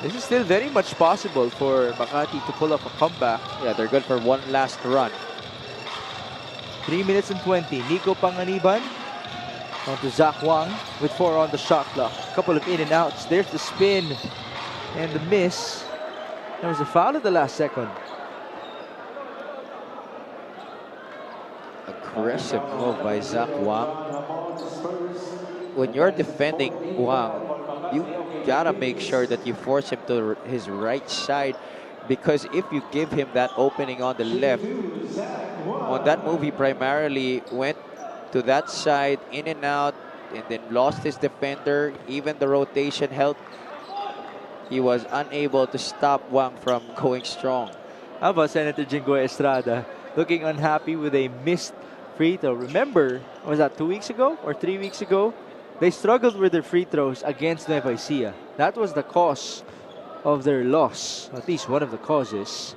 This is still very much possible for Makati to pull up a comeback. Yeah, they're good for one last run. 3 minutes and 20. Nico Panganiban on to Zach Wang with 4 on the shot clock. A couple of in and outs. There's the spin and the miss. There was a foul at the last second. Aggressive move by Zach Wang. When you're defending Wang, you gotta make sure that you force him to his right side, because if you give him that opening on the left, on that move he primarily went to that side, in and out, and then lost his defender. Even the rotation helped. He was unable to stop Wang from going strong. How about Senator Jingoy Estrada looking unhappy with a missed free throw? Remember, was that 2 weeks ago or 3 weeks ago? They struggled with their free throws against Nueva Ecija. That was the cause of their loss, at least one of the causes.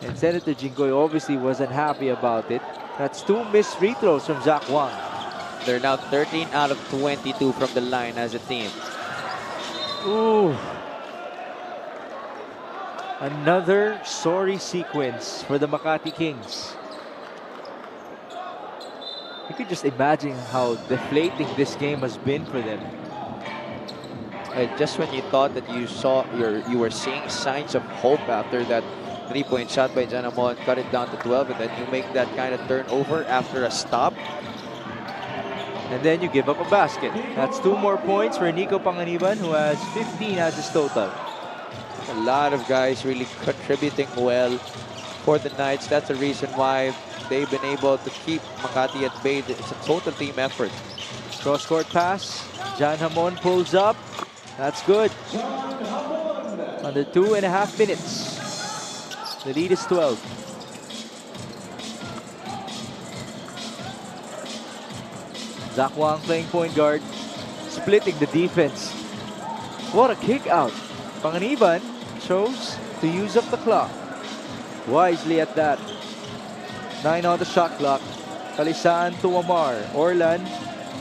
And Senator Jingoy obviously wasn't happy about it. That's 2 missed free throws from Zach Wang. They're now 13 out of 22 from the line as a team. Ooh. Another sorry sequence for the Makati Kings. You could just imagine how deflating this game has been for them. Just when you thought that you were seeing signs of hope after that 3-point shot by Janamon, cut it down to 12, and then you make that kind of turnover after a stop. And then you give up a basket. That's 2 more points for Nico Panganiban, who has 15 as his total. A lot of guys really contributing well for the Knights. That's the reason why they've been able to keep Makati at bay. It's a total team effort. Cross-court pass. John Hamon pulls up. That's good. Under 2.5 minutes. The lead is 12. Zach Wang playing point guard. Splitting the defense. What a kick out. Panganiban chose to use up the clock. Wisely at that. 9 on the shot clock. Kalisaan to Amar. Orlan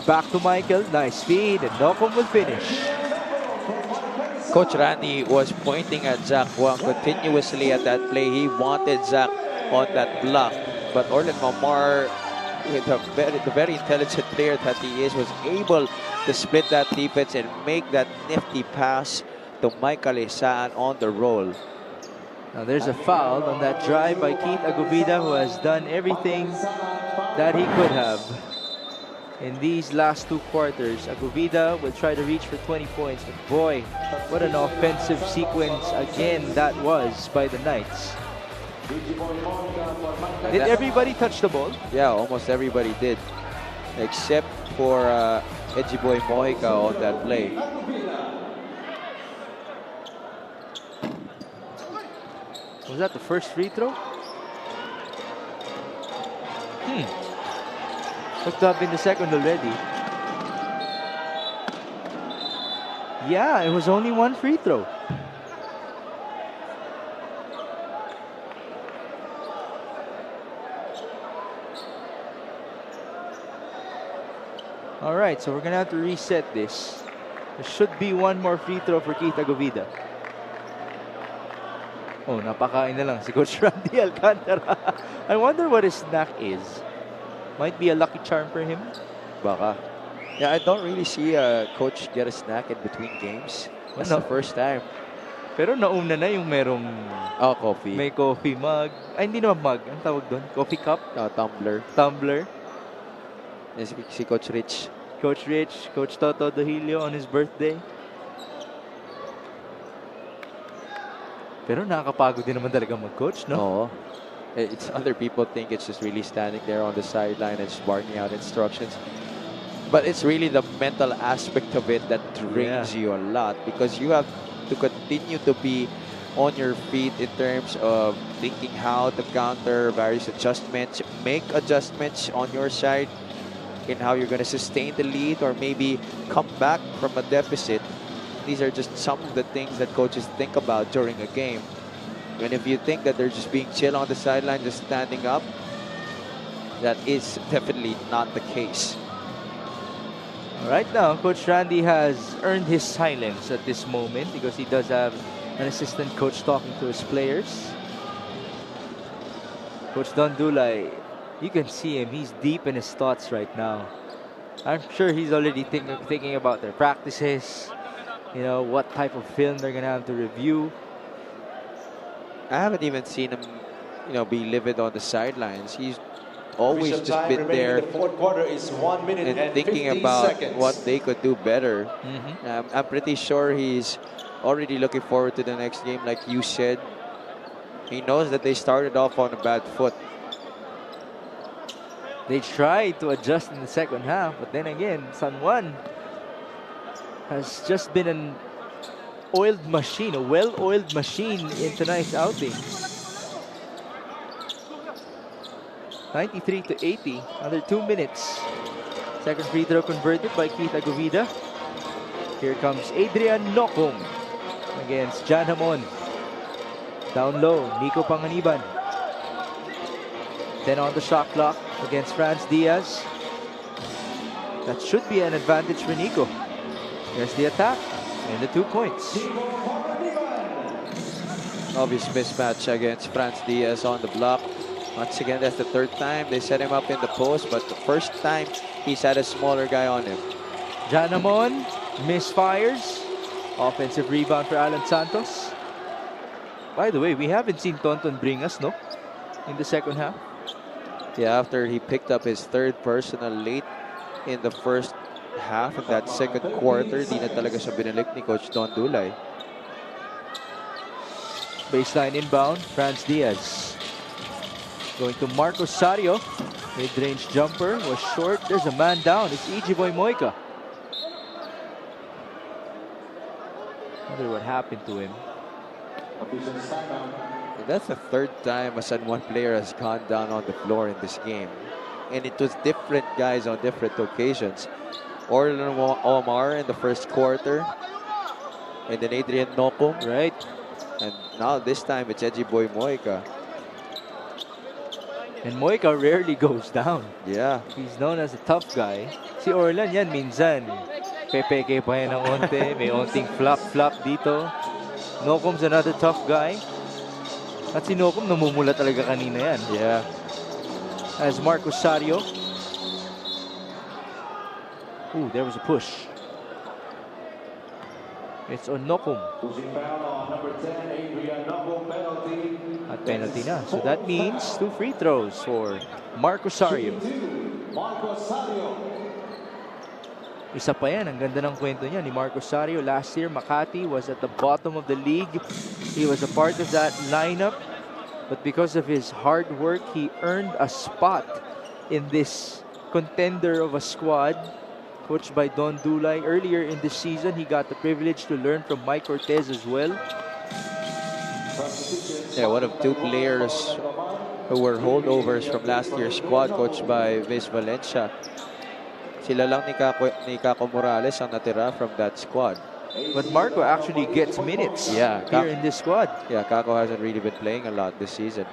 back to Michael. Nice feed, and Nocum will finish. Coach Randy was pointing at Zach Wang continuously at that play. He wanted Zach on that block. But Orlan Amar, with the very intelligent player that he is, was able to split that defense and make that nifty pass to Mike Kalisaan on the roll. Now there's a foul on that drive by Keith Agovida, who has done everything that he could have in these last 2 quarters. Agovida will try to reach for 20 points, but boy, what an offensive sequence again that was by the Knights. Did everybody touch the ball? Yeah, almost everybody did, except for Ejiboy Mojica on that play. Was that the first free throw? Looked up in the second already. Yeah, it was only 1 free throw. All right, so we're gonna have to reset this. There should be 1 more free throw for Keith Agovida. Oh, napakain na lang si Coach Randy Alcantara. I wonder what his snack is. Might be a lucky charm for him. Baka. Yeah, I don't really see a coach get a snack in between games. That's the first time. Pero nauna na yung merong coffee. may coffee mug. Ay, hindi naman mug. Ang tawag doon? Coffee cup? Tumbler. Tumbler. Yes, si Coach Rich. Coach Rich, Coach Toto Dahilio on his birthday. Pero nakakapagod din naman talaga mag-coach, no? Oo. It's other people think it's just really standing there on the sideline and just barking out instructions. But it's really the mental aspect of it that drains you a lot, because you have to continue to be on your feet in terms of thinking how to counter various adjustments, make adjustments on your side in how you're going to sustain the lead or maybe come back from a deficit. These are just some of the things that coaches think about during a game. And if you think that they're just being chill on the sideline, just standing up, that is definitely not the case. Right now, Coach Randy has earned his silence at this moment because he does have an assistant coach talking to his players. Coach Don Dulay, you can see him. He's deep in his thoughts right now. I'm sure he's already thinking about their practices, you know, what type of film they're going to have to review. I haven't even seen him, be livid on the sidelines. He's always just been there in the fourth quarter is 1 minute and and thinking 50 about seconds. what they could do better. I'm pretty sure he's already looking forward to the next game, like you said. He knows that they started off on a bad foot. They tried to adjust in the second half, but then again, San Juan has just been an oiled machine, a well-oiled machine in tonight's outing. 93 to 80, under 2 minutes. Second free throw converted by Keith Agovida. Here comes Adrian Nocum against Jan Hamon. Down low, Nico Panganiban. Then on the shot clock against Franz Diaz. That should be an advantage for Nico. Here's the attack and the 2 points. Obvious mismatch against Franz Diaz on the block. Once again, that's the third time they set him up in the post, but the first time he's had a smaller guy on him. Jan Hamon misfires. Offensive rebound for Alan Santos. By the way, we haven't seen Tonton Bringas, no? In the second half. Yeah, after he picked up his third personal late in the first half of that second quarter, di na talaga siya binalik ni Coach Don Dulay. Baseline inbound, Franz Diaz. Going to Marcos Sario. Mid-range jumper was short. There's a man down. It's Ijiboy Moika. Wonder what happened to him. And that's the third time a San Juan player has gone down on the floor in this game. And it was different guys on different occasions. Orlan Omar in the first quarter. And then Adrian Nocum. Right. And now this time it's Ijiboy Moika. And Moika rarely goes down. Yeah. He's known as a tough guy. Si Orlan yan minsan. Pepeke pa yan ng onte. May onting flop dito. Nocum's another tough guy. At si Nocum namumula talaga kanina yan. Yeah. As Marcos Sario. Ooh, there was a push. It's on Nocum. At penalty na. So that means 2 free throws for Marcos Sario. Isa pa yan. Ang ganda ng kwento niya ni Marcos Sario. Last year, Makati was at the bottom of the league. He was a part of that lineup. But because of his hard work, he earned a spot in this contender of a squad coached by Don Dulay. Earlier in the season, he got the privilege to learn from Mike Cortez as well. Yeah, one of 2 players who were holdovers from last year's squad coached by Viz Valencia. Sila lang ni Kako Morales ang natira from that squad. But Marco actually gets minutes here in this squad. Yeah, Kako hasn't really been playing a lot this season.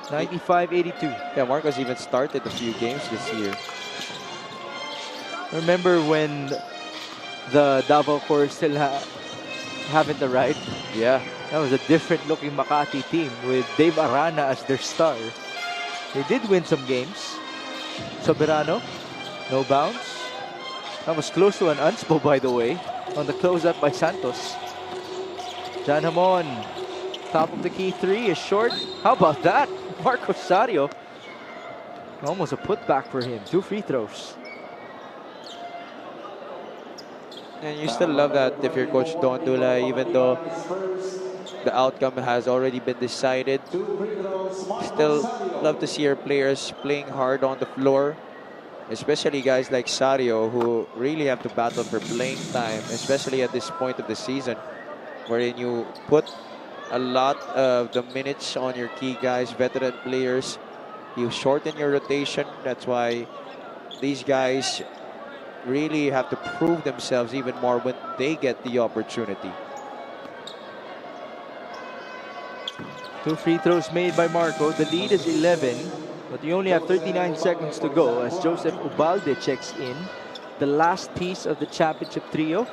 95-82. Yeah, Marcos even started a few games this year. Remember when the Davao Corps still haven't arrived? Yeah. That was a different looking Makati team with Dave Arana as their star. They did win some games. Soberano, no bounce. That was close to an unspo, by the way, on the closeout by Santos. Jan Hamon, top of the key 3 is short. How about that? Marcos Sario. Almost a putback for him. 2 free throws. And you still love that if you're Coach Don Dula, even though the outcome has already been decided. Still love to see your players playing hard on the floor, especially guys like Sario who really have to battle for playing time, especially at this point of the season, wherein you put a lot of the minutes on your key guys, veteran players. You shorten your rotation. That's why these guys really have to prove themselves even more when they get the opportunity. 2 free throws made by Marco. The lead is 11, but you only have 39 seconds to go as Joseph Ubalde checks in. The last piece of the championship trio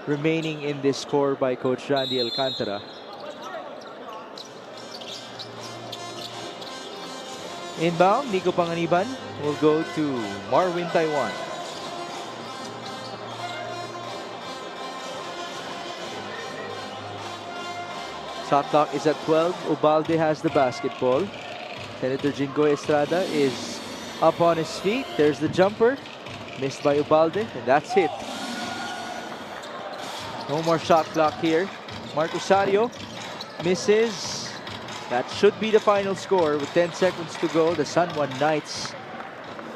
remaining in this score by Coach Randy Alcantara. Inbound, Nico Panganiban will go to Marwin Taiwan. Shot clock is at 12. Ubalde has the basketball. Senator Jingoy Estrada is up on his feet. There's the jumper. Missed by Ubalde, and that's it. No more shot clock here. Marco Sario misses. That should be the final score with 10 seconds to go. The San Juan Knights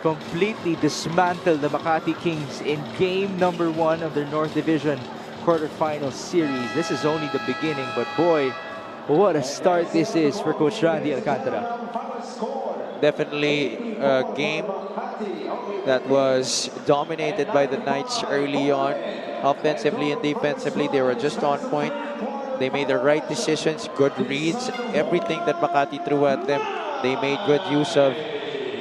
completely dismantle the Makati Kings in game number 1 of their North Division quarterfinals series. This is only the beginning, but boy, what a start this is for Coach Randy Alcantara. Definitely a game that was dominated by the Knights early on. Offensively and defensively, they were just on point. They made the right decisions, good reads. Everything that Makati threw at them, they made good use of.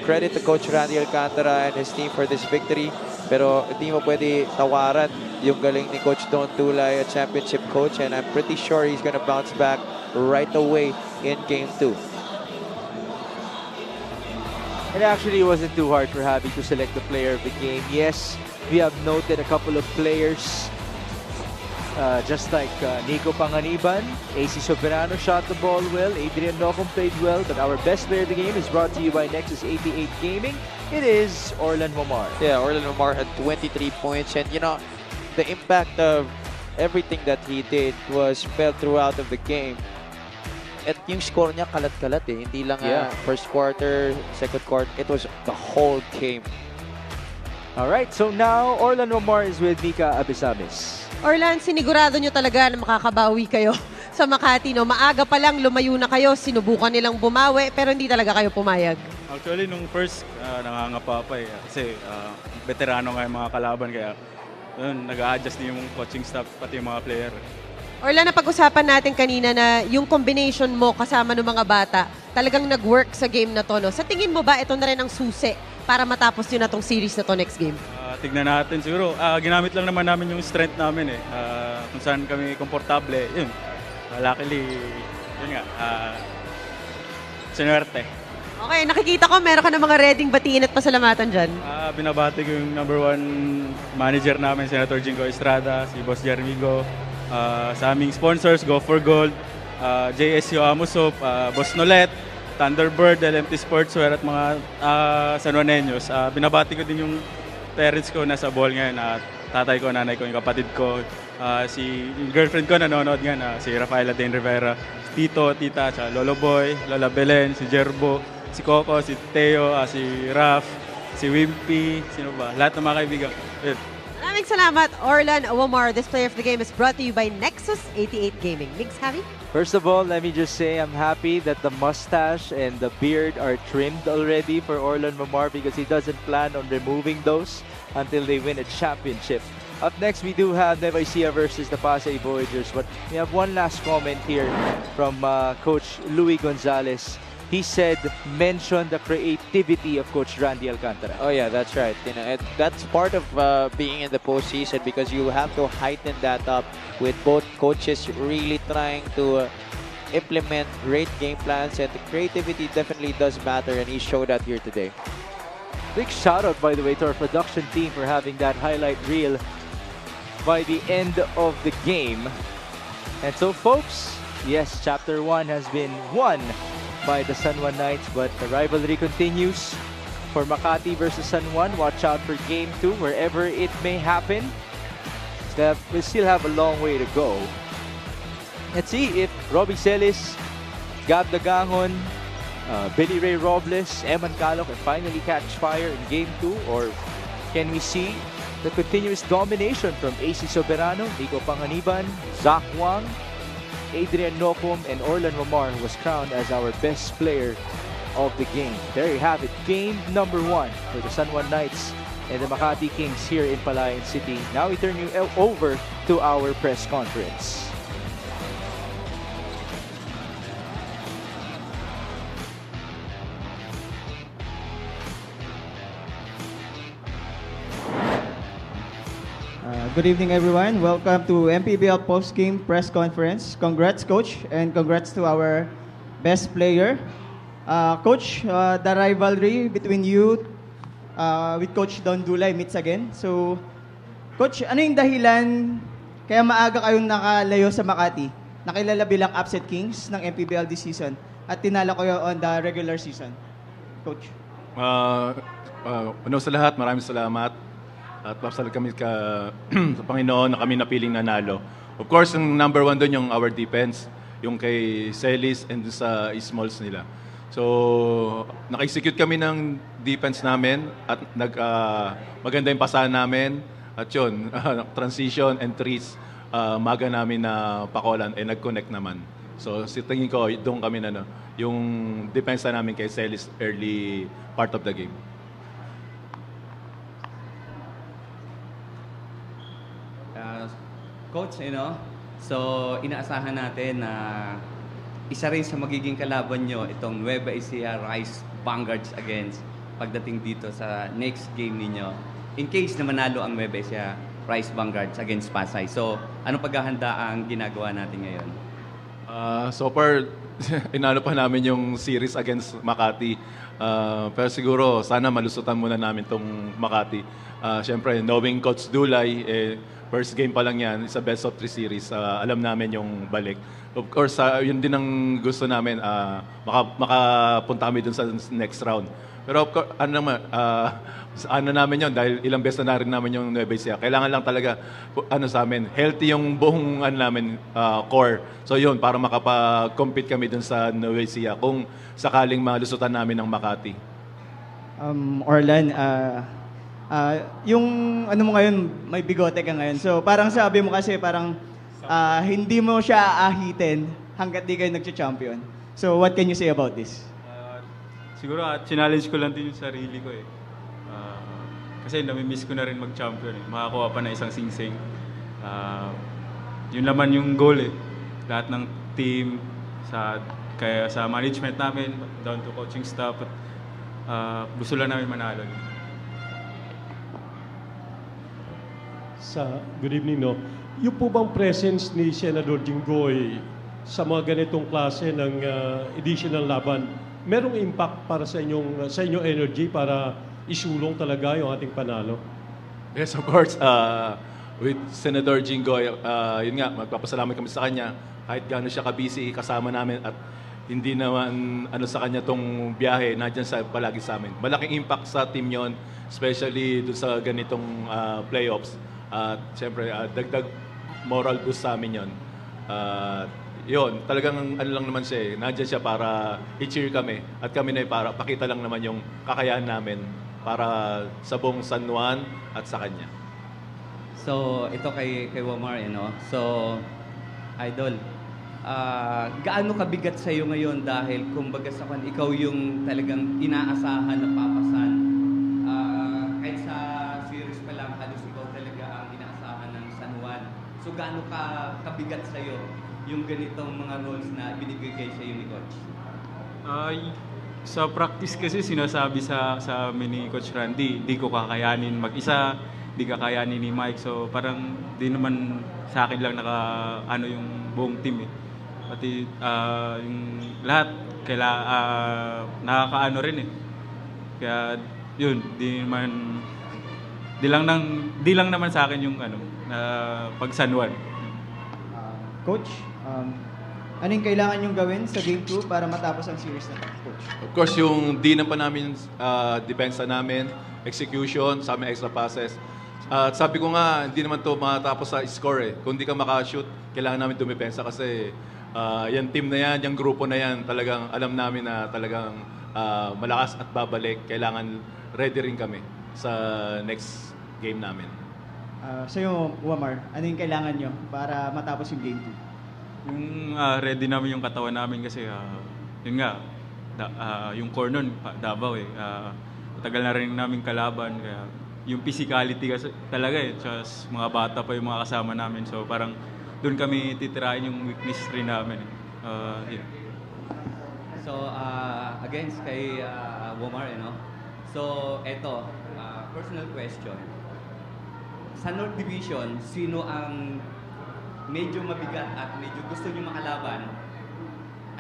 Credit to Coach Randy Alcantara and his team for this victory. Pero hindi mo pwede tawaran yung galing ni Coach Don Tulay, a championship coach, and I'm pretty sure he's gonna bounce back right away in Game 2. And actually, it wasn't too hard for Javi to select the player of the game. Yes, we have noted a couple of players, just like Nico Panganiban, AC Soberano shot the ball well, Adrian Nocum played well, but our best player of the game is brought to you by Nexus 88 Gaming. It is Orlan Momar. Yeah, Orlan Momar had 23 points, and you know, the impact of everything that he did was felt throughout of the game. At yung score niya kalat-kalat eh. Hindi lang first quarter, second quarter. It was the whole game. Alright, so now Orlan Momar is with Mika Abisamis. Orlan, sinigurado nyo talaga na makakabawi kayo sa Makati, no? Maaga pa lang, lumayo na kayo, sinubukan nilang bumawi, pero hindi talaga kayo pumayag. Actually, nung first, nangangapa pa eh. Kasi veterano nga yung mga kalaban, kaya nag-a-adjust din yung coaching staff, pati yung mga player. Orlan, napag-usapan natin kanina na yung combination mo kasama ng mga bata talagang nag-work sa game na to, no? Sa tingin mo ba, ito na rin ang susi para matapos yun na tong series na to next game? Tignan natin siguro. Ginamit lang naman namin yung strength namin eh. Kung saan kami komportable, yun. Luckily, yun nga, sinuwerte. Okay, nakikita ko meron ka ng mga readyng batiin at pasalamatan dyan. Binabati ko yung number 1 manager namin, Senator Jingo Estrada, si Boss Jeremy Go. Sa aming sponsors, Go for Gold, JSU Amusop, Boss Nolet, Thunderbird, LMT Sportswear at mga San Juaneños. Binabati ko din yung parents ko nasa ball ngayon, tatay ko, nanay ko, yung kapatid ko, yung girlfriend ko nanonood nga, si Rafaela Dane Rivera, Tito, Tita, Lolo Boy, Lola Belen, si Jerbo, si Coco, si Teo, si Raf, si Wimpy, sino ba? Lahat ng mga kaibigan. Maraming salamat, Orlan Womar. This player of the game is brought to you by Nexus 88 Gaming. Migs, Javi? First of all, let me just say I'm happy that the mustache and the beard are trimmed already for Orlan Momar because he doesn't plan on removing those until they win a championship. Up next, we do have Nueva Ecija versus the Pasay Voyagers, but we have one last comment here from Coach Louis Gonzalez. He said, mention the creativity of Coach Randy Alcantara. Oh yeah, that's right. You know, that's part of being in the postseason because you have to heighten that up with both coaches really trying to implement great game plans, and the creativity definitely does matter, and he showed that here today. Big shout out, by the way, to our production team for having that highlight reel by the end of the game. And so, folks, yes, Chapter 1 has been won by the San Juan Knights, but the rivalry continues for Makati versus San Juan. Watch out for Game 2 wherever it may happen. We still have a long way to go. Let's see if Robbie Celis, Gab Dagangon, Billy Ray Robles, Eman Calok can finally catch fire in Game 2, or can we see the continuous domination from AC Soberano, Nico Panganiban, Zach Wang, Adrian Nocum, and Orlan Romar, who was crowned as our best player of the game. There you have it, game number 1 for the San Juan Knights and the Makati Kings here in Palayan City. Now we turn you over to our press conference. Good evening, everyone. Welcome to Mpbl post-game press conference. Congrats, Coach, and congrats to our best player. Coach, the rivalry between you with Coach Don Dulay meets again. So, Coach, ano yung dahilan kaya maaga kayong nakalayo sa Makati? Nakilala bilang upset kings ng Mpbl this season at tinalo kayo on the regular season. Coach. Sa lahat, maraming salamat. At pasal kami sa Panginoon na kami napiling nanalo. Of course, yung number 1 doon yung our defense, yung kay Celis and sa Smalls nila. So, naka-execute kami ng defense namin at maganda yung pasahan namin. At yun, transition and trees, maga namin na pakolan nag-connect naman. So, tingin ko, doon kami yung defense namin kay Celis early part of the game. Coach, so inaasahan natin na isa rin sa magiging kalaban nyo itong Nueva Ecija Rice Vanguards against pagdating dito sa next game ninyo. In case na manalo ang Nueva Ecija Rice Vanguards against Pasay. So, anong paghahanda ang ginagawa natin ngayon? So far, inalo pa namin yung series against Makati. Pero siguro, sana malusutan muna namin tong Makati. Siyempre, knowing Coach Dulay, first game pa lang yan, sa best of 3 series. Alam namin yung balik. Of course, yun din ang gusto namin, makapunta kami dun sa next round. Pero of course, ano namin yun, dahil ilang beses na rin namin yung Nueva Ecija. Kailangan lang talaga, sa amin, healthy yung buong namin, core. So yun, para makapag-compete kami dun sa Nueva Ecija kung sakaling malusutan namin ng Makati. Orlan, yung mo ngayon, may bigote ka ngayon. So parang sabi mo kasi parang hindi mo siya aahitin hanggat di kayo nag-champion. So what can you say about this? Siguro challenge ko lang din yung sarili ko eh. Kasi nami-miss ko na rin mag-champion eh. Makakuha pa na isang singsing. Yun naman yung goal eh. Lahat ng team, kaya sa management namin, down to coaching staff, gusto lang namin manalo. Good evening, no. Yung po bang presence ni Senador Jinggoy sa mga ganitong klase ng edition ng laban, merong impact para sa inyong energy para isulong talaga yung ating panalo? Yes, of course. With Senator Jinggoy, yun nga, magpapasalamat kami sa kanya. Kahit gaano siya ka-busy, kasama namin at hindi naman sa kanya tong biyahe, nandiyan palagi sa amin. Malaking impact sa team yon, especially dun sa ganitong playoffs. At siyempre, dagdag moral boost sa amin yun. Yun, talagang lang naman siya nandiyan siya para i-cheer kami. At kami na para pakita lang naman yung kakayahan namin para sa buong San Juan at sa kanya. So, ito kay Wamar, So, Idol, gaano kabigat sa iyo ngayon dahil kumbaga sa ikaw yung talagang inaasahan na papasan. Kahit sa series pa lang, halos ikaw talaga ang inaasahan ng San Juan. So, gaano kabigat sa iyo yung ganitong mga roles na binibigay sa iyo ni Coach? Sa practice kasi sinasabi sa amin ni Coach Randy, di ko kakayanin mag-isa, di kakayanin ni Mike. So parang di naman sa akin lang yung buong team eh. Pati yung lahat nakakaano rin eh. Kaya yun, di lang naman sa akin yung pag San Juan. Coach, ano yung kailangan yung gawin sa Game 2 para matapos ang series na ito, Coach? Of course, yung di na pa namin depensa namin, execution, sa aming extra passes. At sabi ko nga, hindi naman to matapos sa score eh. Kung di ka makashoot, kailangan namin dumipensa kasi yung team na yan, yung grupo na yan, talagang alam namin na talagang malakas at babalik. Kailangan ready rin kami sa next game namin. Sa'yo, Wamar, ano yung kailangan nyo para matapos yung game 2? Yung ready namin yung katawan namin kasi yun nga, yung core nun, Davao eh. Matagal na rin namin kalaban, kaya yung physicality kasi talaga eh. Just mga bata pa yung mga kasama namin. So parang doon kami titirahin yung weakness rin namin. Yeah. So, against kay Womar, So, eto, personal question. Sa North Division, sino ang medyo mabigat at medyo gusto nyo makalaban?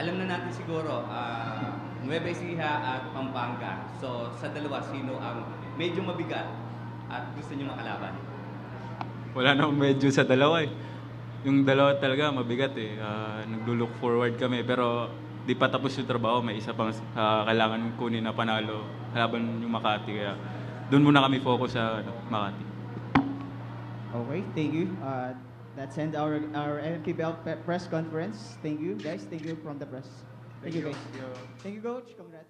Alam na natin siguro, Nueva Ecija at Pampanga. So, sa dalawa, sino ang medyo mabigat at gusto nyo makalaban? Wala namang medyo sa dalawa eh. Yung dalawa talaga mabigat eh. Naglo-look forward kami pero di pa tapos yung trabaho. May isa pang kailangan kunin na panalo laban yung Makati. Kaya doon muna kami focus sa Makati. Okay, thank you. That's end our Mpbl press conference. Thank you, guys. Thank you from the press. Thank you, guys. Thank you, Coach. Congrats.